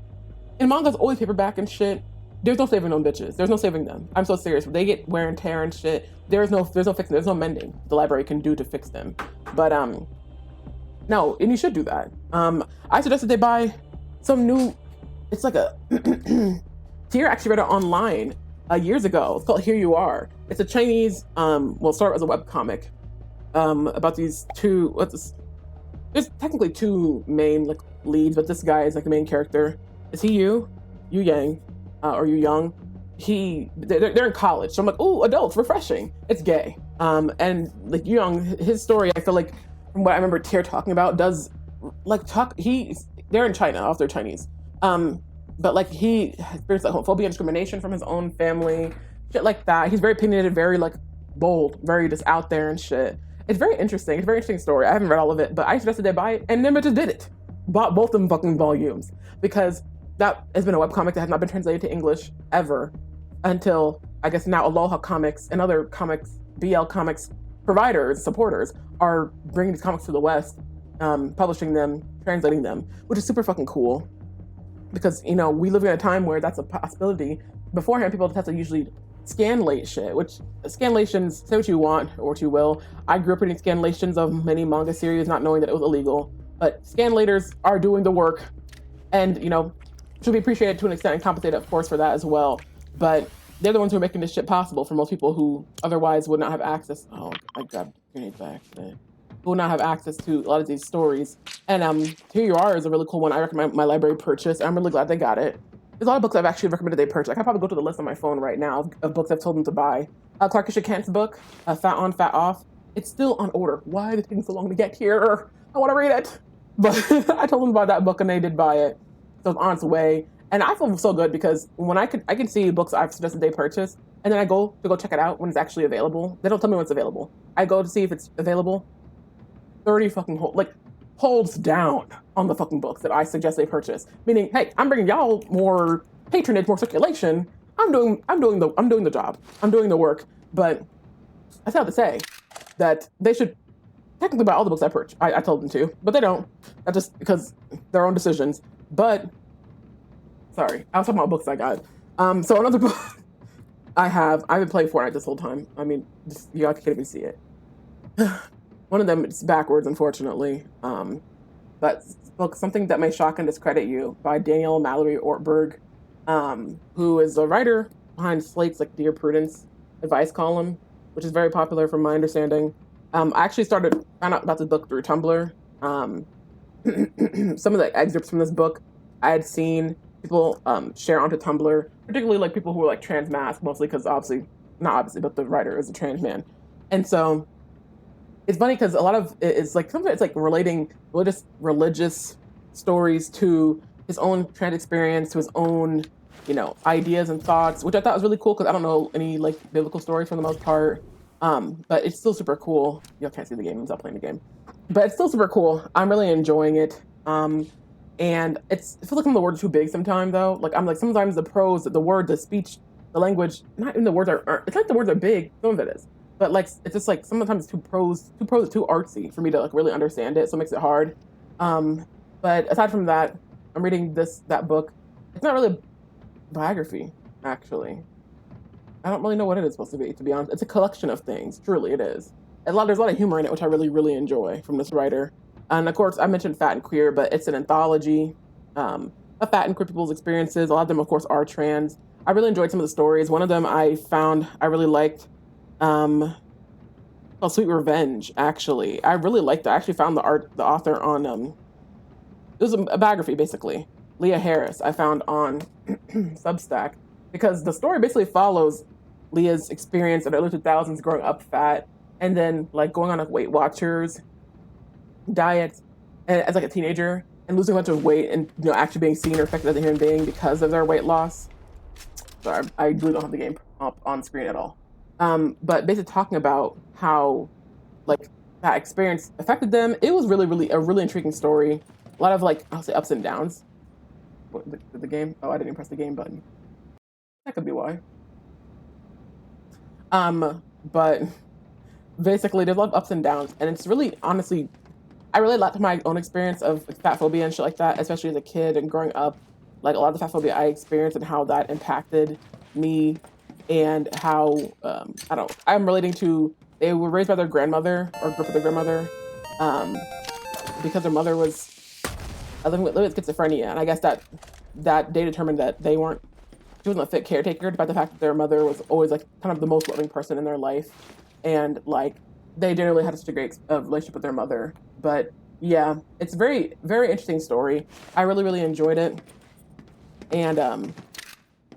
And manga's always paperback and shit. There's no saving them bitches. There's no saving them. I'm so serious. They get wear and tear and shit. There's no fixing. There's no mending the library can do to fix them. But no, and you should do that. I suggested they buy some new. It's like a Tier actually read it online years ago. It's called Here You Are. It's a Chinese. Well, start as a webcomic about these two. What's this? There's technically two main like leads, but this guy is like the main character. Is he Yu Yang, or Yu Young? They're in college, so I'm like, ooh, adults, refreshing. It's gay. And like Yu Young, his story, I feel like from what I remember Tier talking about, does like talk. They're in China, off they're Chinese. But like he experienced like homophobia and discrimination from his own family, shit like that. He's very opinionated, very like bold, very just out there and shit. It's very interesting. It's a very interesting story. I haven't read all of it, but I suggested they buy it, and then just did it. Bought both of them fucking volumes because that has been a webcomic that has not been translated to English ever until I guess now Aloha Comics and other comics, BL Comics providers, supporters are bringing these comics to the West, publishing them, translating them, which is super fucking cool. Because, you know, we live in a time where that's a possibility. Beforehand, people just have to usually scanlate shit, which scanlations, say what you want or what you will. I grew up reading scanlations of many manga series, not knowing that it was illegal. But scanlators are doing the work and, you know, should be appreciated to an extent and compensated, of course, for that as well. But they're the ones who are making this shit possible for most people who otherwise would not have access. Oh, I grabbed grenade by accident. Who will not have access to a lot of these stories. And Here You Are is a really cool one. I recommend my library purchase. I'm really glad they got it. There's a lot of books I've actually recommended they purchase. I can probably go to the list on my phone right now of books I've told them to buy. Clarkisha Kent's book, Fat On, Fat Off. It's still on order. Why is it taking so long to get here? I want to read it. But I told them about that book and they did buy it. So it's on its way. And I feel so good because when I can see books I've suggested they purchase, and then I go check it out when it's actually available. They don't tell me when it's available. I go to see if it's available. 30 fucking holds down on the fucking books that I suggest they purchase. Meaning, hey, I'm bringing y'all more patronage, more circulation. I'm doing the job. I'm doing the work. But I still have to say that they should technically buy all the books I told them to, but they don't. That's just because their own decisions. But sorry, I was talking about books I got. So another book I've been playing Fortnite this whole time. I mean, y'all can't even see it. One of them is backwards, unfortunately. But book, Something That May Shock and Discredit You by Danielle Mallory Ortberg, who is a writer behind Slate's like Dear Prudence advice column, which is very popular from my understanding. I actually found out about this book through Tumblr. Some of the excerpts from this book I had seen people share onto Tumblr, particularly like people who are like trans masc, mostly because not obviously, but the writer is a trans man. And so it's funny because a lot of it is like, sometimes it's like relating religious stories to his own trans experience, to his own, you know, ideas and thoughts, which I thought was really cool because I don't know any like biblical stories for the most part. But it's still super cool. Y'all can't see the game, I'm not playing the game. But it's still super cool. I'm really enjoying it. And it feels like some of the words are too big sometimes though. Like I'm like, sometimes the prose, the word, the speech, the language, not even the words it's like the words are big, some of it is. But like, it's just like, sometimes it's too artsy for me to like really understand it. So it makes it hard. But aside from that, I'm reading that book. It's not really a biography, actually. I don't really know what it is supposed to be honest. It's a collection of things. Truly, it is. There's a lot of humor in it, which I really, really enjoy from this writer. And of course, I mentioned Fat and Queer, but it's an anthology of fat and queer people's experiences. A lot of them, of course, are trans. I really enjoyed some of the stories. One of them I found I really liked. Called Sweet Revenge, actually. I really liked it. I actually found the author on, it was a biography, basically. Leah Harris, I found on Substack, because the story basically follows Leah's experience in the early 2000s growing up fat, and then like going on a Weight Watchers diet as like a teenager, and losing a bunch of weight, and you know actually being seen or affected as a human being because of their weight loss. Sorry, I really don't have the game up on screen at all. But basically talking about how like that experience affected them. It was really, really a really intriguing story. A lot of like, I'll say ups and downs. What, the game? Oh, I didn't press the game button. That could be why. But basically, there's a lot of ups and downs, and it's really, honestly, I relate a lot to my own experience of like, fat phobia and shit like that, especially as a kid and growing up. Like a lot of the fat phobia I experienced and how that impacted me, and how I don't. I'm relating to they were raised by their grandmother or grew up with their grandmother, um, because their mother was living with schizophrenia, and I guess that they determined that they weren't she wasn't a fit caretaker, despite the fact that their mother was always like kind of the most loving person in their life, and like they generally had such a great relationship with their mother. But yeah, it's a very very interesting story. I really really enjoyed it, and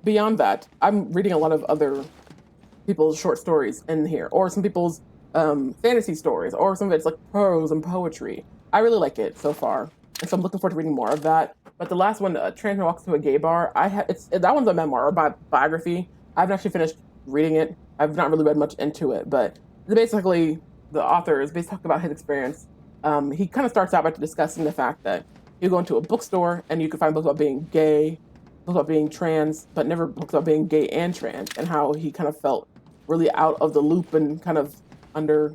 beyond that, I'm reading a lot of other people's short stories in here, or some people's fantasy stories, or some of it's like prose and poetry. I really like it so far, and so I'm looking forward to reading more of that. But the last one, Trans Walks to a Gay Bar, that one's a memoir or biography. I haven't actually finished reading it. I've not really read much into it, but basically the author is basically talking about his experience. He kind of starts out by discussing the fact that you go into a bookstore and you can find books about being gay, books about being trans, but never books about being gay and trans, and how he kind of felt really out of the loop and kind of under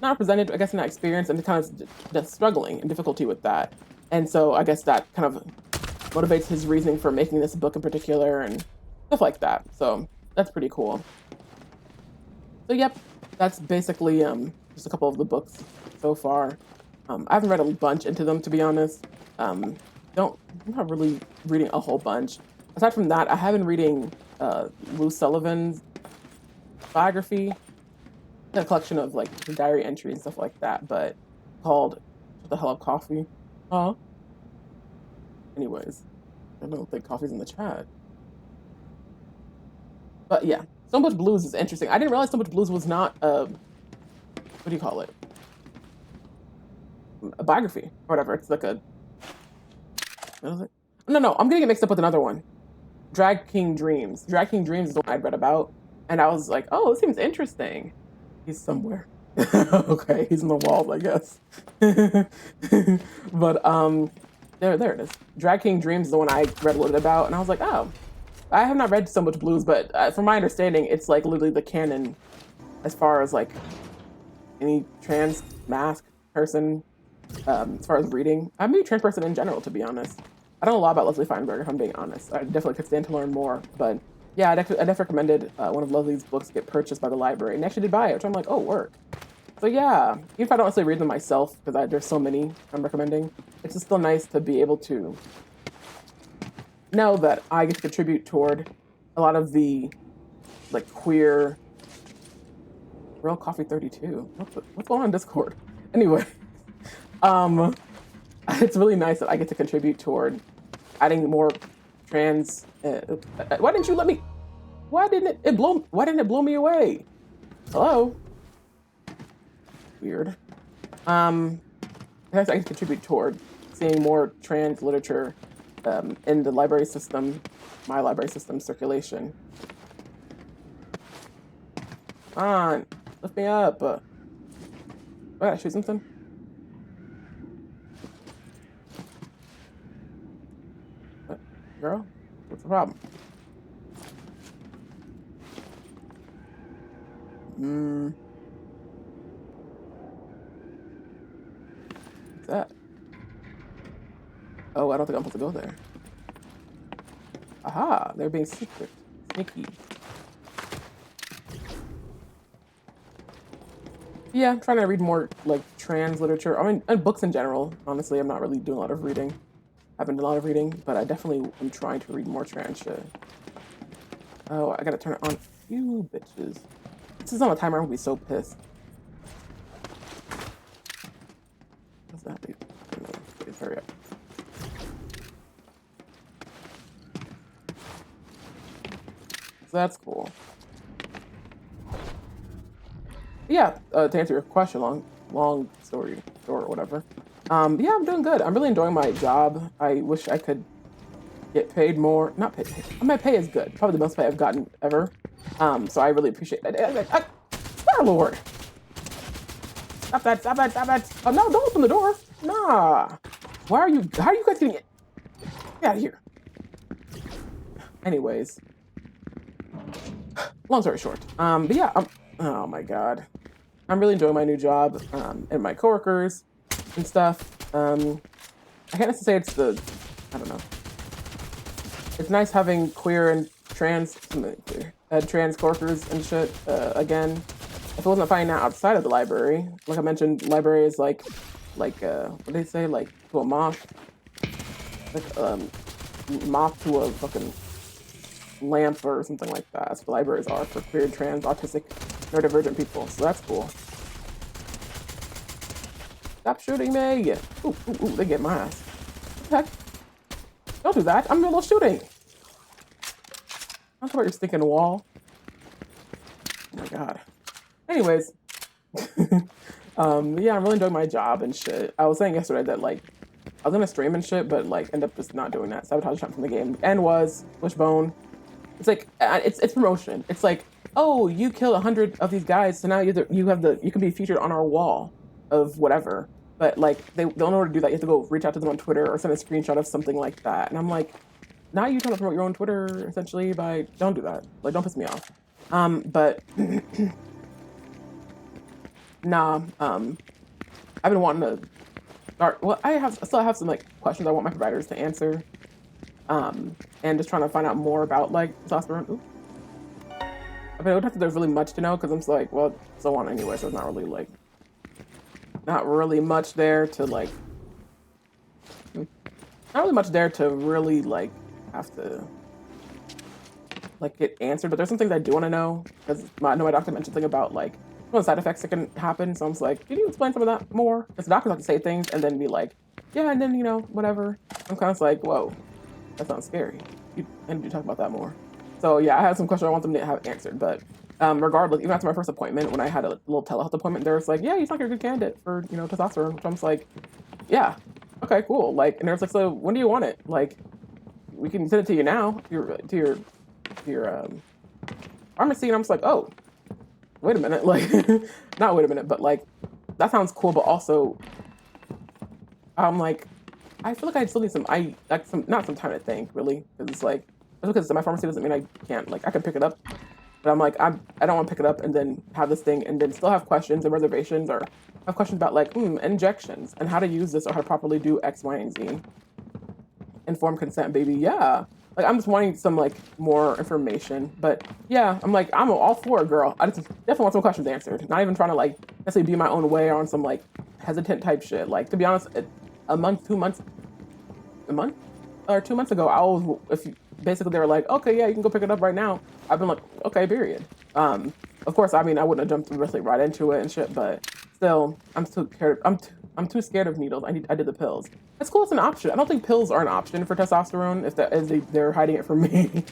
not represented, I guess, in that experience, and kind of just struggling and difficulty with that. And so I guess that kind of motivates his reasoning for making this book in particular and stuff like that. So that's pretty cool. So yep, that's basically just a couple of the books so far. I haven't read a bunch into them, to be honest. I'm not really reading a whole bunch. Aside from that, I have been reading Lou Sullivan's biography, a collection of like diary entries and stuff like that, but called Shut the Hell Up Coffee. Huh? Anyways, I don't think coffee's in the chat. But yeah, So Much Blues is interesting. I didn't realize So Much Blues was not what do you call it? A biography or whatever. It's like a what is it? No, I'm getting it mixed up with another one. Drag King Dreams. Drag King Dreams is the one I'd read about, and I was like, oh, this seems interesting. He's somewhere. Okay, he's in the walls, I guess. But there it is. Drag King Dreams is the one I read a little bit about, and I was like, oh, I have not read So Much Blues, but from my understanding, it's like literally the canon as far as like any trans mask person, as far as reading. I'm a trans person in general, to be honest. I don't know a lot about Leslie Feinberg, if I'm being honest. I definitely could stand to learn more, but yeah, I definitely recommended one of Leslie's books get purchased by the library, and actually did buy it, which I'm like, oh, work. So yeah, even if I don't necessarily read them myself, because there's so many I'm recommending, it's just still nice to be able to know that I get to contribute toward a lot of the like queer Real Coffee 32. What's going on in Discord? Anyway, it's really nice that I get to contribute toward adding more trans. Why didn't you let me? Why didn't it blow me away? Hello. Weird. I guess I can contribute toward seeing more trans literature in the library system, my library system circulation. Come on, lift me up. I gotta shoot something. What? Girl, what's the problem? What's that? Oh, I don't think I'm supposed to go there. Aha, they're being secret. Sneaky. Yeah, I'm trying to read more like trans literature. I mean, and books in general. Honestly, I'm not really doing a lot of reading. I've been doing a lot of reading, but I definitely am trying to read more trans shit. Oh, I gotta turn it on. You bitches. This is on a timer, I'm gonna be so pissed. What's that? Please hurry up. So that's cool. Yeah, to answer your question, long story short or whatever. Yeah, I'm doing good. I'm really enjoying my job. I wish I could get paid more. Not paid. My pay is good. Probably the most pay I've gotten ever. So I really appreciate that. Star Lord! Stop that! Oh no! Don't open the door! Nah. How are you guys getting it? Get out of here. Anyways. long story short. But yeah, oh my God. I'm really enjoying my new job, and my coworkers and stuff. I can't necessarily say I don't know. It's nice having queer and trans coworkers and shit, again. If I wasn't finding out outside of the library, like I mentioned, library is like, what do they say? Like, to a moth. Like, moth to a fucking lamp or something like that. That's what libraries are for queer, trans, autistic, neurodivergent people. So that's cool. Stop shooting me! Ooh, ooh, ooh, they get my ass. What the heck? Don't do that. I'm in a little shooting. Don't talk about your stinking wall. Oh my God. Anyways, yeah, I'm really enjoying my job and shit. I was saying yesterday that like I was gonna stream and shit, but like end up just not doing that. Sabotage shot from the game and wishbone. It's like it's promotion. It's like, oh, you killed 100 of these guys, so now you can be featured on our wall of whatever. But like they don't know how to do that. You have to go reach out to them on Twitter or send a screenshot of something like that. And I'm like, now you're trying to promote your own Twitter essentially by don't do that. Like don't piss me off. But nah. I've been wanting to start. Well, I still have some like questions I want my providers to answer. And just trying to find out more about like testosterone. Ooh. I mean, I don't have to. There's really much to know because I'm just like, well, so on anyway. So it's not really like. Not really much there to like, not really much there to really like have to like get answered. But there's some things I do want to know because I know my doctor mentioned something about like some of the side effects that can happen. So I'm just like, can you explain some of that more? Because the doctors have to say things and then be like, yeah, and then whatever. I'm kind of like, whoa, that sounds scary. And you talk about that more. So yeah, I have some questions I want them to have answered, but. Regardless, even after my first appointment, when I had a little telehealth appointment, there was like, yeah, you sound like you're a good candidate for, testosterone. Which I'm just like, yeah, okay, cool. Like, and there's like, so when do you want it? Like, we can send it to you now, to your pharmacy. And I'm just like, oh, wait a minute. Like, not wait a minute, but like, that sounds cool. But also, I'm like, I feel like I still need not some time to think, really. Because it's like, just because it's in my pharmacy doesn't mean I can't, like, I can pick it up. But I'm like, I don't want to pick it up and then have this thing and then still have questions and reservations or have questions about like injections and how to use this or how to properly do X, Y, and Z. Informed consent, baby. Yeah. Like I'm just wanting some like more information. But yeah, I'm like, I'm all for it, girl. I just definitely want some questions answered. Not even trying to like necessarily be my own way or on some like hesitant type shit. Like to be honest, a month or 2 months ago, I was basically they were like, okay, yeah, you can go pick it up right now. I've been like, okay, period. Of course, I mean, I wouldn't have jumped really right into it and shit, but still, I'm too scared. I'm too scared of needles. I did the pills. It's cool. It's an option. I don't think pills are an option for testosterone if they're hiding it from me.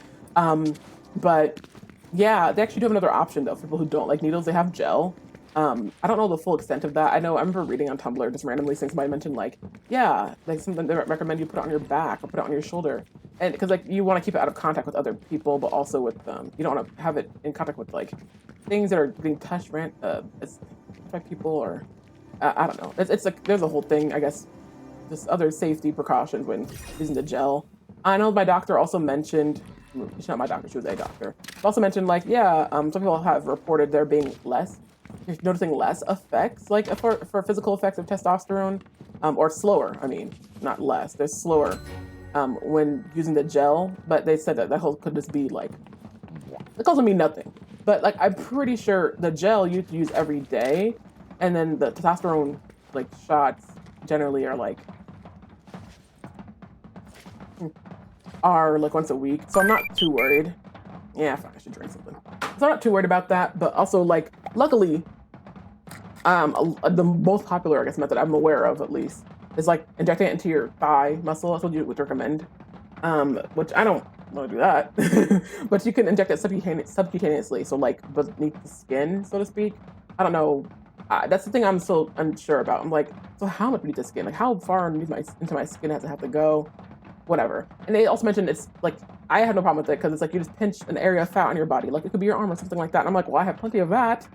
But yeah, they actually do have another option though for people who don't like needles. They have gel. I don't know the full extent of that. I remember reading on Tumblr just randomly seeing somebody mention like, yeah, like something they recommend you put it on your back or put it on your shoulder. And because like you want to keep it out of contact with other people, but also with you don't want to have it in contact with like things that are being touched, affect people or I don't know. It's like there's a whole thing, I guess, just other safety precautions when using the gel. I know my doctor also mentioned. She's not my doctor. She was a doctor. She also mentioned like, yeah, some people have reported there being you're noticing less effects, like for physical effects of testosterone, or slower. I mean, not less. They're slower when using the gel. But they said that whole could just be like, it doesn't mean nothing. But like, I'm pretty sure the gel you use every day, and then the testosterone like shots generally are like once a week. So I'm not too worried. Yeah, fine, I should drink something. So I'm not too worried about that, but also like, luckily, the most popular, I guess, method I'm aware of at least is like injecting it into your thigh muscle. That's what you would recommend. Which I don't want to do that, but you can inject it subcutaneously, so like beneath the skin, so to speak. I don't know. That's the thing I'm still unsure about. I'm like, so how much beneath the skin? Like how far into my skin does it have to go? Whatever. And they also mentioned it's like, I had no problem with it because it's like you just pinch an area of fat on your body. Like it could be your arm or something like that. And I'm like, well, I have plenty of that.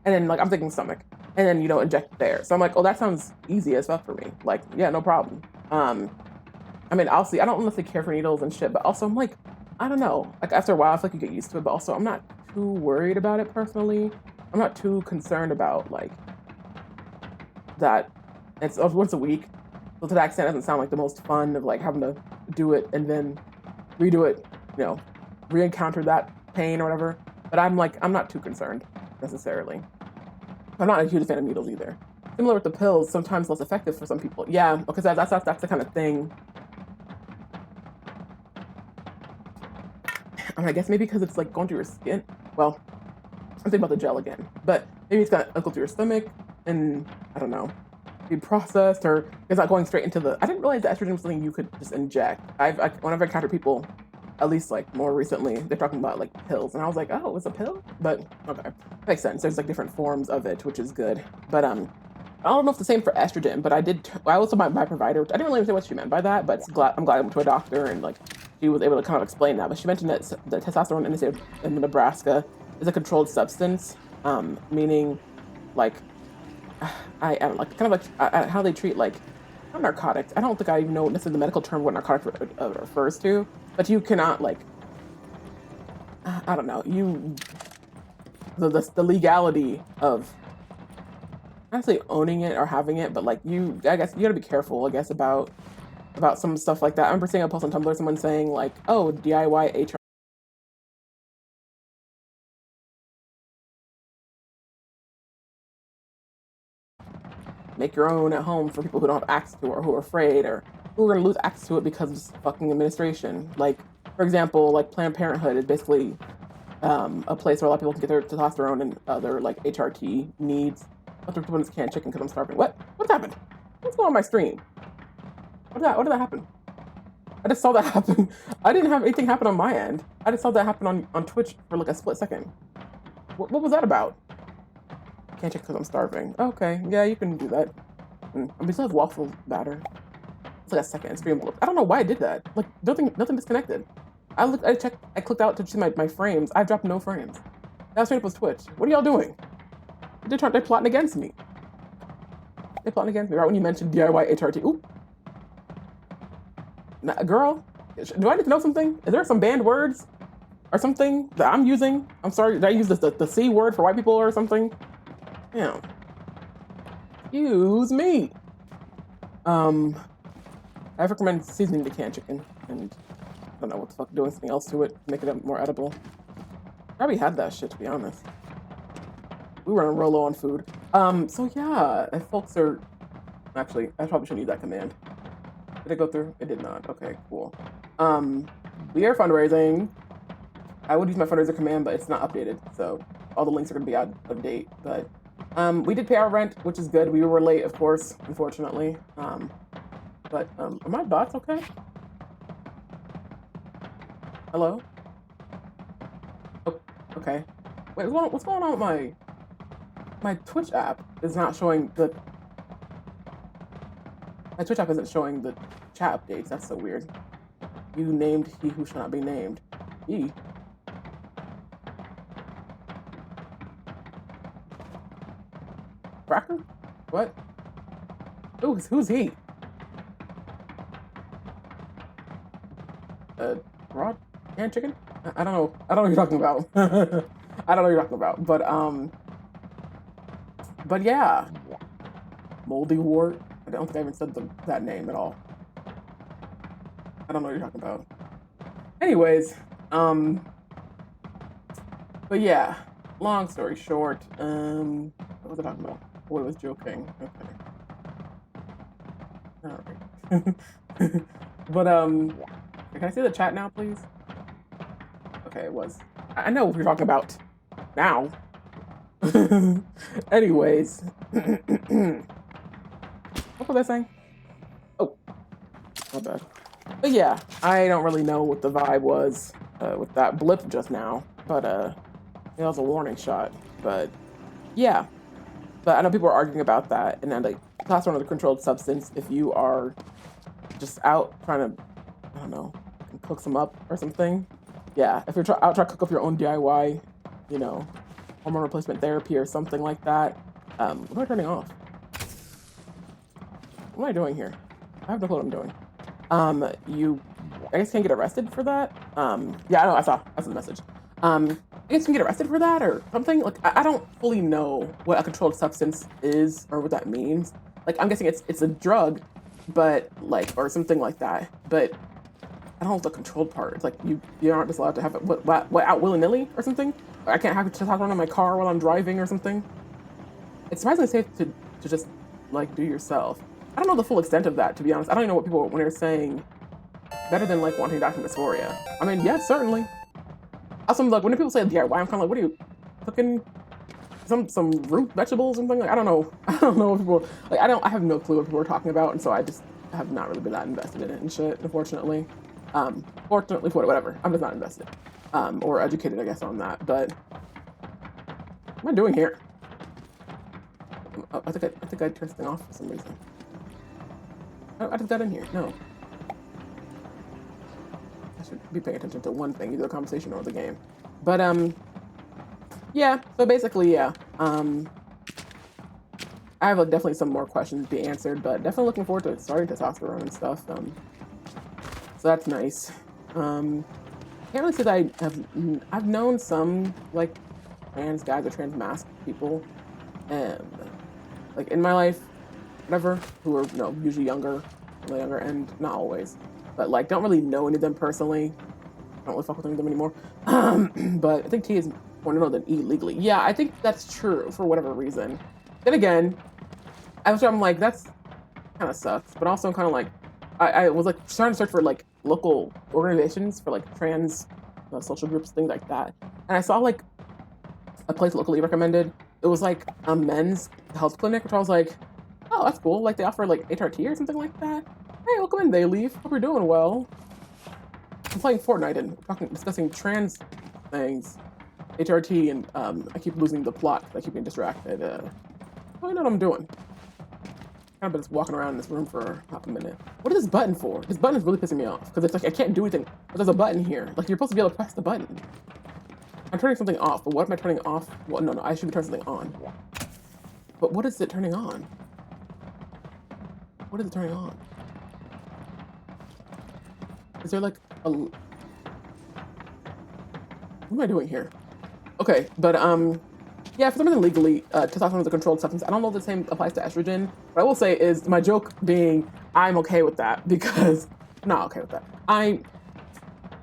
And then like, I'm thinking stomach. And then, inject there. So I'm like, oh, that sounds easy as fuck for me. Like, yeah, no problem. I mean, I'll see. I don't honestly care for needles and shit, but also I'm like, I don't know. Like after a while, I feel like you get used to it, but also I'm not too worried about it personally. I'm not too concerned about like that. It's once a week, so to that extent, it doesn't sound like the most fun of like having to do it and then redo it, you know, re-encounter that pain or whatever. But I'm not too concerned necessarily. I'm not a huge fan of needles either. Similar with the pills, sometimes less effective for some people. Yeah, because that's the kind of thing. I mean, I guess maybe because it's like going through your skin. Well, I'm thinking about the gel again, but maybe it's got to go through your stomach and I don't know, be processed, or it's not going straight into the. I didn't realize that estrogen was something you could just inject. Whenever I encounter people, at least like more recently, they're talking about like pills, and I was like, oh, it's a pill? But okay, makes sense. There's like different forms of it, which is good. But I don't know if it's the same for estrogen, but I also my provider. I didn't really understand what she meant by that, but I'm glad I went to a doctor and like she was able to kind of explain that. But she mentioned that the testosterone in the state of Nebraska is a controlled substance, meaning like I don't like kind of like how they treat like not narcotics. I don't think I even know necessarily the medical term what narcotic refers to, but you cannot like I don't know the legality of not say owning it or having it, but like I guess you gotta be careful, I guess, about some stuff like that. I remember seeing a post on Tumblr, someone saying like, oh, DIY HR. Make your own at home for people who don't have access to it or who are afraid or who are gonna lose access to it because of fucking administration. Like, for example, like Planned Parenthood is basically a place where a lot of people can get their testosterone and other like HRT needs. But the ones can't chicken because I'm starving. What happened? What's going on my stream? What did that happen? I just saw that happen. I didn't have anything happen on my end. I just saw that happen on Twitch for like a split second. What was that about? Can't check because I'm starving. Okay, yeah, you can do that. We still have waffle batter. It's like a second stream. I don't know why I did that. Like nothing disconnected. I checked. I clicked out to see my frames. I dropped no frames. That straight up was Twitch. What are y'all doing? They're plotting against me. They're plotting against me. Right when you mentioned DIY HRT. Ooh. Now, girl, do I need to know something? Is there some banned words or something that I'm using? I'm sorry, did I use the C word for white people or something? Yeah. Excuse me. I recommend seasoning the canned chicken, and I don't know what the fuck, doing something else to it to make it more edible. Probably had that shit, to be honest. We were on a roll low on food. So yeah, if folks are actually, I probably shouldn't use that command. Did it go through? It did not. Okay, cool. We are fundraising. I would use my fundraiser command, but it's not updated, so all the links are gonna be out of date. But we did pay our rent, which is good. We were late, of course, unfortunately. But are my bots okay? Hello? Oh, okay. Wait, what's going on with my Twitch app? Is not showing the. My Twitch app isn't showing the chat updates. That's so weird. You named he who shall not be named. He. Cracker? What? Who's he? Raw canned chicken? I don't know. I don't know what you're talking about. I don't know what you're talking about. But yeah. Moldy wart. I don't think I even said that name at all. I don't know what you're talking about. Anyways, but yeah, long story short, what was I talking about? Boy was joking. Okay. Alright. But, can I see the chat now, please? Okay, it was. I know what you're talking about now. Anyways. What was I saying? Oh, my bad. But yeah, I don't really know what the vibe was with that blip just now, but it was a warning shot. But yeah, but I know people are arguing about that, and then like testosterone is a controlled substance. If you are just out trying to, I don't know, cook some up or something. Yeah, if you're out trying to cook up your own DIY, you know, hormone replacement therapy or something like that. What am I turning off? What am I doing here? I have no clue what I'm doing. You, I guess, can't get arrested for that. Yeah, I know. I saw the message. I guess you can get arrested for that or something. Like, I don't fully know what a controlled substance is or what that means. Like, I'm guessing it's a drug, but like, or something like that. But I don't know the controlled part. It's like you aren't just allowed to have it what out willy-nilly or something. Or I can't have it to talk around in my car while I'm driving or something. It's surprisingly safe to just like do yourself. I don't know the full extent of that, to be honest. I don't even know what people when they're saying better than like wanting document dysphoria. I mean, yes, certainly. Also, like when people say DIY, I'm kind of like, what are you cooking? Some root vegetables or something? Like I don't know. I don't know what people like. I have no clue what people are talking about, and so I just have not really been that invested in it and shit. Unfortunately, fortunately for whatever, I'm just not invested or educated, I guess, on that. But what am I doing here? I think I turned something off for some reason. I just got in here. No. I should be paying attention to one thing, either the conversation or the game. But, yeah, so basically, yeah. I have like, definitely some more questions to be answered, but definitely looking forward to starting testosterone and stuff. So that's nice. Can't really say that I've known some, like, trans guys or trans masked people, like, in my life, whatever, who are, usually younger, on the younger end, not always. But like, don't really know any of them personally. Don't really fuck with any of them anymore. But I think T is more to know than E legally. Yeah, I think that's true for whatever reason. Then again, I'm like, that's kind of sucks. But also, I'm kind of like, I was like trying to search for like local organizations for like trans social groups, things like that. And I saw like a place locally recommended. It was like a men's health clinic, which I was like, oh, that's cool. Like they offer like HRT or something like that. Hey, welcome in, They Leave. Hope you're doing well. I'm playing Fortnite and discussing trans things, HRT, and I keep losing the plot because I keep getting distracted. I don't know what I'm doing. I've been just walking around in this room for half a minute. What is this button for? This button is really pissing me off because it's like I can't do anything. But there's a button here. Like you're supposed to be able to press the button. I'm turning something off, but what am I turning off? Well, no, I should be turning something on. But what is it turning on? What is it turning on? Is there like a... What am I doing here? Okay, but yeah, for some reason legally, testosterone is a controlled substance. I don't know if the same applies to estrogen. What I will say is my joke being I'm okay with that because I'm not okay with that. I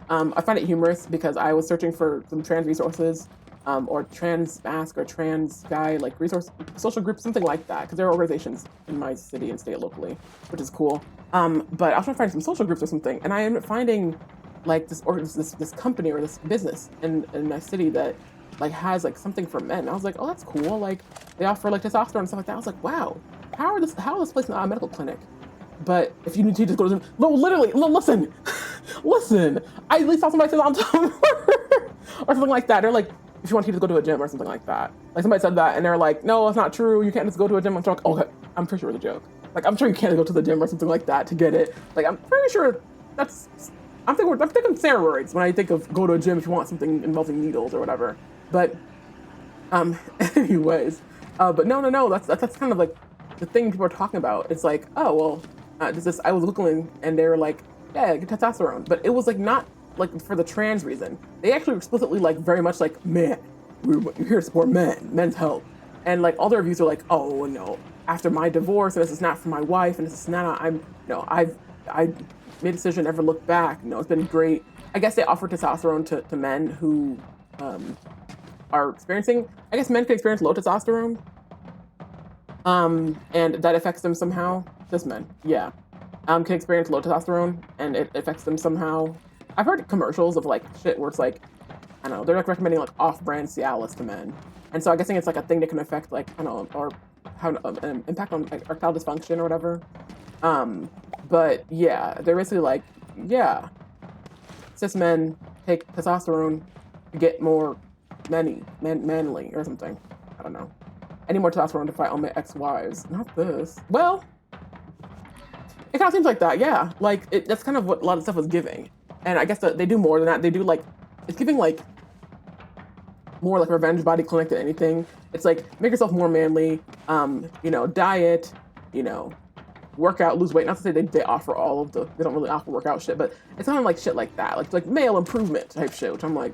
find it humorous because I was searching for some trans resources or trans mask or trans guy like resource social groups, something like that, because there are organizations in my city and state locally, which is cool. But I was trying to find some social groups or something, and I ended up finding like this company or this business in my city that like has like something for men. I was like, oh, that's cool. Like they offer like testosterone and stuff like that. I was like, wow, how is this place not a medical clinic? But if you need to just go to the gym, no, literally, no, listen, listen. I at least saw somebody say that on Tumblr or something like that. They're like, if you want to just go to a gym or something like that. Like somebody said that, and they're like, no, it's not true. You can't just go to a gym. I'm like, okay, I'm pretty sure it's a joke. Like I'm sure you can't go to the gym or something like that to get it. Like I'm pretty sure that's. I'm thinking steroids when I think of go to a gym if you want something involving needles or whatever. But, anyways, but no. That's kind of like the thing people are talking about. It's like, oh well. I was Googling and they were like, yeah, get testosterone. But it was like not like for the trans reason. They actually were explicitly like very much like, man, we're here to support men's health. And like all the reviews are like, oh no, after my divorce, and this is not for my wife, and this is not, I made a decision, never look back. No, it's been great. I guess they offer testosterone to men who are experiencing, I guess men can experience low testosterone. And that affects them somehow. Just men, yeah. Can experience low testosterone and it affects them somehow. I've heard commercials of like shit where it's like, I don't know, they're like recommending like off-brand Cialis to men. And so I'm guessing it's like a thing that can affect like, I don't know, or have an impact on like erectile dysfunction or whatever. But yeah, they're basically like, yeah, cis men take testosterone to get more manly or something. I don't know. I need more testosterone to fight all my ex-wives. Not this. Well, it kind of seems like that, yeah. Like, that's kind of what a lot of stuff was giving. And I guess that they do more than that. They do, like, it's giving, like, more like revenge body clinic than anything. It's like, make yourself more manly, diet, work out, lose weight. Not to say they offer all of they don't really offer workout shit, but it's kind of like shit like that. Like male improvement type shit, which I'm like,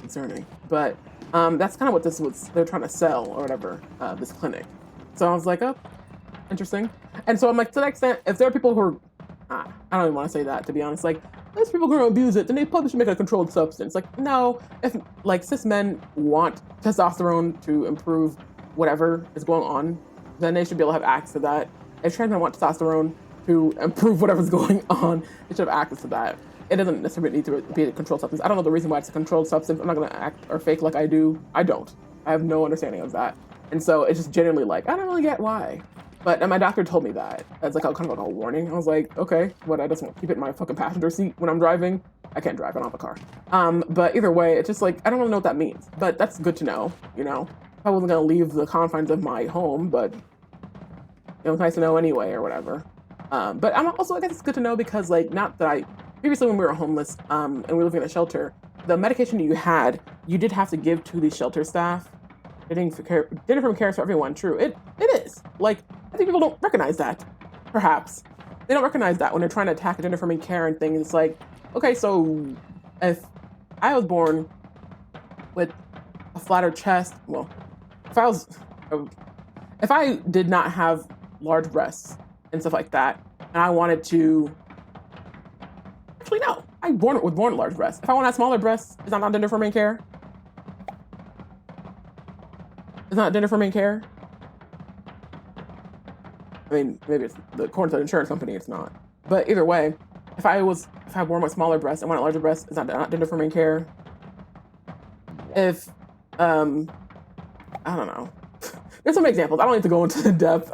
concerning. But that's kind of what they're trying to sell or whatever, this clinic. So I was like, oh, interesting. And so I'm like, to that extent, if there are people who are, I don't even want to say that, to be honest, like, there's people who are going to abuse it, then they probably should make it a controlled substance. Like, no, if like cis men want testosterone to improve whatever is going on, then they should be able to have access to that. If trans men want testosterone to improve whatever's going on, they should have access to that. It doesn't necessarily need to be a controlled substance. I don't know the reason why it's a controlled substance. I'm not going to act or fake like I do. I don't. I have no understanding of that. And so it's just genuinely like, I don't really get why. But my doctor told me that as like kind of like a warning. I was like, okay, what? I just want to keep it in my fucking passenger seat when I'm driving. I can't drive. I don't have a car. But either way, it's just like, I don't really know what that means. But that's good to know, you know. I wasn't going to leave the confines of my home, but it's nice to know anyway or whatever. But I'm also, I guess it's good to know because like, not that previously when we were homeless and we were living in a shelter, the medication you had, you did have to give to the shelter staff. Different care for everyone, true. It is. Like, I think people don't recognize that, perhaps. They don't recognize that when they're trying to attack gender affirming care and things. It's like, okay, so if I was born with a flatter chest, well, if I did not have large breasts and stuff like that, and I wanted to, actually no, I was born with large breasts. If I want to have smaller breasts, is that not gender affirming care? It's not gender affirming care. I mean, maybe it's according to the insurance company, it's not. But either way, if I had born with smaller breasts and wanted larger breasts, is that not gender affirming care? If I don't know. There's some examples. I don't need to go into the depth.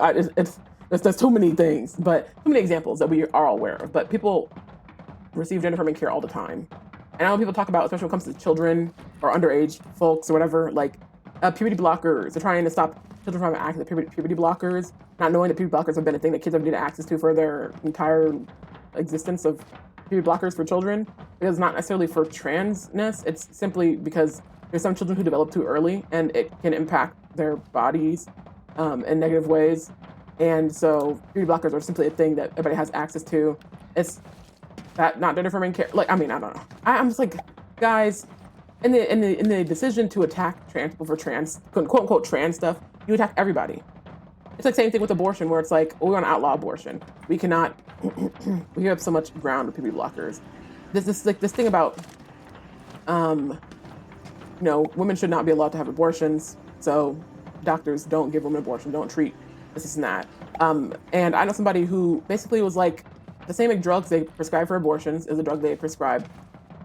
There's too many things, but too many examples that we are all aware of. But people receive gender affirming care all the time. And I know people talk about, especially when it comes to children or underage folks or whatever, like puberty blockers. They're trying to stop children from access to puberty blockers, not knowing that puberty blockers have been a thing that kids have needed access to for their entire existence of puberty blockers for children. Because it's not necessarily for transness. It's simply because there's some children who develop too early and it can impact their bodies in negative ways. And so puberty blockers are simply a thing that everybody has access to. It's that not gender affirming care. Like, I mean, I don't know. I'm just like, guys, in the decision to attack trans people for trans, quote unquote trans stuff, you attack everybody. It's like same thing with abortion, where it's like, oh, we want to outlaw abortion. We cannot. We have so much ground with puberty blockers. This thing about, women should not be allowed to have abortions. So doctors don't give women abortion, don't treat this and that. And I know somebody who basically was like, the same drugs they prescribe for abortions is the drug they prescribed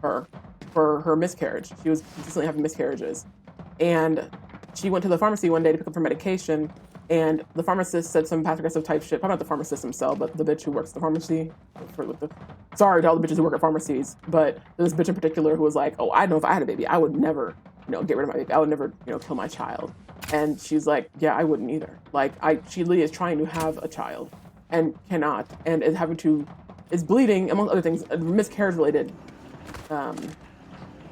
her for her miscarriage. She was consistently having miscarriages. And she went to the pharmacy one day to pick up her medication, and the pharmacist said some passive-aggressive type shit. Probably not the pharmacist himself, but the bitch who works at the pharmacy. Sorry to all the bitches who work at pharmacies, but this bitch in particular who was like, oh, I know if I had a baby, I would never, get rid of my baby. I would never, kill my child. And she's like, yeah, I wouldn't either. Like, she literally is trying to have a child and cannot, and is bleeding, among other things, miscarriage-related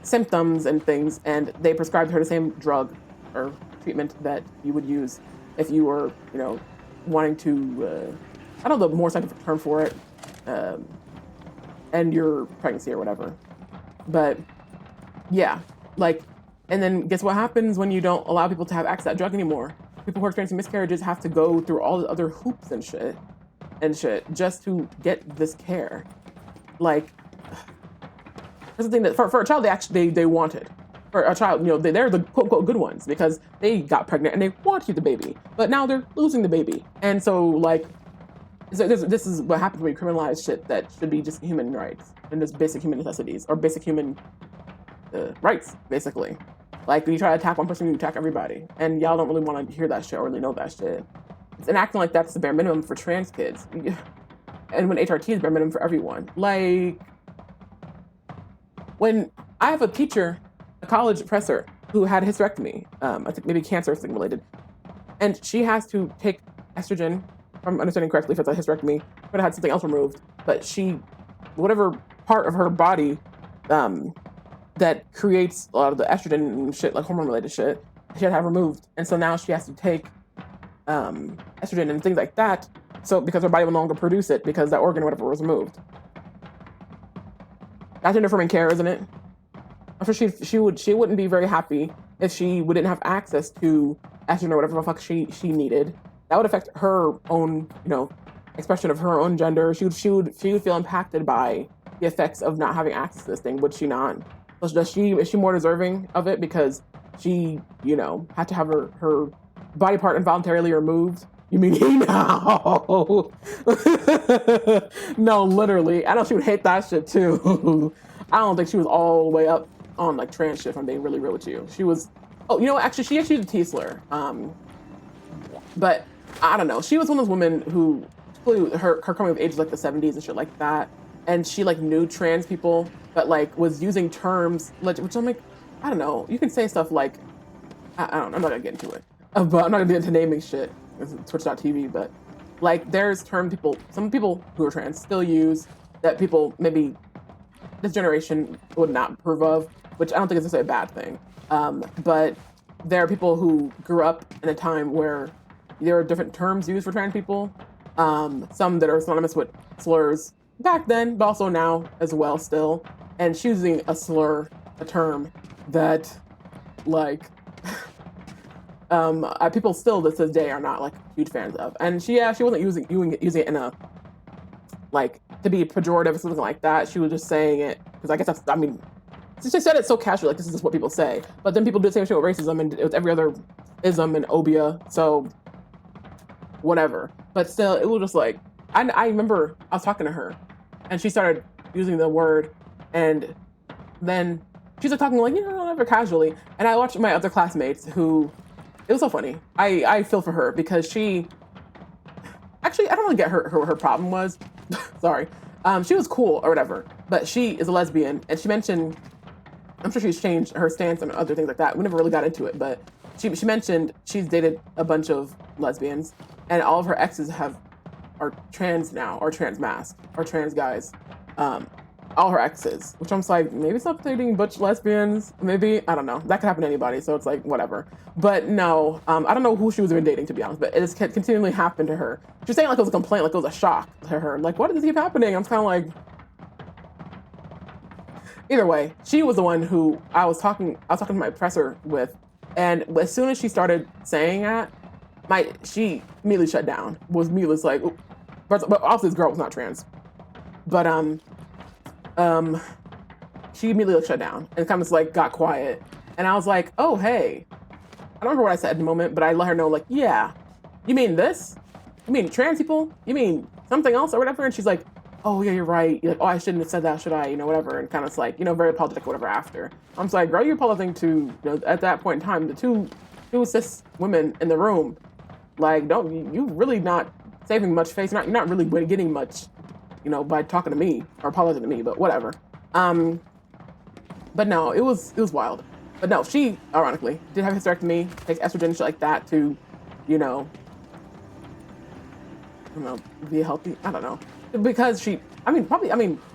symptoms and things, and they prescribed her the same drug or treatment that you would use if you were, wanting to, I don't know the more scientific term for it, end your pregnancy or whatever. But yeah, like, and then guess what happens when you don't allow people to have access to that drug anymore? People who are experiencing miscarriages have to go through all the other hoops and shit just to get this care. Like, that's the thing that for a child they wanted. For a child, they're the quote unquote good ones because they got pregnant and they want to keep the baby, but now they're losing the baby. And so like, this is what happens when you criminalize shit that should be just human rights and just basic human necessities or basic human rights, basically. Like when you try to attack one person, you attack everybody. And y'all don't really want to hear that shit or really know that shit. And acting like that's the bare minimum for trans kids. And when HRT is bare minimum for everyone. Like, when I have a teacher, a college professor, who had a hysterectomy, I think maybe cancer thing related, and she has to take estrogen, if I'm understanding correctly, if it's a hysterectomy, but it had something else removed, but whatever part of her body that creates a lot of the estrogen and shit, like hormone related shit, she had to have removed. And so now she has to take estrogen and things like that, so because her body will no longer produce it because that organ or whatever was removed. That's gender affirming care, isn't it? I'm sure she wouldn't be very happy if she wouldn't have access to estrogen or whatever the fuck she needed. That would affect her own, expression of her own gender. She would feel impacted by the effects of not having access to this thing, would she not? So is she more deserving of it because she, had to have her body part involuntarily removed? You mean no? No, literally. I know she would hate that shit too. I don't think she was all the way up on like trans shit, if I'm being really real with you. She was, oh, actually she used a T slur. But I don't know. She was one of those women who, her coming of age was like the 70s and shit like that. And she like knew trans people, but like was using terms, which I'm like, I don't know. You can say stuff like, I don't know, I'm not gonna get into it. But I'm not gonna get into naming shit. It's Twitch.tv, but like there's some people who are trans still use that people maybe this generation would not approve of, which I don't think is necessarily a bad thing. But there are people who grew up in a time where there are different terms used for trans people. Some that are synonymous with slurs back then, but also now as well still. And she's using a slur, a term that like people still to this day are not like huge fans of. And she wasn't using it in a like to be pejorative or something like that. She was just saying it because I guess she just said it so casually, like this is just what people say. But then people do the same shit with racism and with every other ism and obia. So whatever. But still, it was just like I remember I was talking to her and she started using the word, and then she's like talking like never casually. And I watched my other classmates who. It was so funny. I feel for her because she, actually, I don't really get her problem was. Sorry. She was cool or whatever, but she is a lesbian, and she mentioned, I'm sure she's changed her stance and other things like that. We never really got into it, but she mentioned she's dated a bunch of lesbians, and all of her exes are trans now, or trans masc, or trans guys. All her exes, which I'm just like, maybe stop dating butch lesbians. Maybe, I don't know. That could happen to anybody, so it's like, whatever. But no, I don't know who she was even dating, to be honest, but it has continually happened to her. She's saying like it was a complaint, like it was a shock to her. Like, why did this keep happening? I'm kind of like, either way, she was the one who I was talking to my professor with, and as soon as she started saying that, she immediately shut down. Was immediately like, but obviously this girl was not trans, but she immediately shut down and kind of just like got quiet. And I was like, oh, hey, I don't remember what I said in the moment, but I let her know like, yeah, you mean this? You mean trans people? You mean something else or whatever? And she's like, oh yeah, you're right. You're like, oh, I shouldn't have said that, should I? Whatever. And kind of like, very apologetic or whatever after. I'm just like, girl, you're apologizing to, at that point in time, the two cis women in the room. Like, you really not saving much face. You're not really getting much, by talking to me or apologizing to me, but whatever. But no, it was wild. But no, she, ironically, did have a hysterectomy, takes estrogen and shit like that to, be healthy. I don't know. Because be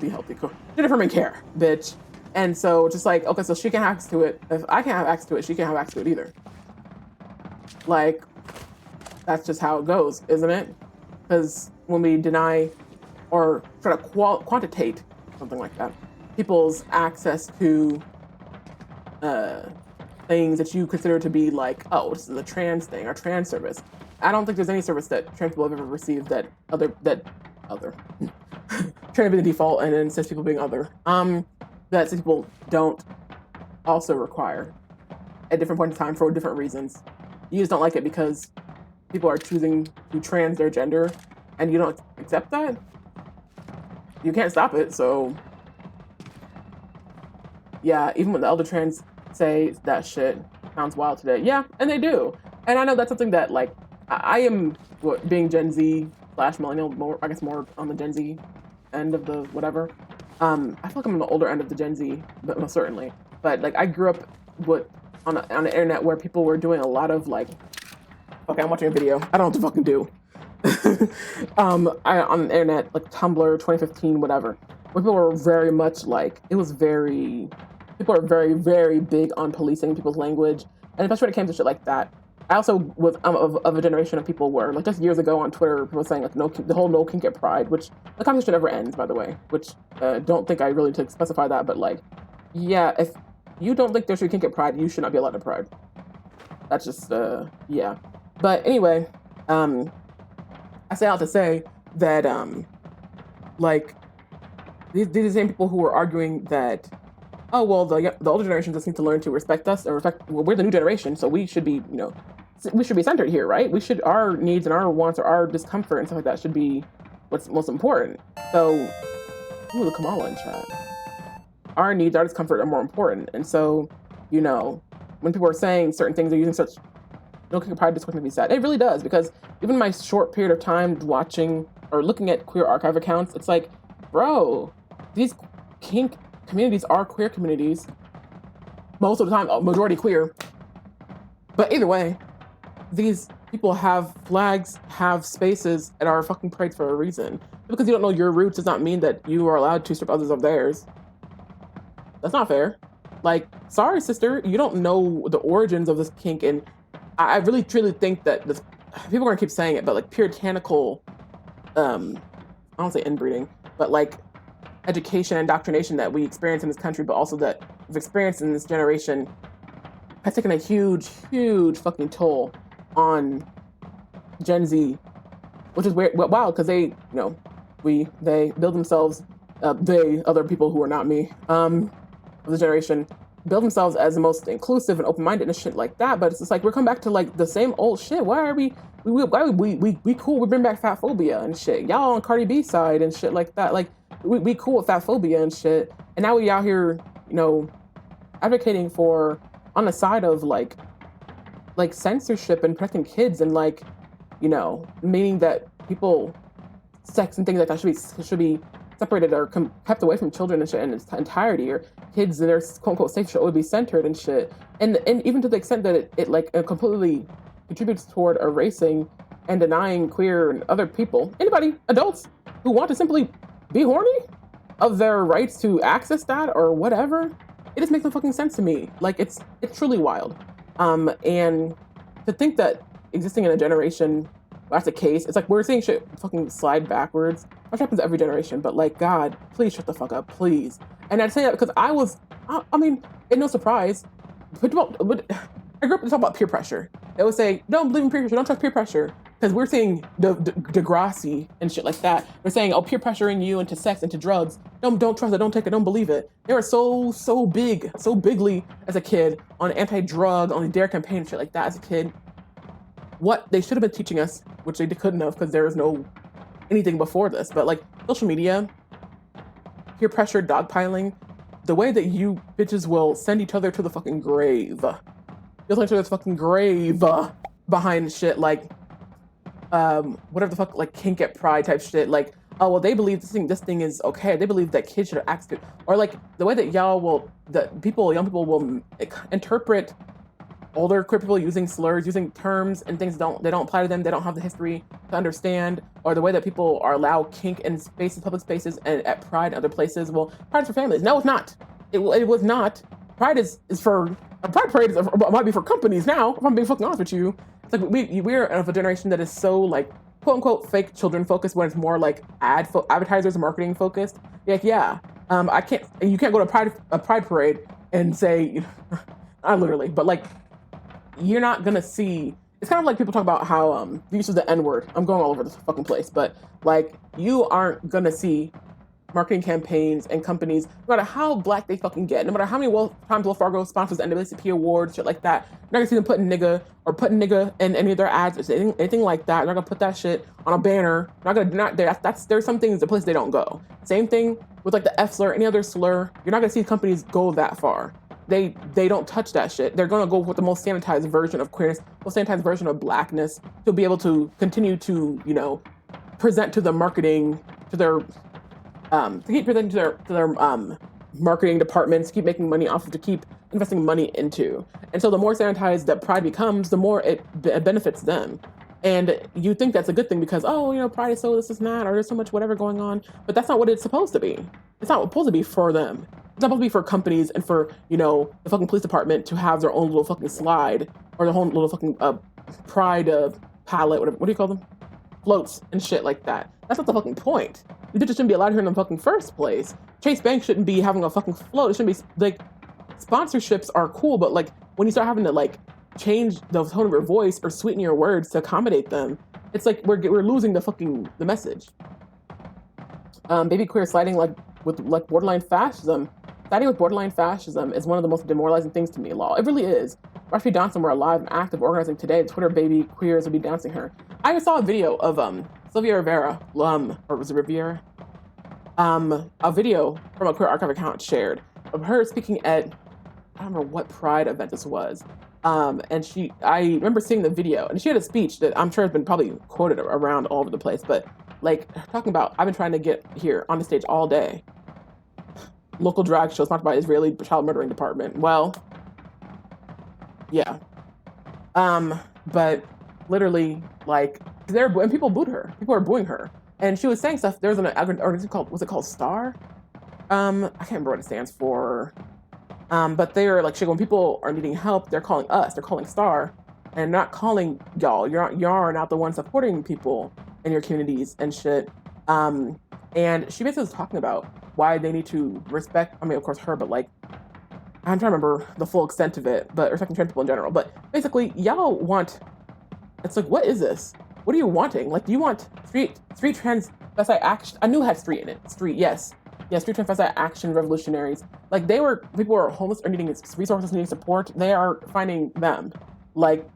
healthy. Cool. Did it for me care, bitch. And so just like, okay, so she can have access to it. If I can't have access to it, she can't have access to it either. Like, that's just how it goes, isn't it? Because when we deny or try to quantitate, something like that, people's access to things that you consider to be like, oh, this is a trans thing or trans service. I don't think there's any service that trans people have ever received that other trans being the default and then cis people being other, that cis people don't also require at different points in time for different reasons. You just don't like it because people are choosing to trans their gender and you don't accept that. You can't stop it, so yeah, even when the elder trans say that shit sounds wild today, yeah, and they do. And I know that's something that like I am being Gen Z / millennial, more on the Gen Z end of the whatever. I feel like I'm on the older end of the Gen Z, but most certainly. But like I grew up on the internet where people were doing a lot of like, okay, I'm watching a video, I don't know what to fucking do. On the internet, like Tumblr, 2015, whatever, where people were very much like, people are very, very big on policing people's language, and especially when it came to shit like that. I also was of a generation of people where, like, just years ago on Twitter, people were saying, like, the whole no kink at Pride, which the conversation never ends, by the way, which don't think I really to specify that, but, like, yeah, if you don't think there should be kink at Pride, you should not be allowed to Pride. That's just, yeah. But anyway, I say out to say that, like, these are the same people who are arguing that, oh, well, the older generation just need to learn to respect us and respect, well, we're the new generation, so we should be, you know, we should be centered here, right? We should, our needs and our wants or our discomfort and stuff like that should be what's most important. So, ooh, the Kamala in chat. Our needs, our discomfort are more important. And so, you know, when people are saying certain things, they're using such, no kink pride discourse to be sad. It really does, because even my short period of time watching or looking at queer archive accounts, it's like, bro, these kink communities are queer communities. Most of the time, majority queer. But either way, these people have flags, have spaces at our fucking parades for a reason. Because you don't know your roots does not mean that you are allowed to strip others of theirs. That's not fair. Like, sorry, sister, you don't know the origins of this kink, and I really truly think that this, people are gonna keep saying it, but like puritanical, I don't say inbreeding, but like education and indoctrination that we experience in this country, but also that we've experienced in this generation, has taken a huge, huge fucking toll on Gen Z, which is weird, wow, because they, you know, they build themselves, other people who are not me, of the generation, build themselves as the most inclusive and open-minded and shit like that, but it's just like, we're coming back to like the same old shit. Why are we cool, we bring back fat phobia and shit. Y'all on Cardi B side and shit like that. Like, we cool with fat phobia and shit. And now we out here, you know, advocating for, on the side of like censorship and protecting kids and like, you know, meaning that people, sex and things like that should be separated or kept away from children and shit in its entirety, or kids in their quote unquote safe should always be centered and shit. And even to the extent that it like completely contributes toward erasing and denying queer and other people, anybody, adults who want to simply be horny, of their rights to access that or whatever. It just makes no fucking sense to me. Like, it's truly wild. And to think that existing in a generation where that's the case, it's like we're seeing shit fucking slide backwards, which happens to every generation, but like, God, please shut the fuck up, please. And I'd say that because I mean, it's no surprise, but I grew up to talk about peer pressure. They would say, don't believe in peer pressure, don't trust peer pressure. Because we're seeing Degrassi and shit like that. They're saying, oh, peer pressuring you into sex, into drugs. Don't trust it, don't take it, don't believe it. They were so bigly as a kid on anti-drug, on the DARE campaign and shit like that as a kid. What they should have been teaching us, which they couldn't have because there was no anything before this, but like social media, peer pressure, dogpiling, the way that you bitches will send each other to the fucking grave. You'll send each other to the fucking grave behind shit like, whatever the fuck, like kink at Pride type shit, like, oh, well, they believe this thing is okay. They believe that kids should have access to, or like the way that young people will interpret older queer people using slurs, using terms and things they don't apply to them. They don't have the history to understand, or the way that people are allowed kink in spaces, public spaces, and at Pride and other places. Well, Pride's for families. No, it's not. It was not. Pride is for, a Pride parade might be for companies now, if I'm being fucking honest with you. It's like we're of a generation that is so like quote unquote fake children focused when it's more like advertisers and marketing focused. Like, yeah, you can't go to a Pride parade and say, not literally, but like, you're not gonna see, it's kind of like people talk about how the use of the N-word. I'm going all over this fucking place, but like, you aren't gonna see marketing campaigns and companies, no matter how black they fucking get, no matter how many times Wells Fargo sponsors NAACP awards, shit like that, you're not gonna see them putting nigga in any of their ads, anything like that. They're not gonna put that shit on a banner. There's some things, the place they don't go. Same thing with like the F slur, any other slur. You're not gonna see companies go that far. They don't touch that shit. They're gonna go with the most sanitized version of queerness, most sanitized version of blackness, to be able to continue to, you know, present to the marketing, to their to keep presenting to their marketing departments, keep making money off of, to keep investing money into. And so the more sanitized that Pride becomes, the more it benefits them. And you think that's a good thing because, oh, you know, Pride is so this is not, or there's so much whatever going on, but that's not what it's supposed to be. It's not supposed to be for them. It's not supposed to be for companies and for, you know, the fucking police department to have their own little fucking slide, or their own little fucking Pride palette, what do you call them? Floats and shit like that. That's not the fucking point. You bitches shouldn't be allowed here in the fucking first place. Chase Bank shouldn't be having a fucking float. It shouldn't be like, sponsorships are cool, but like when you start having to like change the tone of your voice or sweeten your words to accommodate them, it's like we're losing the message. Baby queer sliding like with like borderline fascism. Siding with borderline fascism is one of the most demoralizing things to me, lol. It really is. Rushby Johnson were alive and active organizing today. Twitter baby queers would be dancing her. I saw a video of Sylvia Rivera, or was it Riviera? A video from a queer archive account shared of her speaking at, I don't remember what Pride event this was. And I remember seeing the video, and she had a speech that I'm sure has been probably quoted around all over the place, but like talking about, I've been trying to get here on the stage all day. Local drag show sponsored by Israeli child murdering department. Well, yeah. But literally, like, and people booed her. People are booing her. And she was saying stuff. There was an organization called, was it called STAR? I can't remember what it stands for. But they are like, when people are needing help, they're calling us. They're calling STAR, and not calling y'all. Y'all not the ones supporting people in your communities and shit. And she basically was talking about why they need to respect. I mean, of course, her, but like, I'm trying to remember the full extent of it, but respecting trans people in general. But basically, y'all want. It's like, what is this? What are you wanting? Like, do you want street transvestite action? I knew it had street in it. Street, yes. Yeah, street transvestite action revolutionaries. Like, people who are homeless or needing resources, needing support, they are finding them. Like,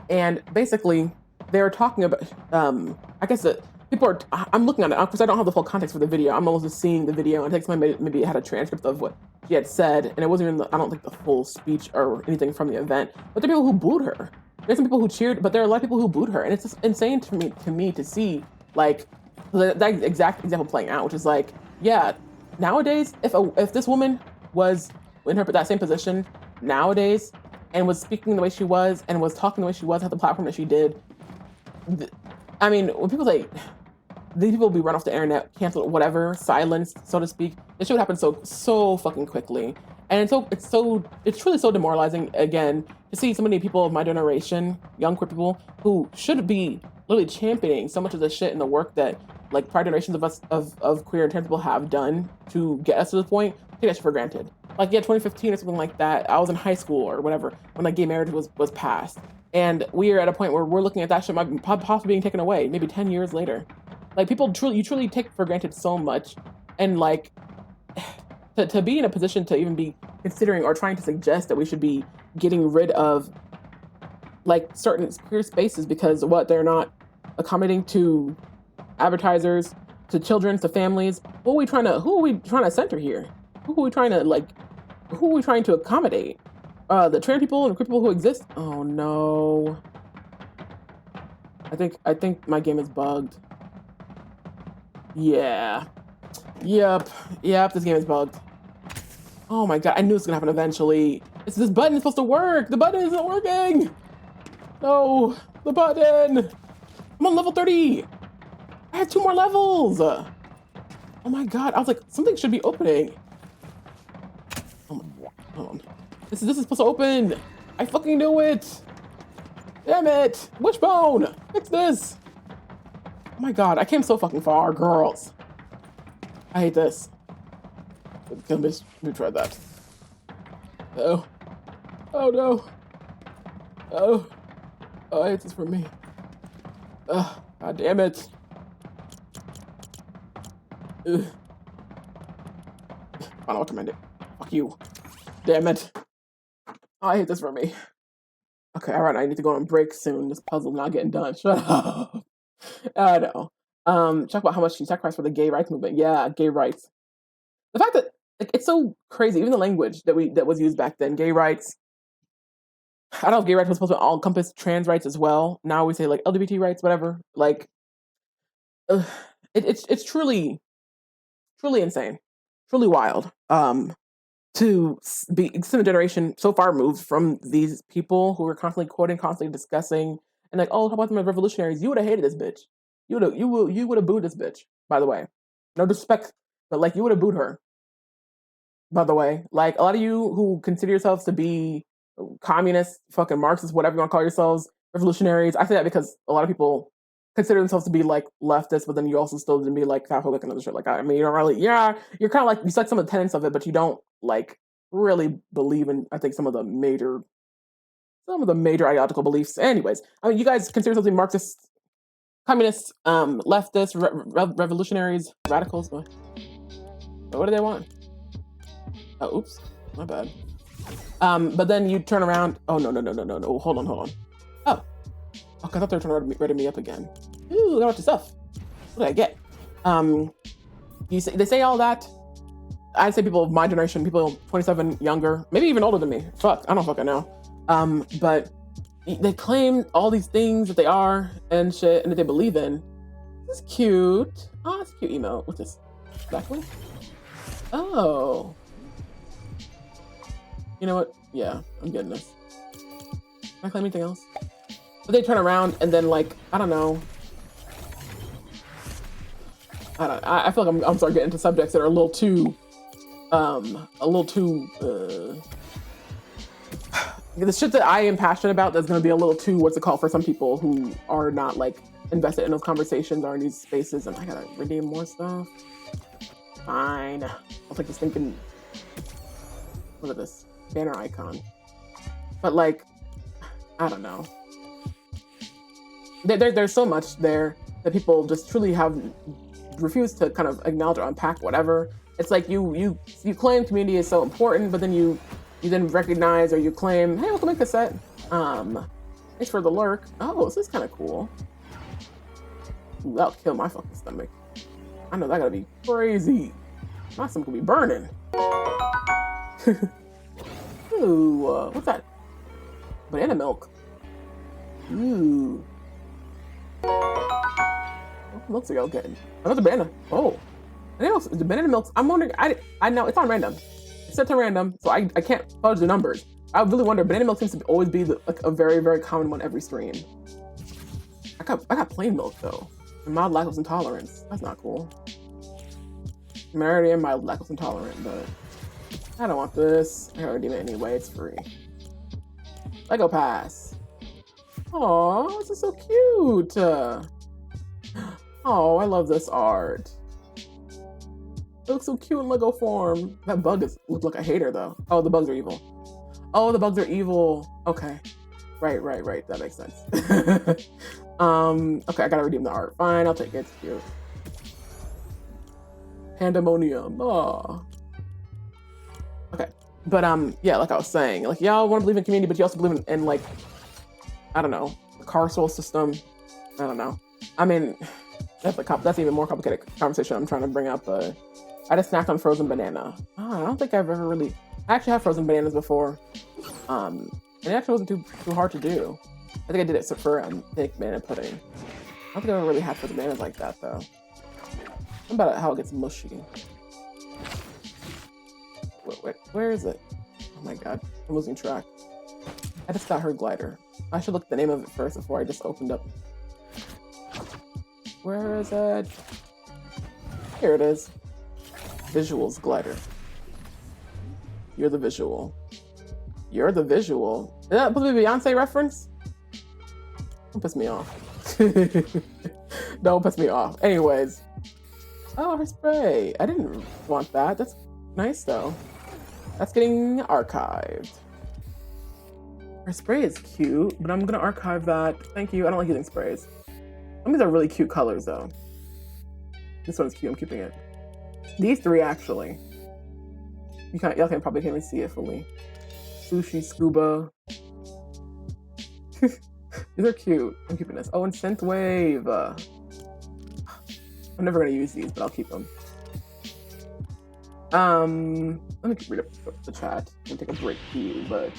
and basically, they're talking about, I guess that people are, I'm looking at it, because I don't have the full context for the video. I'm almost just seeing the video, and I think somebody maybe had a transcript of what she had said, and it wasn't even, I don't think the full speech or anything from the event, but there are people who booed her. There's some people who cheered, but there are a lot of people who booed her, and it's just insane to me to see, like, that exact example playing out, which is like, yeah, nowadays, if this woman was in that same position nowadays, and was speaking the way she was, and was talking the way she was, had the platform that she did, I mean, when people say, these people will be run off the internet, canceled, whatever, silenced, so to speak, this shit would happen so fucking quickly. And it's truly so demoralizing, again, to see so many people of my generation, young queer people, who should be literally championing so much of the shit and the work that, like, prior generations of us, of queer and trans people have done to get us to this point, take that shit for granted. Like, yeah, 2015 or something like that, I was in high school or whatever, when, like, gay marriage was passed. And we are at a point where we're looking at that shit possibly being taken away, maybe 10 years later. Like, you truly take for granted so much, and, like, to be in a position to even be considering or trying to suggest that we should be getting rid of, like, certain queer spaces because they're not accommodating to advertisers, to children, to families. Who are we trying to center here? Who are we trying to accommodate? The trans people and queer people who exist? Oh no. I think my game is bugged. Yeah. Yep, this game is bugged. Oh my god, I knew it was gonna happen eventually. This button is supposed to work! The button isn't working! No, the button! I'm on level 30! I have 2 more levels! Oh my god, I was like, something should be opening. Oh my god, hold on. This is supposed to open! I fucking knew it! Damn it! Wishbone! Fix this! Oh my god, I came so fucking far, girls. I hate this. Let me try that. Oh. Oh no. Oh. Oh, I hate this for me. Ugh. God damn it. Ugh. I don't recommend it. Fuck you. Damn it. Oh, I hate this for me. Okay, alright, I need to go on break soon. This puzzle's not getting done. Shut up. I know. Talk about how much she sacrificed for the gay rights movement. Yeah, gay rights. The fact that, like, it's so crazy, even the language that was used back then, gay rights. I don't know if gay rights was supposed to all encompass trans rights as well. Now we say, like, LGBT rights, whatever. Like, it's truly insane, truly wild. To be a generation so far removed from these people who are constantly quoting, constantly discussing, and like, oh, how about them as revolutionaries? You would have hated this bitch. You would have booed this bitch. By the way, no disrespect, but like, you would have booed her. By the way, like, a lot of you who consider yourselves to be communists, fucking Marxists, whatever you want to call yourselves, revolutionaries. I say that because a lot of people consider themselves to be like leftists, but then you also still to be like Catholic and other shit like that. I mean, you don't really, yeah, you're kind of like, you like some of the tenets of it, but you don't like really believe in, I think, some of the major ideological beliefs. Anyways, I mean, you guys consider something Marxists, communists, leftists, revolutionaries, radicals. What do they want? Oh, oops, my bad. But then you turn around. Oh no! Hold on. Oh, I thought they were trying to ready me up again. Ooh, got your stuff. What did I get? They say all that. I'd say people of my generation, people 27 younger, maybe even older than me. Fuck, I don't fucking know. But they claim all these things that they are and shit, and that they believe in. This is cute. Oh, it's a cute email. What's this? Exactly. Oh. You know what? Yeah, I'm getting this. Can I claim anything else? But they turn around and then, like, I don't know. I feel like I'm starting getting into subjects that are a little too the shit that I am passionate about that's going to be a little too, what's it called, for some people who are not, like, invested in those conversations or in these spaces. And I gotta redeem more stuff. Fine. I'll take this thinking, what is this? Banner icon. But, like, I don't know. There's so much there that people just truly have refused to kind of acknowledge or unpack, whatever. It's like you claim community is so important, but then you then recognize or you claim, hey, welcome to cassette. Thanks for the lurk. Oh, this is kind of cool. Ooh, that'll kill my fucking stomach. I know that gotta be crazy. My stomach will be burning. Ooh, what's that? Banana milk. Ooh. What milks are y'all getting? Another banana. Oh. The banana milks, I'm wondering, I know, it's on random. It's set to random, so I can't fudge the numbers. I really wonder, banana milk seems to always be like a very, very common one every stream. I got plain milk though. And mild lactose intolerance. That's not cool. I already am mild lactose intolerant, but I don't want this. I already did it anyway, it's free. Lego pass. Aw, this is so cute. Oh, I love this art. It looks so cute in Lego form. That bug looks like a hater though. Oh, the bugs are evil. Oh, the bugs are evil. Okay. Right. That makes sense. Okay, I gotta redeem the art. Fine, I'll take it. It's cute. Pandemonium. Oh. Okay. But yeah, like I was saying, like y'all want to believe in community, but you also believe in like, I don't know, the carsal system. I don't know. I mean, that's even more complicated conversation I'm trying to bring up. I just snacked on frozen banana. Oh, I don't think I've ever really. I actually had frozen bananas before. And it actually wasn't too hard to do. I think I did it for thick banana pudding. I don't think I've ever really had frozen bananas like that though. What about how it gets mushy? Wait, where is it? Oh my god, I'm losing track. I just got her glider. I should look at the name of it first before I just opened up. Where is it? Here it is. Visuals glider. You're the visual. You're the visual. Is that supposed to be a Beyonce reference? Don't piss me off. Don't piss me off. Anyways. Oh, her spray. I didn't want that. That's nice though. That's getting archived. Her spray is cute, but I'm gonna archive that. Thank you. I don't like using sprays. Some of these are really cute colors though. This one's cute. I'm keeping it. These three actually. Y'all can probably can't even see it fully. Sushi, scuba. These are cute. I'm keeping this. Oh, and synthwave. I'm never gonna use these, but I'll keep them. Let me read up the chat and take a break for you, but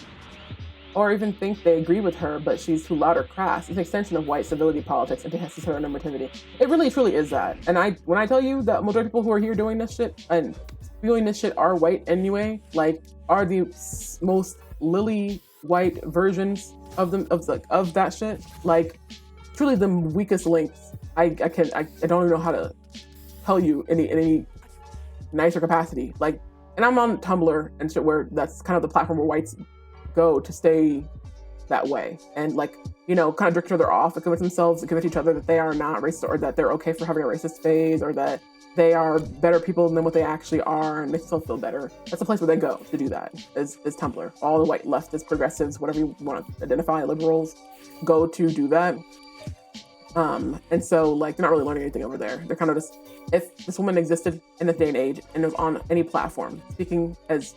or even think they agree with her, but she's too loud or crass. It's an extension of white civility politics and heteronormativity. It really, truly is that. And when I tell you that majority of people who are here doing this shit and doing this shit are white anyway, like are the most lily white versions of them of that shit, like truly the weakest links. I don't even know how to tell you in any nicer capacity. Like, and I'm on Tumblr and shit where that's kind of the platform where whites go to stay that way, and like, kind of jerk each other off and convince themselves and convince each other that they are not racist, or that they're okay for having a racist phase, or that they are better people than what they actually are, and make themselves feel better. That's the place where they go to do that. Is Tumblr. All the white leftists, progressives, whatever you want to identify, liberals, go to do that. And so like they're not really learning anything over there. They're kind of just, if this woman existed in this day and age and was on any platform speaking as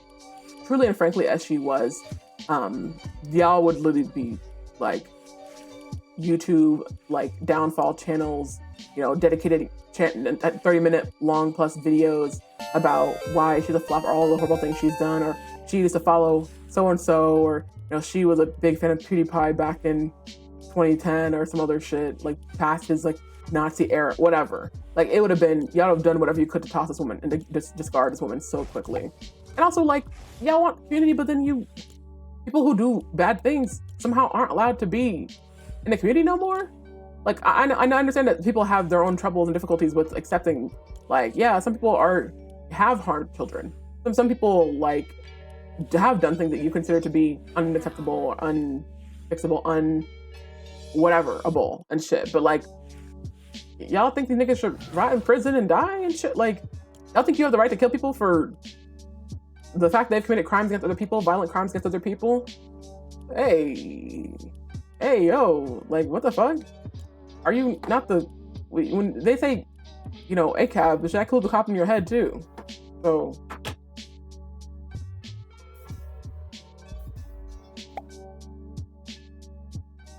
truly and frankly as she was, y'all would literally be like YouTube like downfall channels, dedicated 30-minute long plus videos about why she's a flop, or all the horrible things she's done, or she used to follow so and so, or she was a big fan of PewDiePie back in 2010 or some other shit, like past his like Nazi era, whatever. Like it would have been, y'all have done whatever you could to toss this woman and to discard this woman so quickly. And also like, y'all want community, but then people who do bad things somehow aren't allowed to be in the community no more. Like I understand that people have their own troubles and difficulties with accepting, like, yeah, some people have harmed children. Some people like have done things that you consider to be unacceptable or unfixable, whateverable and shit. But like, y'all think these niggas should rot in prison and die and shit? Like, y'all think you have the right to kill people for the fact they've committed crimes against other people, violent crimes against other people? Hey, yo, like, what the fuck? Are you not when they say, ACAB, the should include the cop in your head too.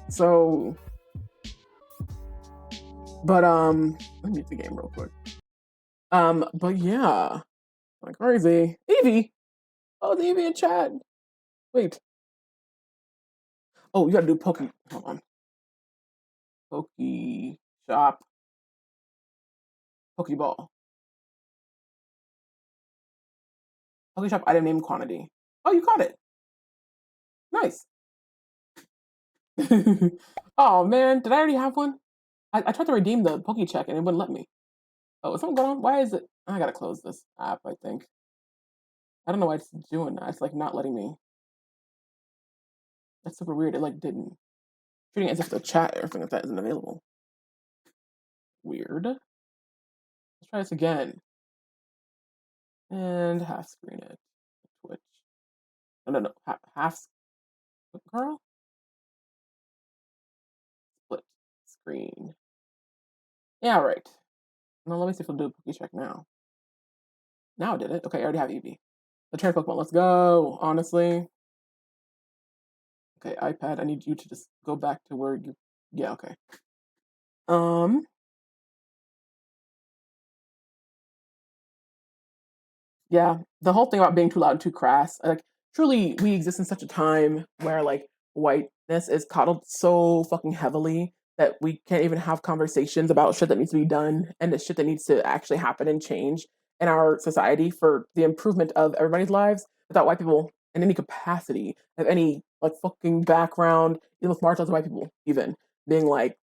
So, but let me mute the game real quick. But yeah, like crazy. Evie, oh, the Evie in chat. Wait. Oh, you gotta do Hold on. Shop. Pokeball. Shop item name quantity. Oh, you caught it. Nice. Oh man, did I already have one? I tried to redeem the Check and it wouldn't let me. Oh, is something going on? Why is it? I gotta close this app, I think. I don't know why it's doing that. It's like not letting me. That's super weird. It like didn't. Treating it as if the chat or something like that isn't available. Weird. Let's try this again. And half screen it. Twitch. No. Half. Girl? Split screen. Yeah, right. Now let me see if it'll do a Check now. Now I did it. Okay, I already have Eevee. The train Pokemon. Let's go. Honestly. Okay, iPad. I need you to just go back to where you. Yeah. Okay. Yeah, the whole thing about being too loud and too crass, like truly we exist in such a time where like whiteness is coddled so fucking heavily that we can't even have conversations about shit that needs to be done and the shit that needs to actually happen and change in our society for the improvement of everybody's lives without white people in any capacity of any like fucking background, even with marginalized white people even being like,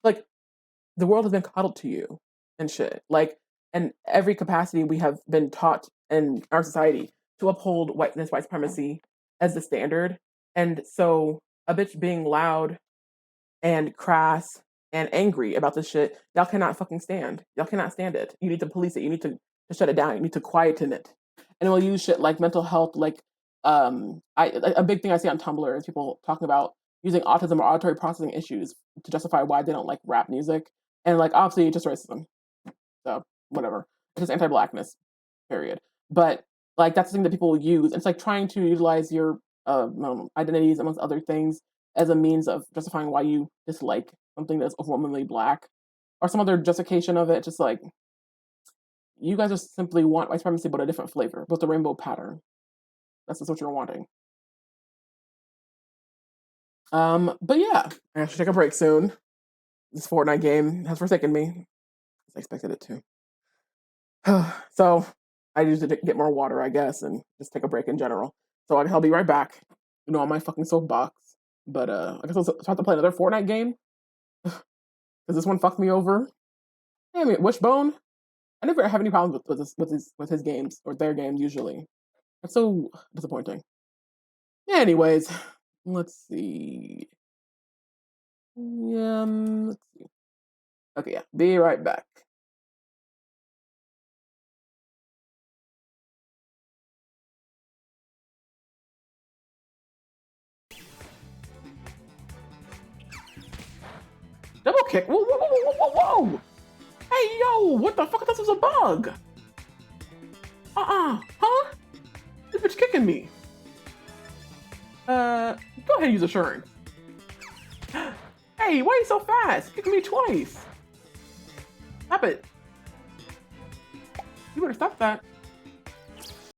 like the world has been coddled to you and shit. Like, in every capacity we have been taught in our society to uphold whiteness, white supremacy as the standard. And so a bitch being loud and crass and angry about this shit, y'all cannot fucking stand. Y'all cannot stand it. You need to police it. You need to shut it down. You need to quieten it. And we'll use shit like mental health, like a big thing I see on Tumblr is people talking about using autism or auditory processing issues to justify why they don't like rap music. And like obviously it's just racism. So whatever. It's just anti-blackness, period. But like that's the thing that people will use. It's like trying to utilize your identities amongst other things as a means of justifying why you dislike something that's overwhelmingly black, or some other justification of it. Just like you guys just simply want white supremacy but a different flavor, with the rainbow pattern. That's just what you're wanting. But yeah, I should take a break soon. This Fortnite game has forsaken me. I expected it to. So I need to get more water, I guess, and just take a break in general. So I'll be right back. On my fucking soapbox. But I guess I'll have to play another Fortnite game. Because this one fucked me over. I mean, Wishbone. I never have any problems with his games or their games usually. It's so disappointing. Anyways, Let's see. Let's see. Okay, yeah. Be right back. Double kick. Whoa, whoa, whoa, whoa, whoa, whoa! Hey, yo! What the fuck? This was a bug. Huh? This bitch kicking me. Go ahead and use assurance. Hey, why are you so fast? Kicking me twice. Stop it. You better stop that.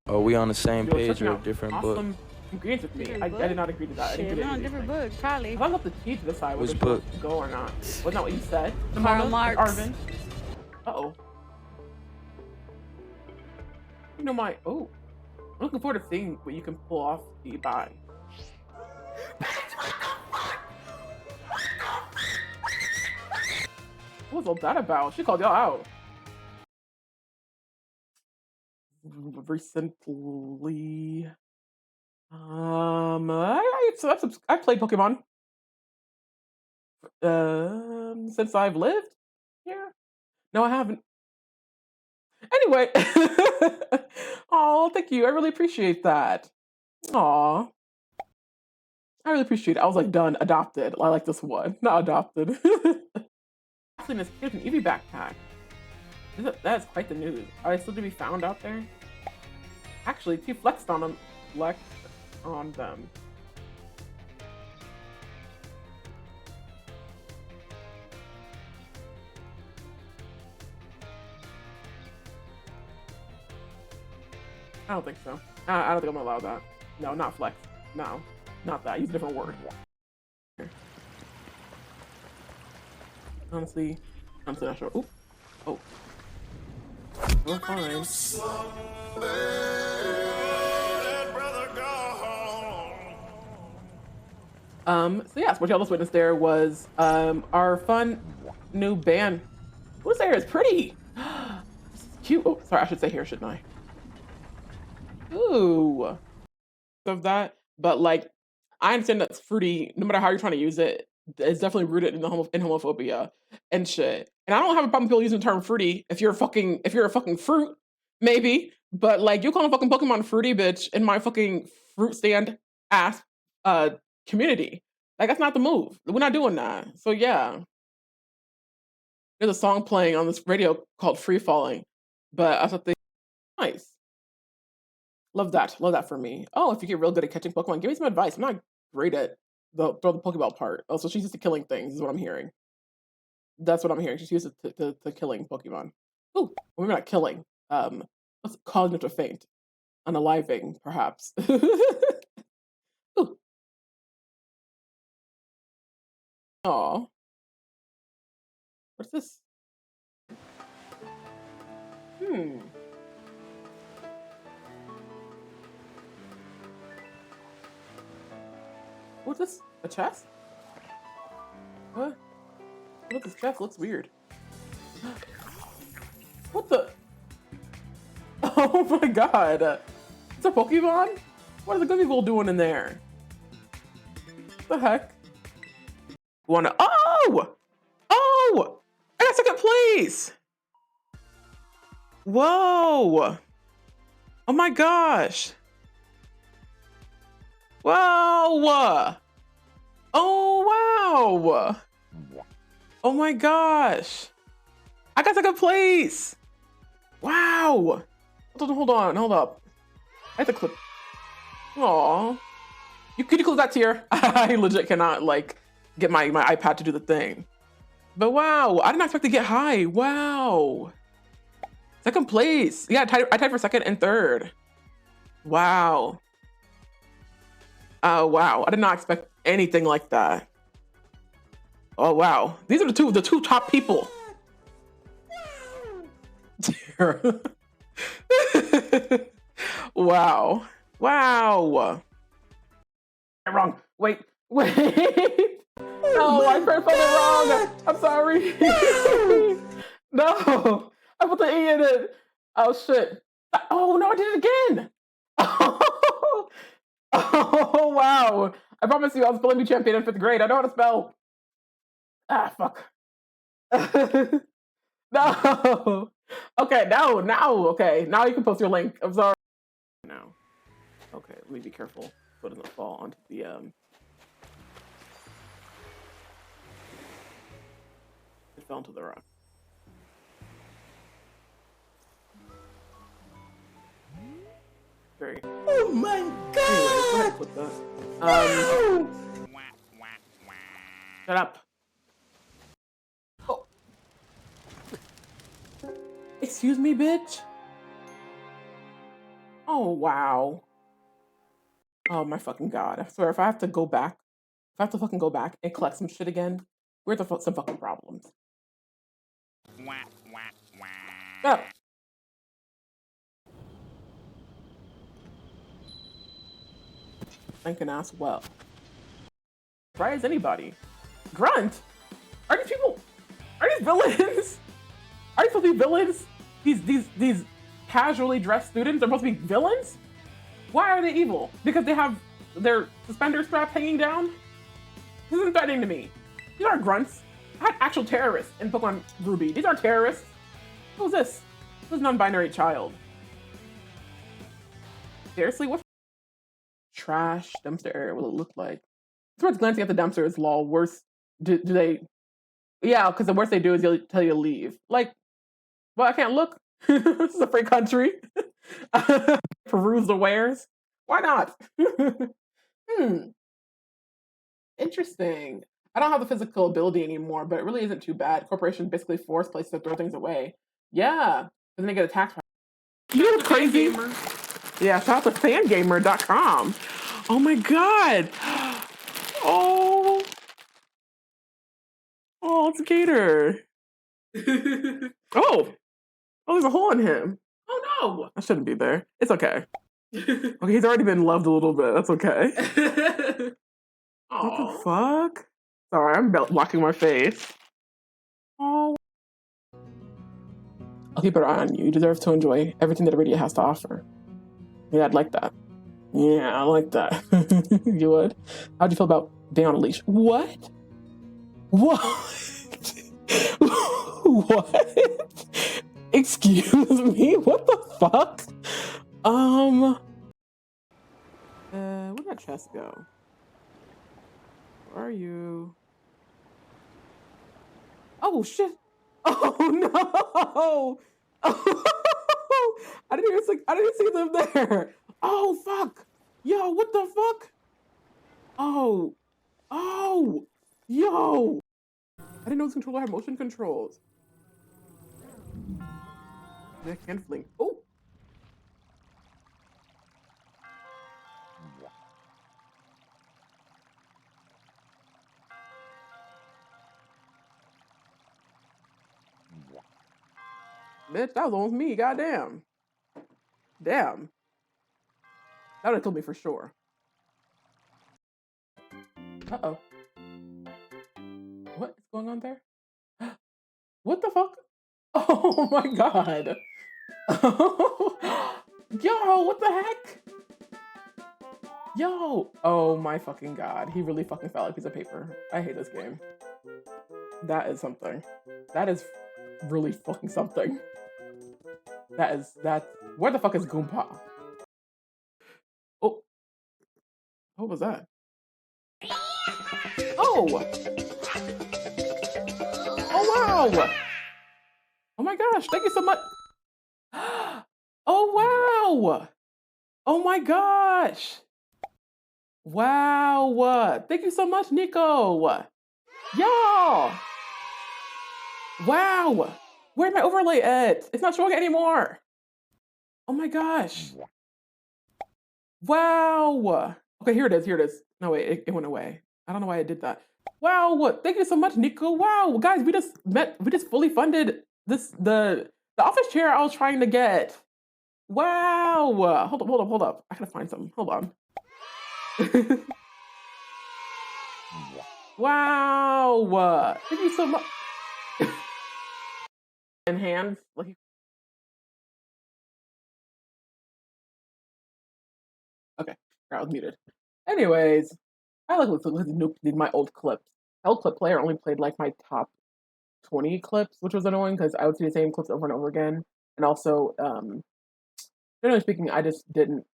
Oh, we on the same You're page searching or a out different awesome book? ingredients with me. I did not agree to that. I didn't Shit, agree we're to on a different book, probably. I love the key to decide whether Which to book? go or not. Wasn't that what you said? Karl Marx. Arvin. Uh-oh. You know my... Oh. I'm looking forward to seeing what you can pull off the buy. What was all that about? She called y'all out. Recently... I played Pokemon. Since I've lived here. No, I haven't. Anyway. Oh, thank you. I really appreciate that. Aw. I really appreciate it. I was like, done, adopted. I like this one. Not adopted. Actually, Miss Kid's an Eevee backpack. That's quite the news. Are they still to be found out there? Actually, she flexed on them. Flexed on them. I don't think so. I don't think I'm gonna allow that. No, not flex. No, not that. Use a different word. Honestly, I'm not sure. Oop. Oh. We're fine. So yes, what y'all just witnessed there was our fun new band. What's there? It's pretty. This is cute. Oh, sorry, I should say here, shouldn't I? Ooh. Of that, but like I understand that's fruity. No matter how you're trying to use it, it's definitely rooted in homophobia and shit. And I don't have a problem with people using the term fruity if you're a fucking fruit, maybe. But like you call a fucking Pokemon fruity, bitch, in my fucking fruit stand ass community. Like that's not the move. We're not doing that. So yeah, there's a song playing on this radio called "Free Falling," but I thought they nice. Love that for me. Oh, if you get real good at catching Pokemon, give me some advice. I'm not great at throw the Pokeball part. Oh, so she's used to killing things, is what I'm hearing. That's what I'm hearing. She's used to killing Pokemon. Ooh, well, maybe not killing. What's cognitive feint? Unaliving, perhaps. Ooh. Aw. What's this? What's this? A chest? What? What this chest looks weird. What the? Oh my god. It's a Pokemon? What are the good people doing in there? What the heck? Wanna? Oh! Oh! I got second place! Whoa! Oh my gosh! Wow! Oh wow! Oh my gosh! I got second place! Wow! Hold on, hold up. I have to click. Aw. Could you close that tier? I legit cannot like get my iPad to do the thing. But wow, I didn't expect to get high. Wow. Second place. Yeah, I tied for second and third. Wow. Wow. I did not expect anything like that. Oh wow. These are the two top people. Wow. Wow. Wrong. Wait. No, I spelled it wrong. I'm sorry. No. I put the E in it. Oh shit. Oh no, I did it again. Oh, wow. I promise you I was spelling bee champion in 5th grade. I know how to spell. Ah, fuck. No. Okay, now, okay. Now you can post your link. I'm sorry. Now. Okay, let me be careful so it doesn't fall onto the, it fell into the rock. Very. Oh my god! Anyways, go ahead and click that. No! Shut up. Oh. Excuse me, bitch? Oh, wow. Oh my fucking god. I swear, if I have to go back, if I have to fucking go back and collect some shit again, we're at some fucking problems. Shut up. Thinking ass well. Try as anybody. Grunt? Are these people? Are these villains? Are these supposed to be villains? These casually dressed students are supposed to be villains? Why are they evil? Because they have their suspender strap hanging down? This isn't threatening to me. These aren't grunts. I had actual terrorists in Pokemon Ruby. These aren't terrorists. Who's this? Who's non-binary child? Seriously, what trash dumpster area will it look like? Towards glancing at the dumpster is lol. Worse, do they? Yeah, because the worst they do is they'll tell you to leave. Like, well, I can't look. This is a free country. Peruse the wares. Why not? Interesting. I don't have the physical ability anymore, but it really isn't too bad. Corporations basically force places to throw things away. Yeah, and then they get attacked. You know what's crazy? Yeah, shout out to fangamer.com. Oh my god. Oh. Oh, it's Gator. Oh. Oh, there's a hole in him. Oh no. I shouldn't be there. It's okay. Okay, he's already been loved a little bit. That's okay. What the fuck? Sorry, I'm blocking my face. Oh. I'll keep an eye on you. You deserve to enjoy everything that Iridia has to offer. Yeah, I'd like that. Yeah, I like that. You would? How'd you feel about being on a leash? What? What? What? Excuse me? What the fuck? Where'd that chest go? Where are you? Oh shit! Oh no! Oh, I didn't even see them there. Oh fuck! Yo, what the fuck? Oh, oh, yo! I didn't know this controller had motion controls. I can't fling. Oh. Bitch, that was almost me, goddamn. Damn. That would have killed me for sure. Uh-oh. What is going on there? What the fuck? Oh my god. Yo, what the heck? Yo. Oh my fucking god. He really fucking fell like a piece of paper. I hate this game. That is something. That is really fucking something. That. Where the fuck is Goomba? Oh. What was that? Oh! Oh wow! Oh my gosh, thank you so much. Oh wow! Oh my gosh! Wow! Thank you so much, Nico! Y'all! Wow! Where's my overlay at? It's not showing it anymore! Oh my gosh! Wow! Okay, here it is. No, wait, it went away. I don't know why I did that. Wow! Thank you so much, Nico. Wow, guys, we just fully funded the office chair I was trying to get. Wow! Hold up. I gotta find something. Hold on. Wow! Thank you so much. In hands, like. Okay, I was muted. Anyways, I like did my old clips. Old clip player only played like my top 20 clips, which was annoying because I would see the same clips over and over again. And also, generally speaking, I just didn't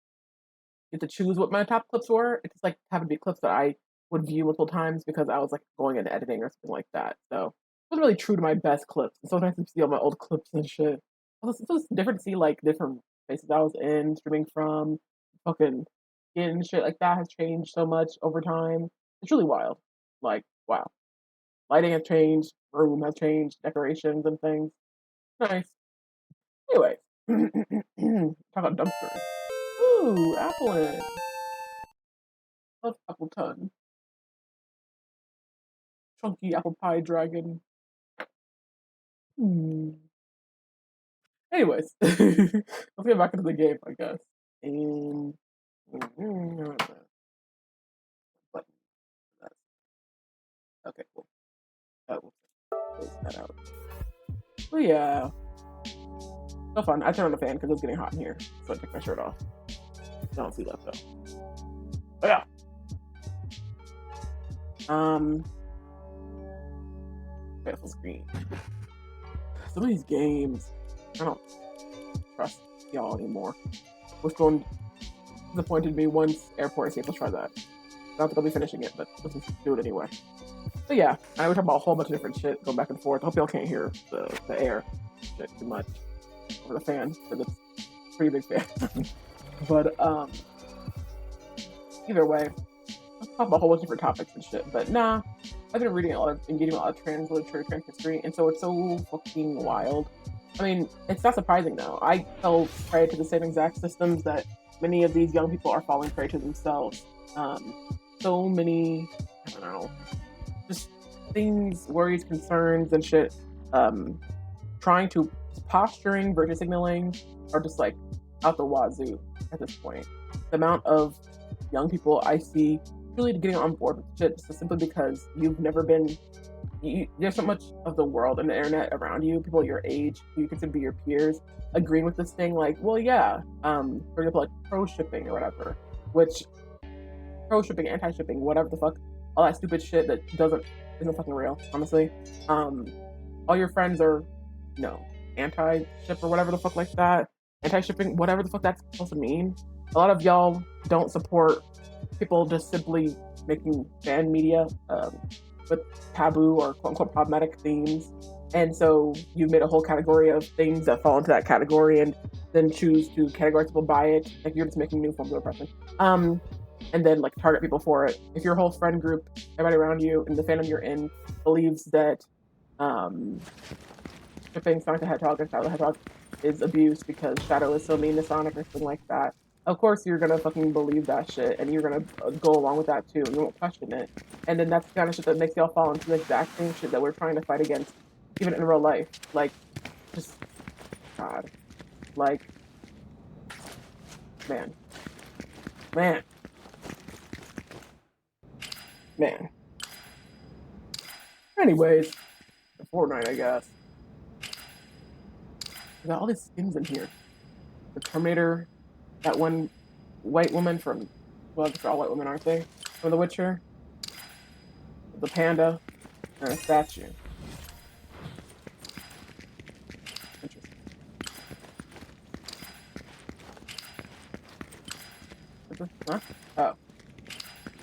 get to choose what my top clips were. It just like happened to be clips that I would view multiple times because I was like going into editing or something like that. So it wasn't really true to my best clips. And sometimes I see all my old clips and shit. It's just different to see like different places I was in, streaming from, fucking skin and shit like that has changed so much over time. It's really wild. Like, wow. Lighting has changed, room has changed, decorations and things. Nice. Anyway, talk about dumpster. Ooh, Applin. Love Appleton. Chunky apple pie dragon. Hmm. Anyways, let's get back into the game, I guess. And button. Okay, cool. We'll close that out. But yeah, so fun. I turned on the fan because it was getting hot in here, so I took my shirt off. Don't see left though. But yeah. Beautiful screen. Some of these games, I don't trust y'all anymore. Which one disappointed me once Airport Escape. Let's try that. Not that I'll be finishing it, but let's just do it anyway. So yeah, I know we're talking about a whole bunch of different shit going back and forth. I hope y'all can't hear the air shit too much over the fan, because it's a pretty big fan. But either way, let's talk about a whole bunch of different topics and shit. But nah, I've been reading a lot of, engaging a lot of trans literature, trans history, and so it's so fucking wild. I mean, it's not surprising though. I fell prey to the same exact systems that many of these young people are falling prey to themselves. So many, I don't know, just things, worries, concerns, and shit. Trying to posturing, virtue signaling, are just like out the wazoo at this point. The amount of young people I see really getting on board with shit just simply because you've never been. There's so much of the world and the internet around you, people your age who you consider to be your peers, agreeing with this thing like, well, yeah, for example, like pro shipping or whatever, which pro shipping, anti shipping, whatever the fuck, all that stupid shit that isn't fucking real, honestly. All your friends are, anti ship or whatever the fuck like that, anti shipping, whatever the fuck that's supposed to mean. A lot of y'all don't support people just simply making fan media with taboo or quote unquote problematic themes. And so you've made a whole category of things that fall into that category and then choose to categorize people by it. Like you're just making new forms of oppression. And then like target people for it. If your whole friend group, everybody around you and the fandom you're in believes that shipping Sonic the Hedgehog and Shadow the Hedgehog is abuse because Shadow is so mean to Sonic or something like that, of course you're gonna fucking believe that shit and you're gonna go along with that too and you won't question it. And then that's the kind of shit that makes y'all fall into the exact same shit that we're trying to fight against, even in real life. Like, just, God. Like, man. Anyways, the Fortnite, I guess. We got all these skins in here. The Terminator, that one white woman from, well, they're all white women, aren't they? From The Witcher. The panda, and a statue. Interesting. Huh? Oh.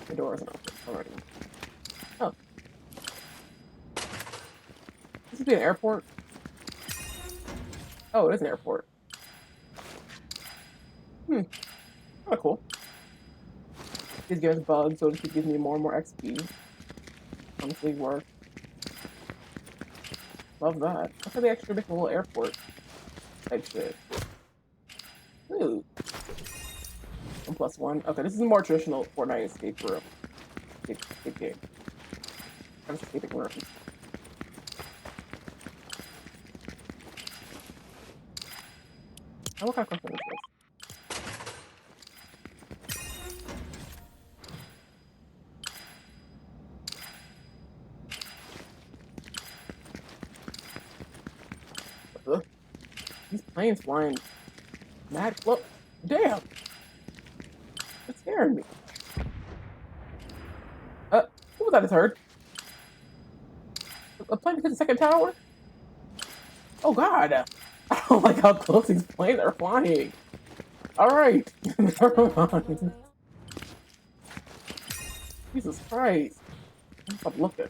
The door isn't open already. Oh. This would be an airport? Oh, it is an airport. Kinda cool. These games bugs, so it keep giving me more and more XP. Honestly, work. Love that. Look at the extra big little airport type shit. Ooh. 1+1. Okay, this is a more traditional Fortnite escape room. Escape game. I'm just escaping room. Oh, what kind of question is this? These planes flying mad close. Damn! It's scaring me. What was that I just heard? A plane hit the second tower? Oh god! I don't like how close these planes are flying. Alright, never mind. Jesus Christ. Stop looking.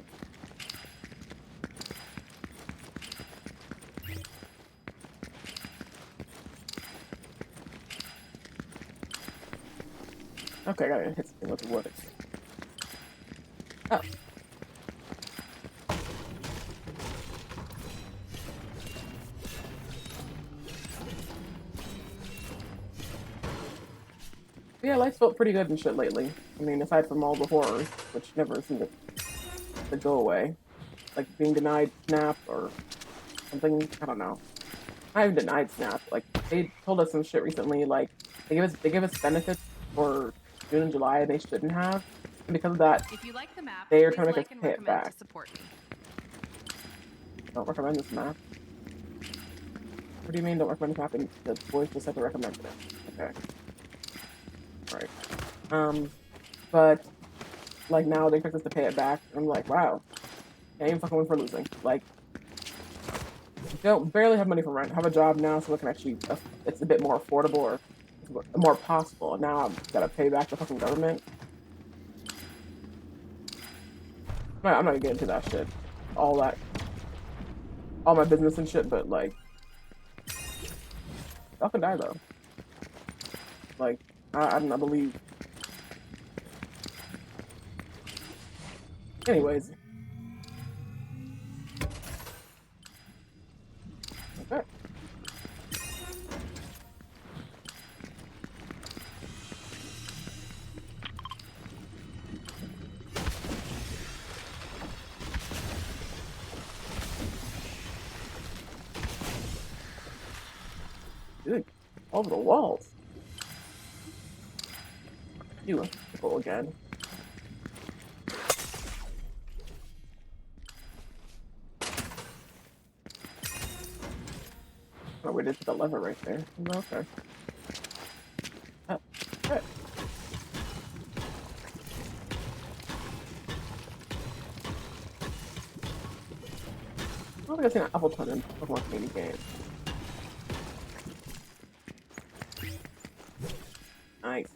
Okay, I gotta hit something with the wood. Oh. Yeah, life's felt pretty good and shit lately. I mean, aside from all the horrors, which never seem to go away. Like being denied SNAP or something, I don't know. Not even denied SNAP. Like, they told us some shit recently, like, they give us benefits for June and July they shouldn't have. And because of that, if you like the map, they are please trying to make like us and pay it recommend back. to support me. Don't recommend this map. What do you mean don't recommend this map? And the boys just have to recommend it. Okay. Right. But like now they expect us to pay it back. And I'm like, wow. Can't even fucking win for losing. Like, don't barely have money for rent. Have a job now so I can actually it's a bit more affordable or more possible. Now I've gotta pay back the fucking government. I'm not gonna get into that shit. All my business and shit, but like, y'all can die though. Like, I do not believe. Anyways. Okay. Dude, over the walls. You people again. Oh, we did put the lever right there. Okay. Oh, okay. I don't think I've seen an apple ton in Pokemon Community games. Nice.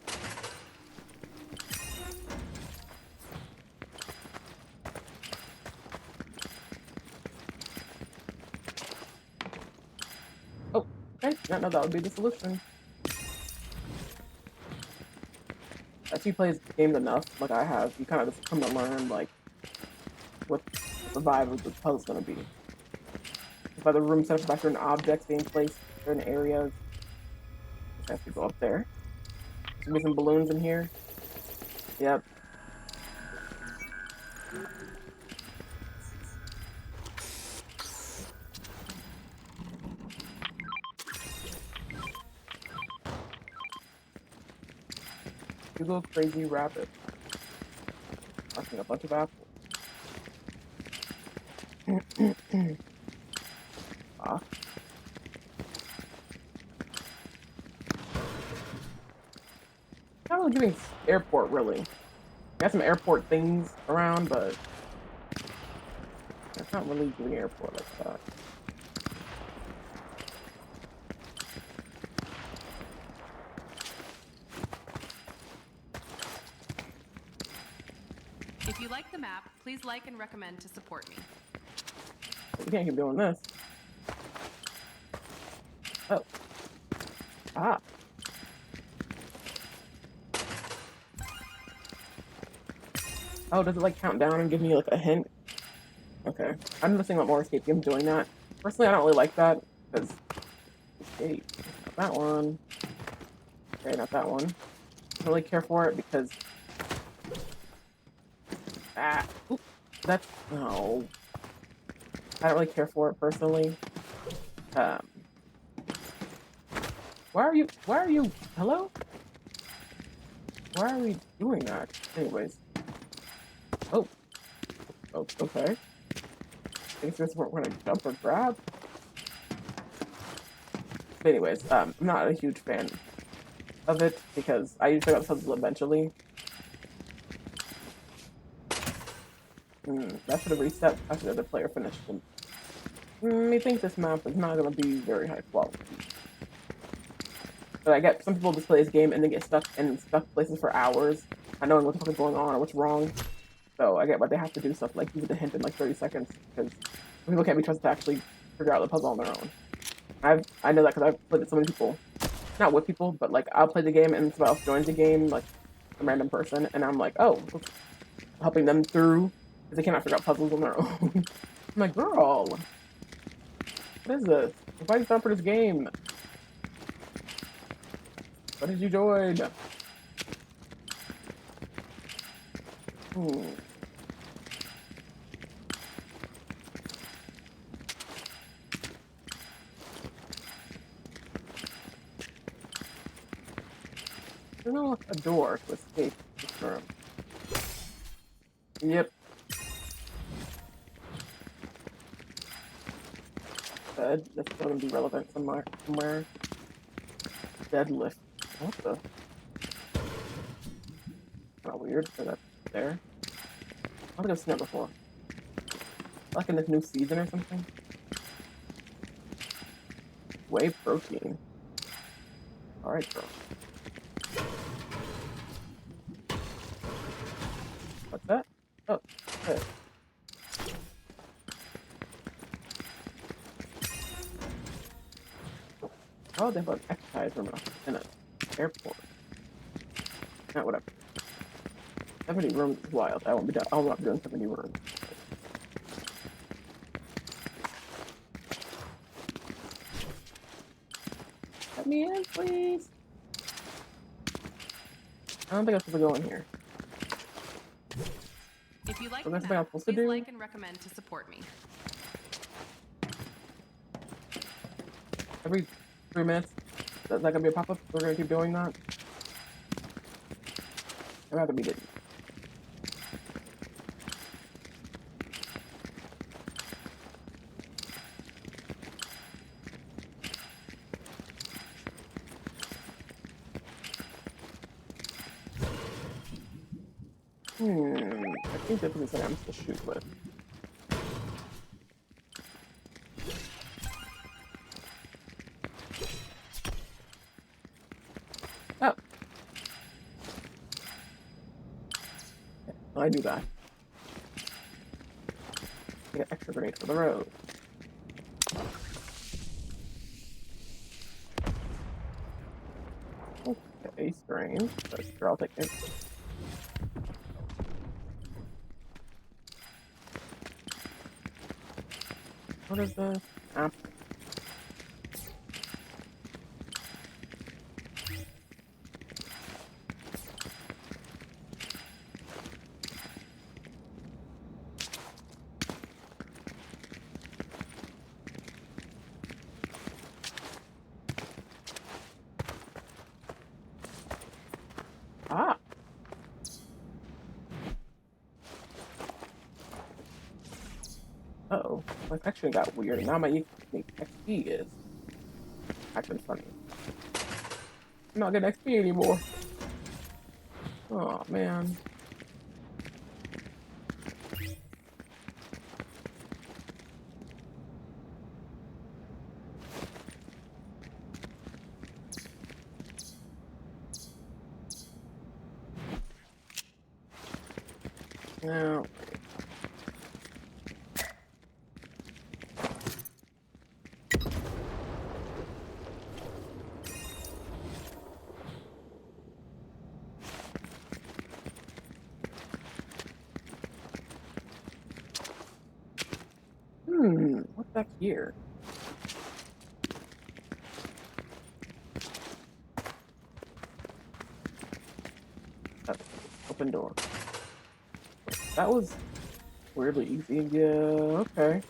Oh, okay. Not know that would be the solution. As you play games enough, like I have, you kind of just come to learn like what the vibe of the puzzle's gonna be. By the room set up by certain objects being placed in certain areas. Just have to go up there. There's gonna be some balloons in here. Yep. You go crazy rabbit. Fucking a bunch of apples. Ah. Not really giving airport really. Got some airport things around, but it's not really giving airport like that. If you like the map, please like and recommend to support me. We can't keep doing this. Oh. Ah. Oh, does it like count down and give me like a hint? Okay. I'm noticing a lot more escape games doing that. Personally, I don't really like that because escape. Not that one. Okay, not that one. Don't really care for it because oop, that's no. I don't really care for it personally. Why are you hello? Why are we doing that? Anyways. Oh, okay. I guess we're gonna jump or grab. But anyways, I'm not a huge fan of it because I usually got puzzles eventually. That should have reset after the other player finished. I think this map is not going to be very high quality. But I get some people just play this game and they get stuck in stuck places for hours, not knowing what the fuck is going on or what's wrong. So I get why they have to do stuff like give it a hint in like 30 seconds because people can't be trusted to actually figure out the puzzle on their own. I know that because I've played with so many people, not with people, but like I'll play the game and somebody else joins the game, like a random person, and I'm like, oh, helping them through because they cannot figure out puzzles on their own. I'm like, girl, what is this? Why you signed for this game? What did you join? There's no a door to escape this room. Yep. Bed. That's still gonna be relevant somewhere. Deadlift. What the? Kind of weird that that's there. I think I've seen that before. Like in this new season or something. Whey protein. Alright, bro. What's that? Oh, okay. Oh, they have an exercise room in an airport. Not whatever. 70 rooms is wild. I won't be done. I'll not be doing 70 rooms. Let me in, please. I don't think I'm supposed to go in here. If you like So the that's what I'm map, supposed to please do? like and recommend to support me. Every 3 minutes? Is that gonna be a pop-up? We're gonna keep doing that? I'd rather be didn't. I think this is something I'm supposed to shoot with. Oh. I do that. I get extra grenades for the road. Okay, strange. But sure, I'll take it. What is this? App. Ah. Uh-oh. My action got weird. Now my XP is acting funny. I'm not getting XP anymore. Oh man. Now. What's back here? Oh, open door. That was weirdly easy. Yeah, okay.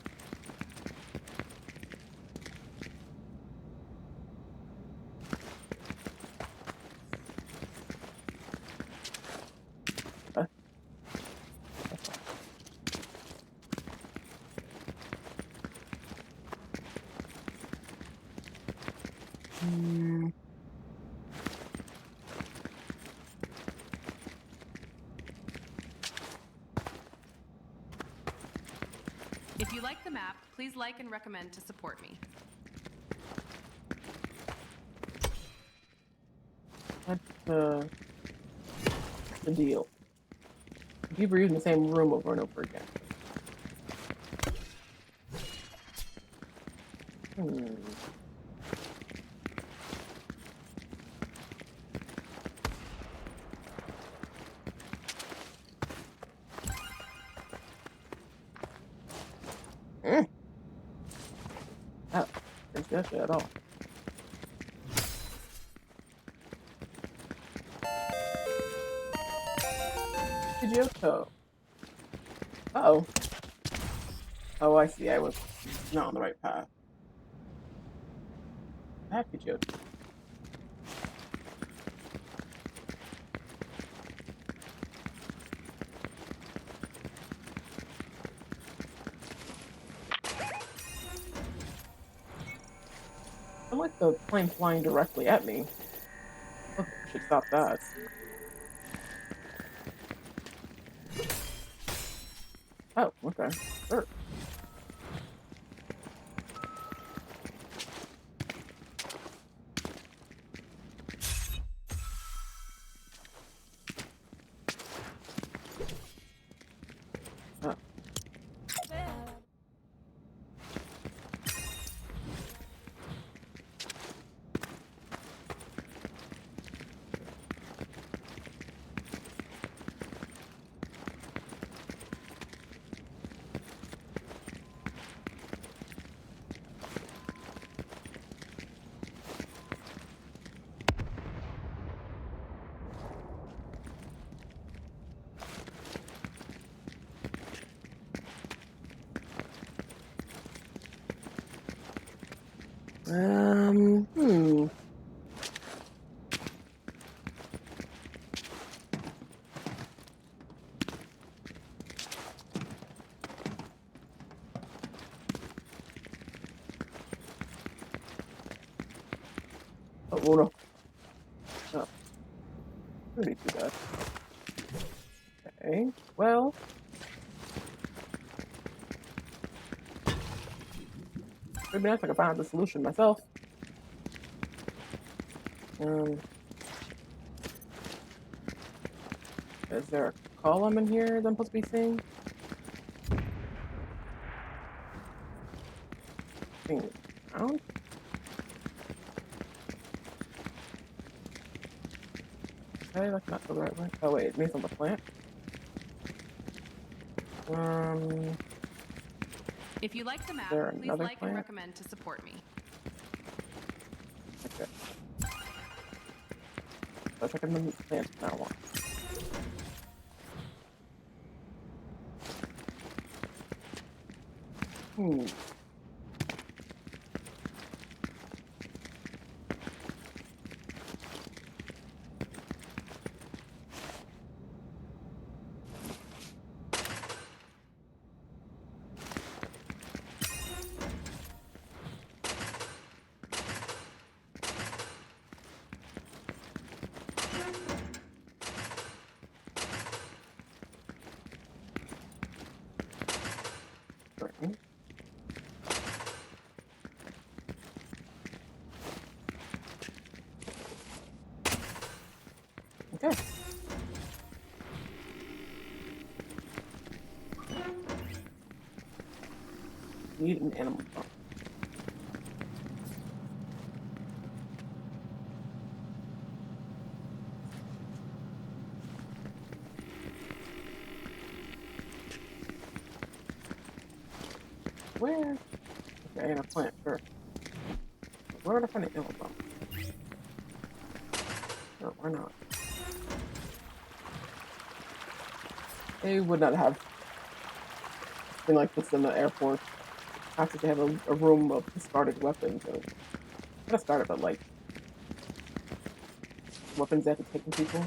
Uh, If you like the map, please like and recommend to support me. What's the deal? People are using the same room over and over again. Oh, didn't see that shit at all. Pidgeotto. Uh-oh. Oh, I see. I was not on the right path. I have Pidgeotto. I like the plane flying directly at me. Look, I should stop that. Oh, okay. Sure. Oh. Hmm. Oh, no. Oh. Pretty too bad. Okay. Well. Maybe that's like I found the solution myself. Is there a column in here that I'm supposed to be seeing? Seeing around? Okay, that's not the right way. Oh wait, it means on the plant. If you like the map, there please another like plant? and recommend to support me. Okay. So check in the plant now. Hmm. Right. Okay. Need an animal farm. Where? Okay, and a plant, sure. Where would I find an animal farm? Sure, why not? They would not have something like this in the airport. After they have a room of discarded weapons. So, not discarded, but like weapons they have to take from people.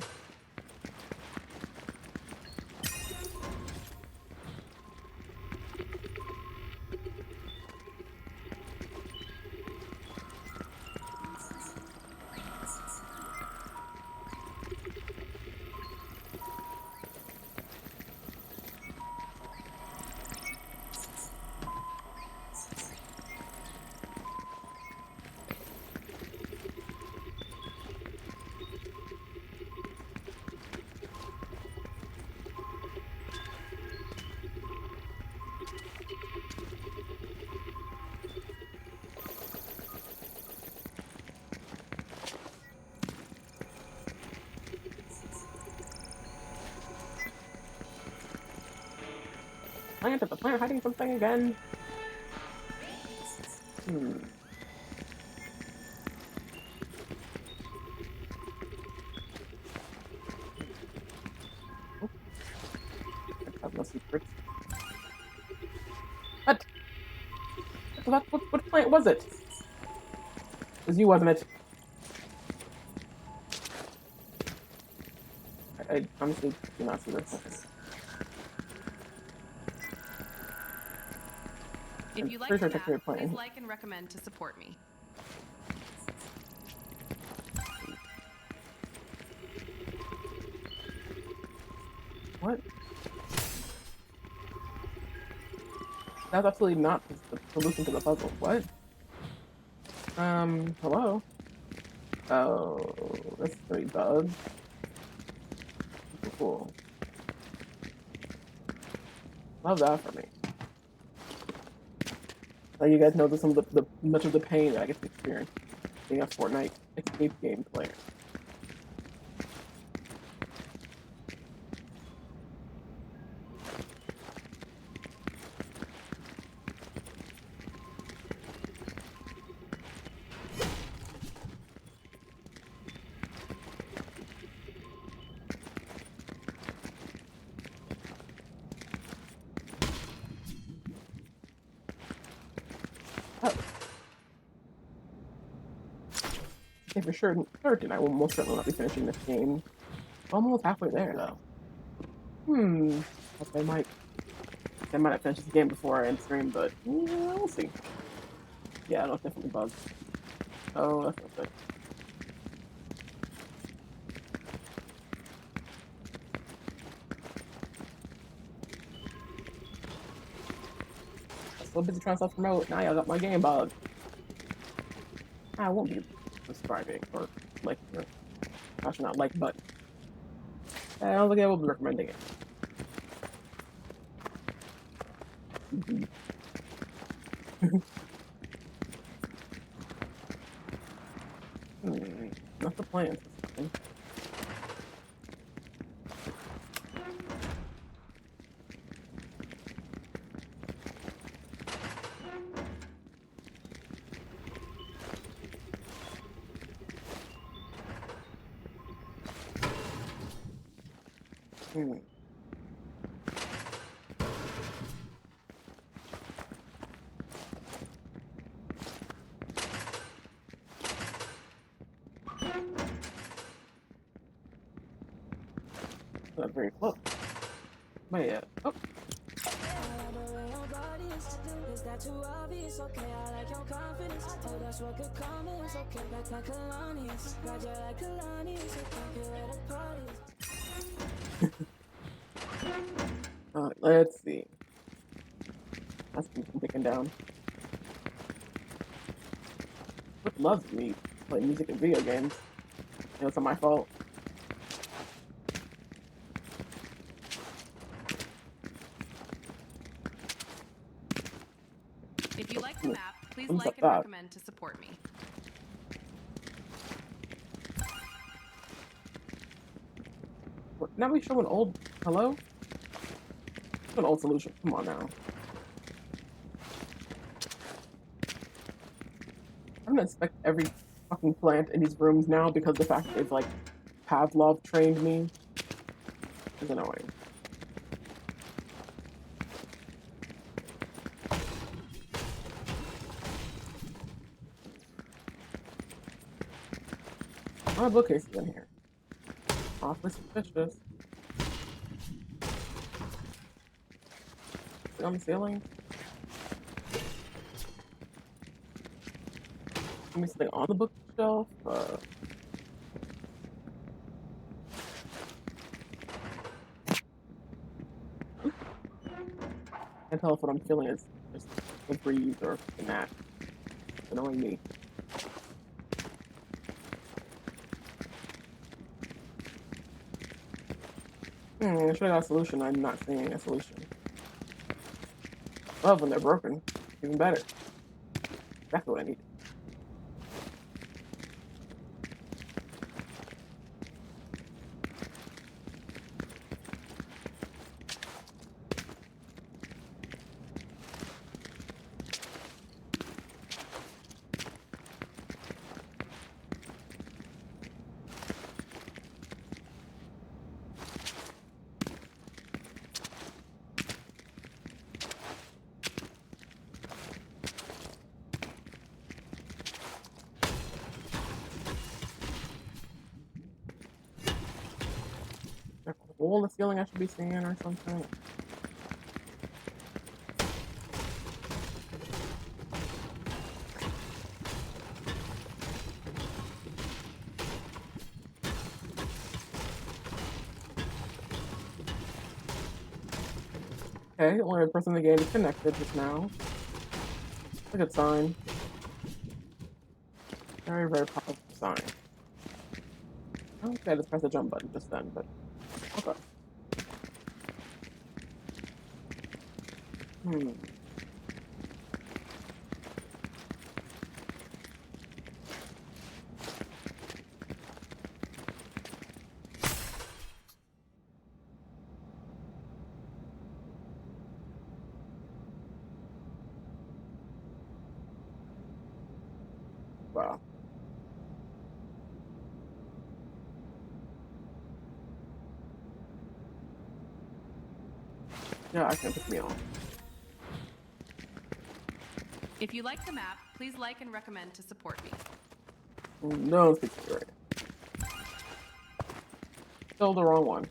plant? Is the plant hiding something again? Hmm. Oh, I have no secrets. What? What plant was it? It was you, wasn't it? I honestly do not see this. If you like Pretty the sure map, technically plant. please like and recommend to support me. What? That's absolutely not the solution to the puzzle. What? Hello? Oh, this is pretty bug. Cool. Love that for me. Now you guys know that some of the much of the pain that I get to experience being a Fortnite escape game player. Oh. Okay, for sure, certain I will most certainly not be finishing this game. Almost halfway there though. Okay, I might have finished this game before I end stream, but we'll see. Yeah, no, definitely bugs. Oh, that's not good. I'm so busy trying to self-promote. Now y'all got my game bug. I won't be subscribing or liking or gosh, not like, but I don't think I will be recommending it. Not the plan. Hmm. Not very close. But yeah. Oh. Is that too obvious? Okay, I like your confidence. Oh, that's what good comments. Okay, back like Kalani's. Got you like Kalani's. So can't get rid of parties. Let's see. That's been taken down. What loves me play music and video games? You know, it's not my fault. If you like the map, please What's like up and that? recommend to support me. Now we show an old hello? Show an old solution. Come on now. I'm gonna inspect every fucking plant in these rooms now because the fact that it's like Pavlov trained me is annoying. My bookcase is in here. Awfully suspicious. Is it on the ceiling? Let me something on the bookshelf. Can't tell if what I'm feeling is just a breeze or a gnat. It's annoying me. I should have got a solution. I'm not seeing a solution. Love when they're broken. Even better. Exactly what I need. hole in the ceiling I should be seeing or something? Okay, only the person in the game is connected just now. That's a good sign. Very, very positive sign. I don't think I just pressed the jump button just then, but okay. Hmm. Wow. Yeah, I can't piss me off. If you like the map, please like and recommend to support me. No, it's right. Still the wrong one.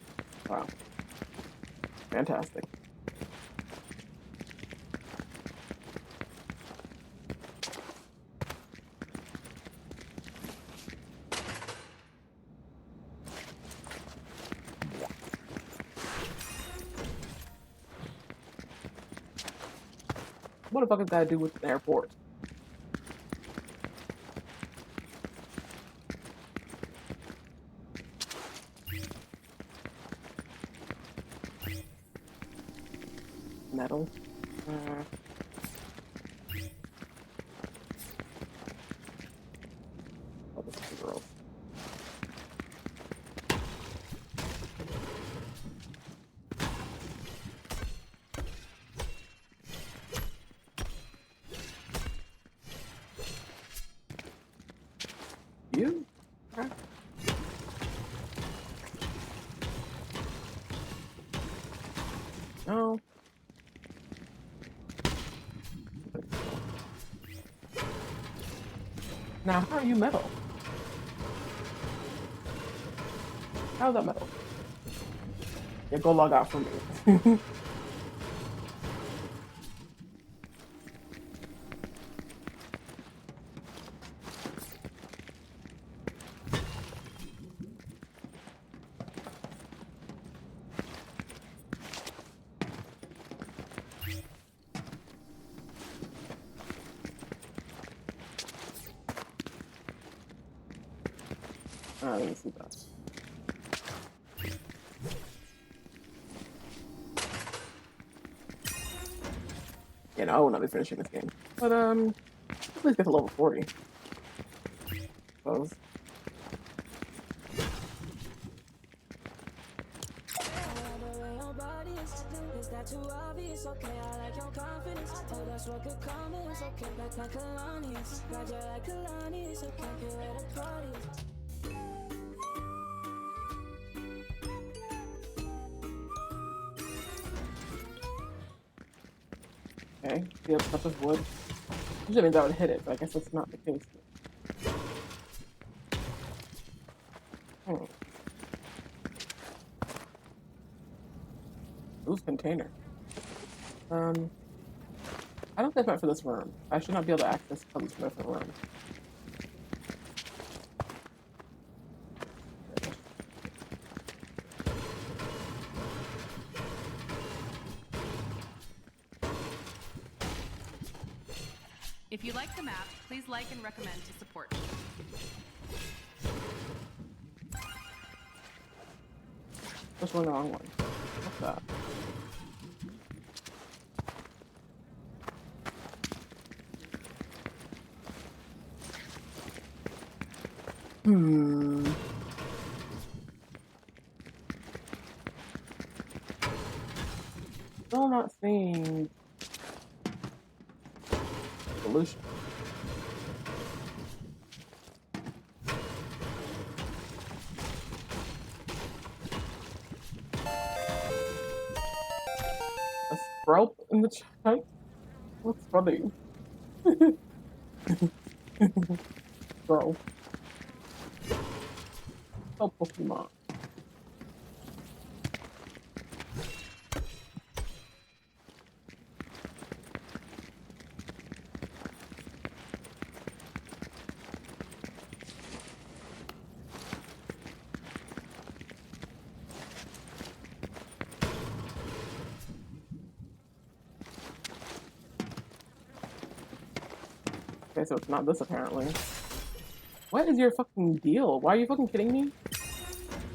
Wow. Fantastic. What the fuck does that do with the airport? Metal. Oh, this is gross. You? Okay. No. Now, how are you metal? How's that metal? Yeah, go log out for me. Let me see that. You know, I will not be finishing this game. But, at least get to level 40. Suppose. Is that too obvious? Okay, I like your confidence. Oh, that's what good comments. Okay, like colonies. Got you like colonies. Okay, get where the party is. Okay, the other stuff is wood. Usually means I would hit it, but I guess that's not the case. Hmm. Loose container. I don't think that's meant for this room. I should not be able to access some different room. If you like the map, please like and recommend to support me. Which one? The wrong one. What's that? Hmm. Still not seeing solution. A sprout in the chat? What's funny? Bro. Oh, Pokemon. Okay, so it's not this apparently. What is your fucking deal? Why are you fucking kidding me?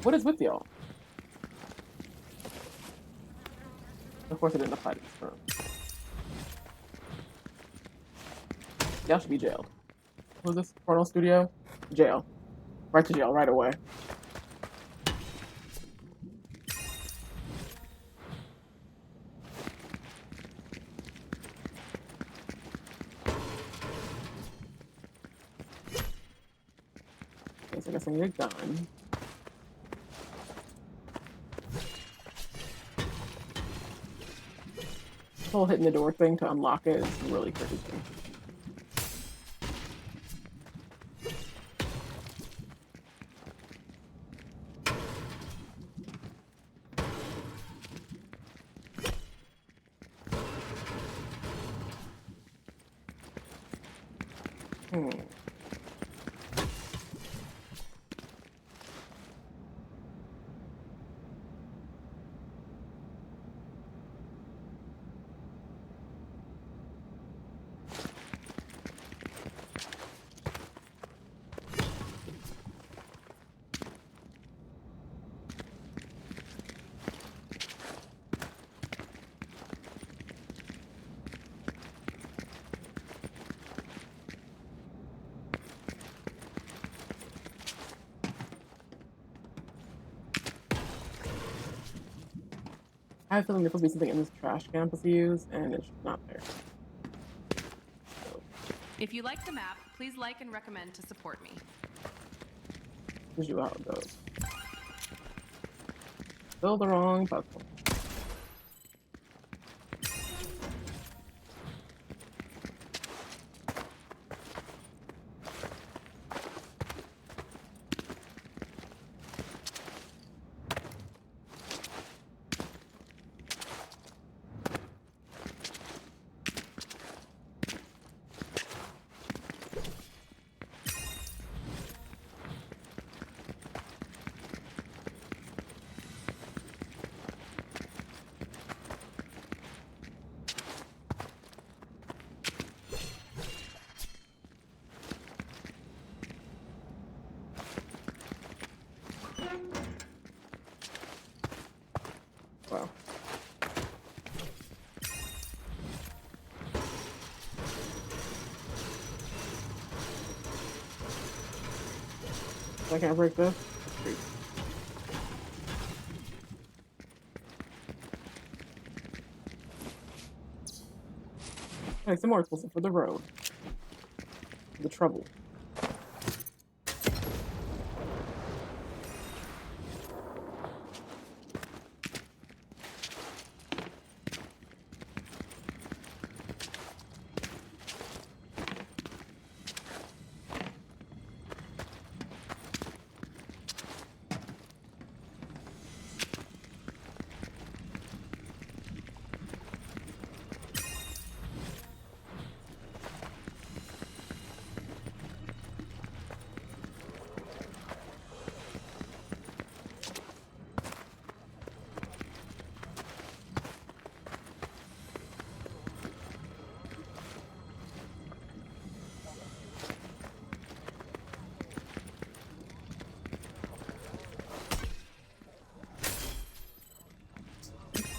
What is with y'all? Of course it didn't apply to this room. Y'all should be jailed. What was this? Porno studio? Jail. Right to jail right away. Okay, so I guess I need a gun. This whole hitting the door thing to unlock it is really crazy. Hmm. I have a feeling there's supposed to be something in this trash can I'm supposed to use, and it's not there. So, If you like the map, please like and recommend to support me. here's you how it goes. Still the wrong puzzle. Wow. I can't break this. Great. Okay, some more explosive for the road. The trouble.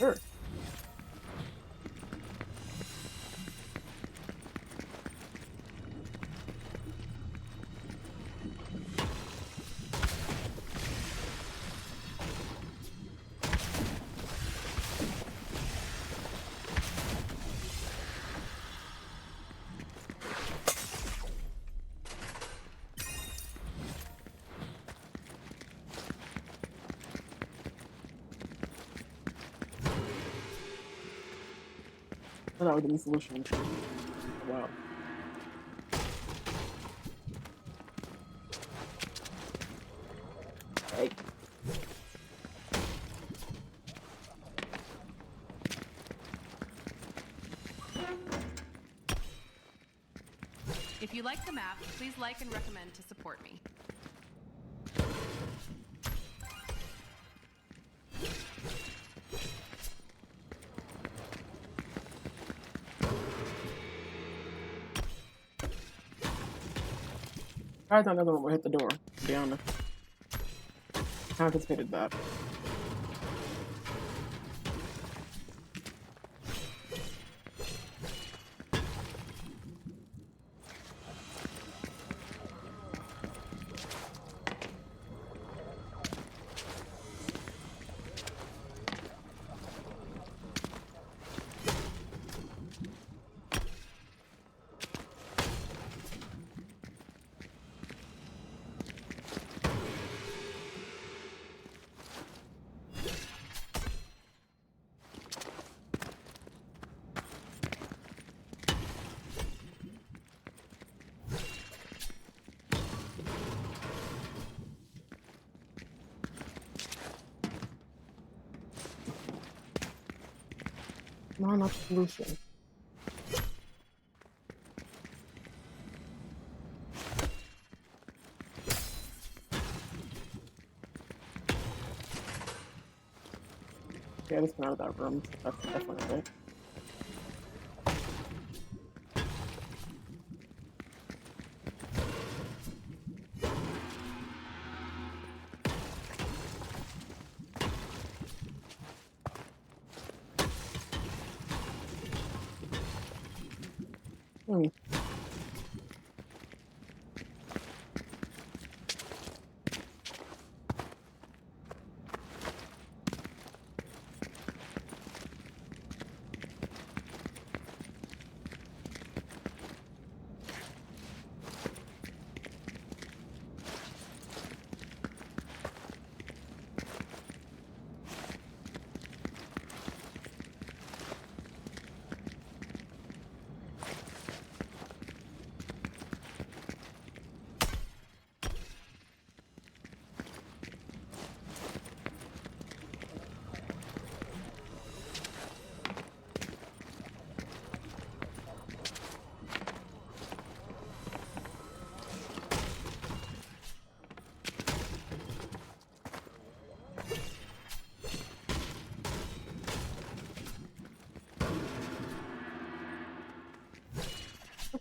Sure. I thought that would be the solution. Wow. Hey. If you like the map, please like and recommend to support me. Surprised another one will hit the door, to be honest. I anticipated that. No, not the solution. Yeah, I just came out of that room. That's definitely it. Hmm.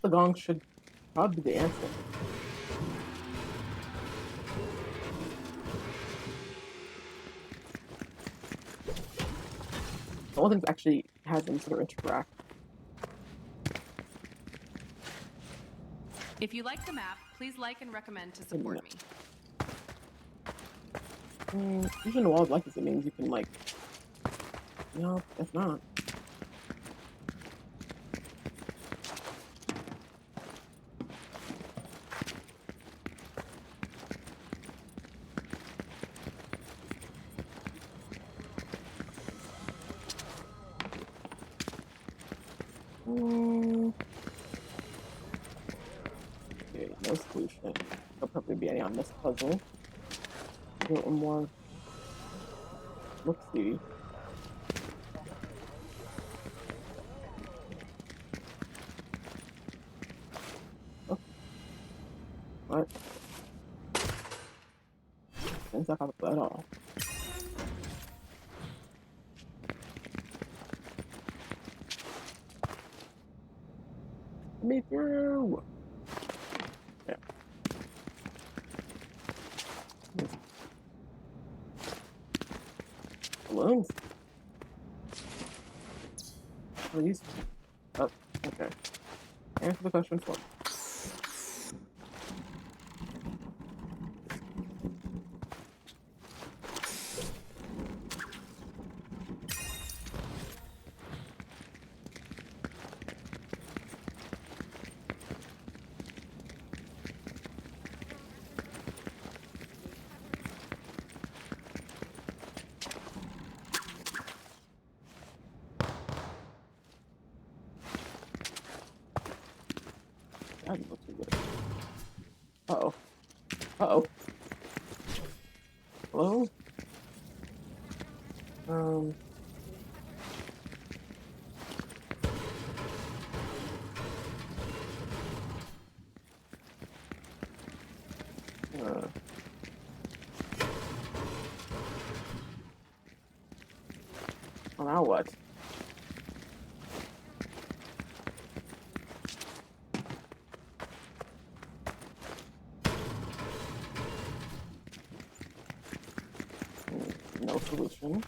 The gong should probably be the answer. The only thing that actually has them sort of interact. If you like the map, please like and recommend to support me. Using the walls like this, it means you can, like... No, that's not. Okay, no solution. There'll probably be any on this puzzle. Do one more. Let's see. Oh. What? Didn't suck out at all. Let me through! Yeah. Balloons? What are these? Oh, okay. Answer the question for me. That didn't look too good. Uh-oh. Uh-oh. Hello? Uh... Well, now what? no solution.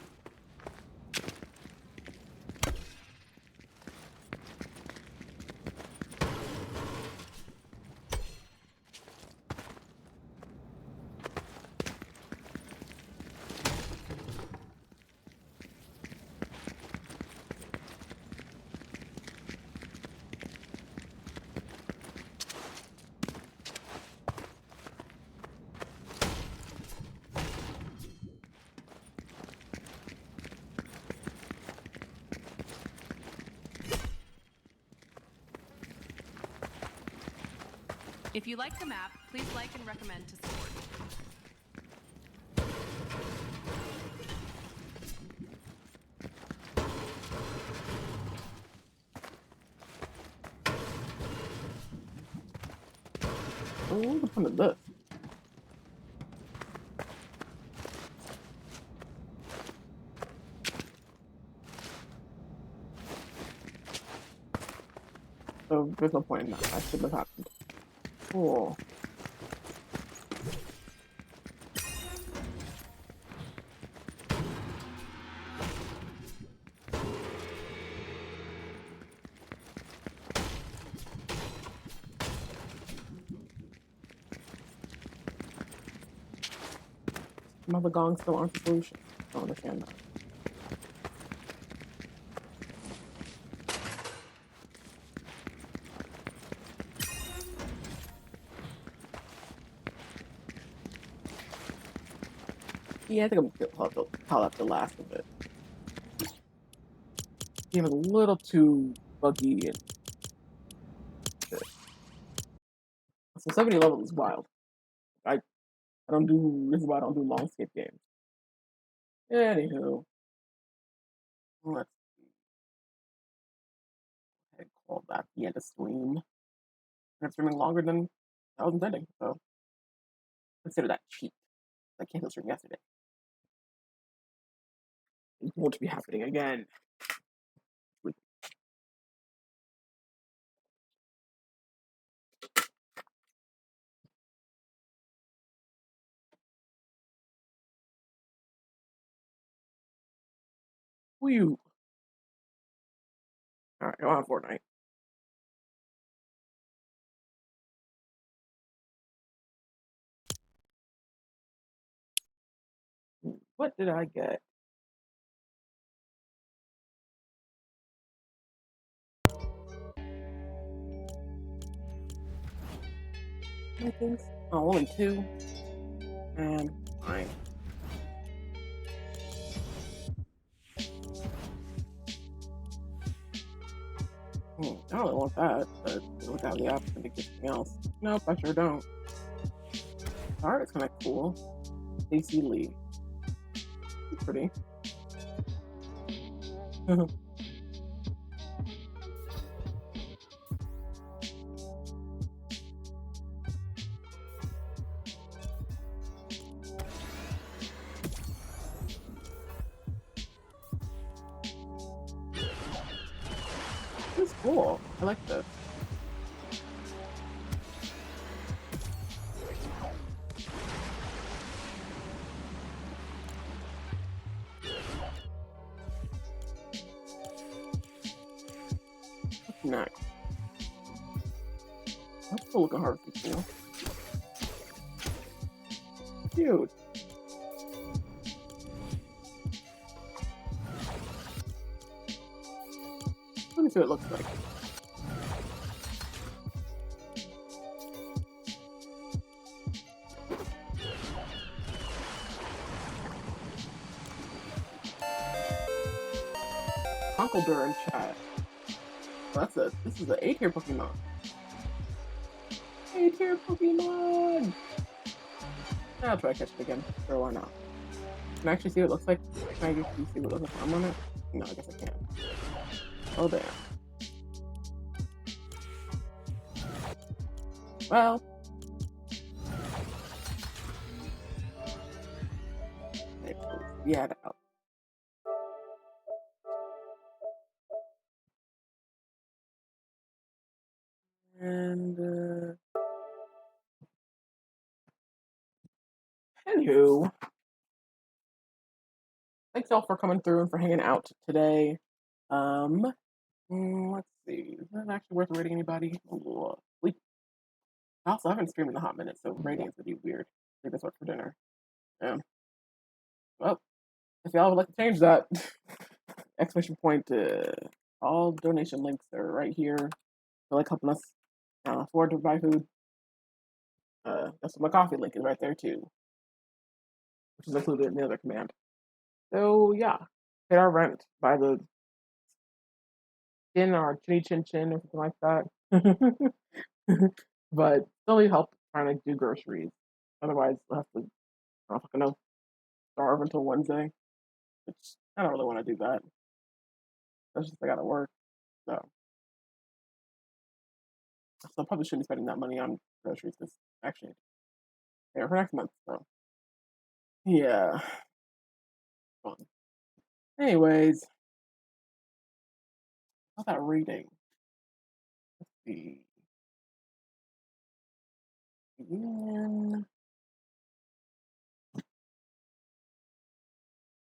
If you like the map, please like and recommend to support. Oh, what's the point of this? So there's no point in that. That shouldn't have happened. Cool. Mother gongs still aren't the solution. I don't understand that. Yeah, I think I'm gonna call out the last of it. Game is a little too buggy and shit. So 70 levels is wild. I don't do this is why I don't do long skip games. Anywho, let's call that the end of stream. And it's streaming longer than I was intending, so consider that cheap. I canceled stream yesterday. It won't be happening again. Whew. Alright, go on Fortnite. What did I get? Two things? Oh, only two. And fine. I don't really want that, but without the option to get something else. Nope, I sure don't. The art is kind of cool. Stacey Lee. It's pretty. This is cool. I like this. What's next? That's still looking hard to do. Dude. Let me see what it looks like. Conkeldurr in chat. This is an A-tier Pokemon. A-tier Pokemon! I'll try to catch it again. Sure, why not? Can I actually see what it looks like? Can I actually see what it looks like on it? No, I guess I can't. Oh, damn. Well. Yeah, out. And, anywho. thanks all for coming through and for hanging out today. Um, let's see. Is that actually worth rating anybody? Ooh, sleep. I also haven't streamed in a hot minute, so rating is gonna be weird. I think that's what for dinner. Yeah. Well, if y'all would like to change that, exclamation point. All donation links are right here. They're like helping us afford to buy food. That's my coffee link is right there too, which is included in the other command. So yeah, pay our rent, buy the skin or chinny chin chin or something like that. But still need help trying to do groceries. Otherwise, we'll have to, I don't fucking know, starve until Wednesday, which I don't really want to do that. That's just I gotta work. So I probably shouldn't be spending that money on groceries because actually, yeah, for next month. So yeah, fun. Anyways, how about reading? Let's see. Begin.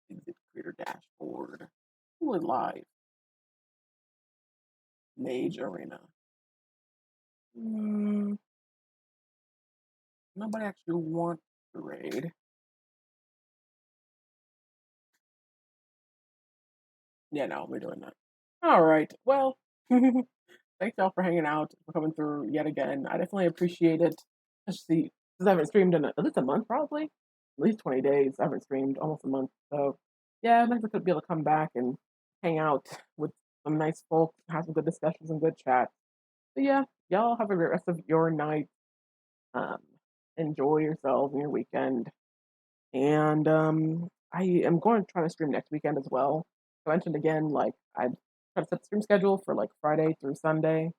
Exit creator dashboard. Who is live? Mage Arena. Nobody actually wants to raid. Yeah, no, we're doing that. All right. Well, thanks y'all for hanging out, for coming through yet again. I definitely appreciate it. Especially because I haven't streamed in at least a month, probably. At least 20 days. I haven't streamed almost a month. So, yeah, nice to be able to come back and hang out with some nice folks, have some good discussions and good chat. But yeah, y'all have a great rest of your night. Um, enjoy yourselves and your weekend. And I am going to try to stream next weekend as well. I mentioned again, like I try to set the stream schedule for like Friday through Sunday.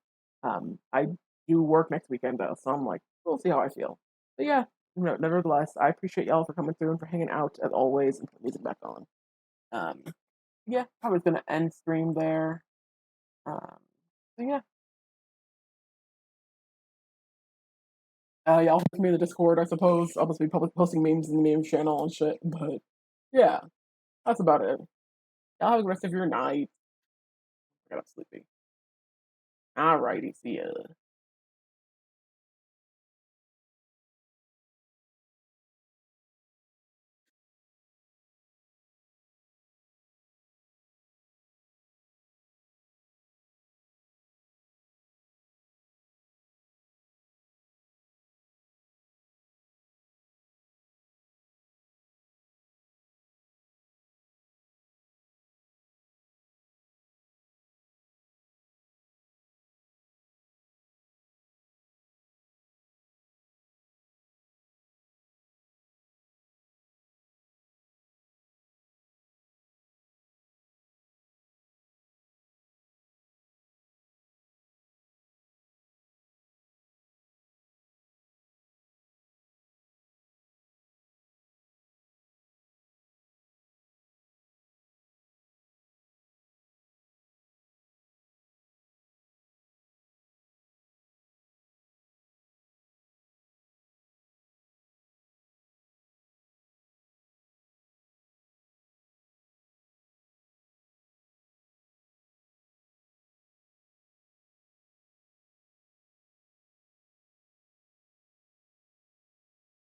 I do work next weekend though, so I'm like, we'll see how I feel. But yeah, nevertheless, I appreciate y'all for coming through and for hanging out as always and putting music back on. Um, yeah, probably gonna end stream there. So yeah, y'all with me in the Discord, I suppose. I'll just be public posting memes in the meme channel and shit. But yeah, that's about it. Y'all have the rest of your night. I got sleepy. Alrighty, see ya.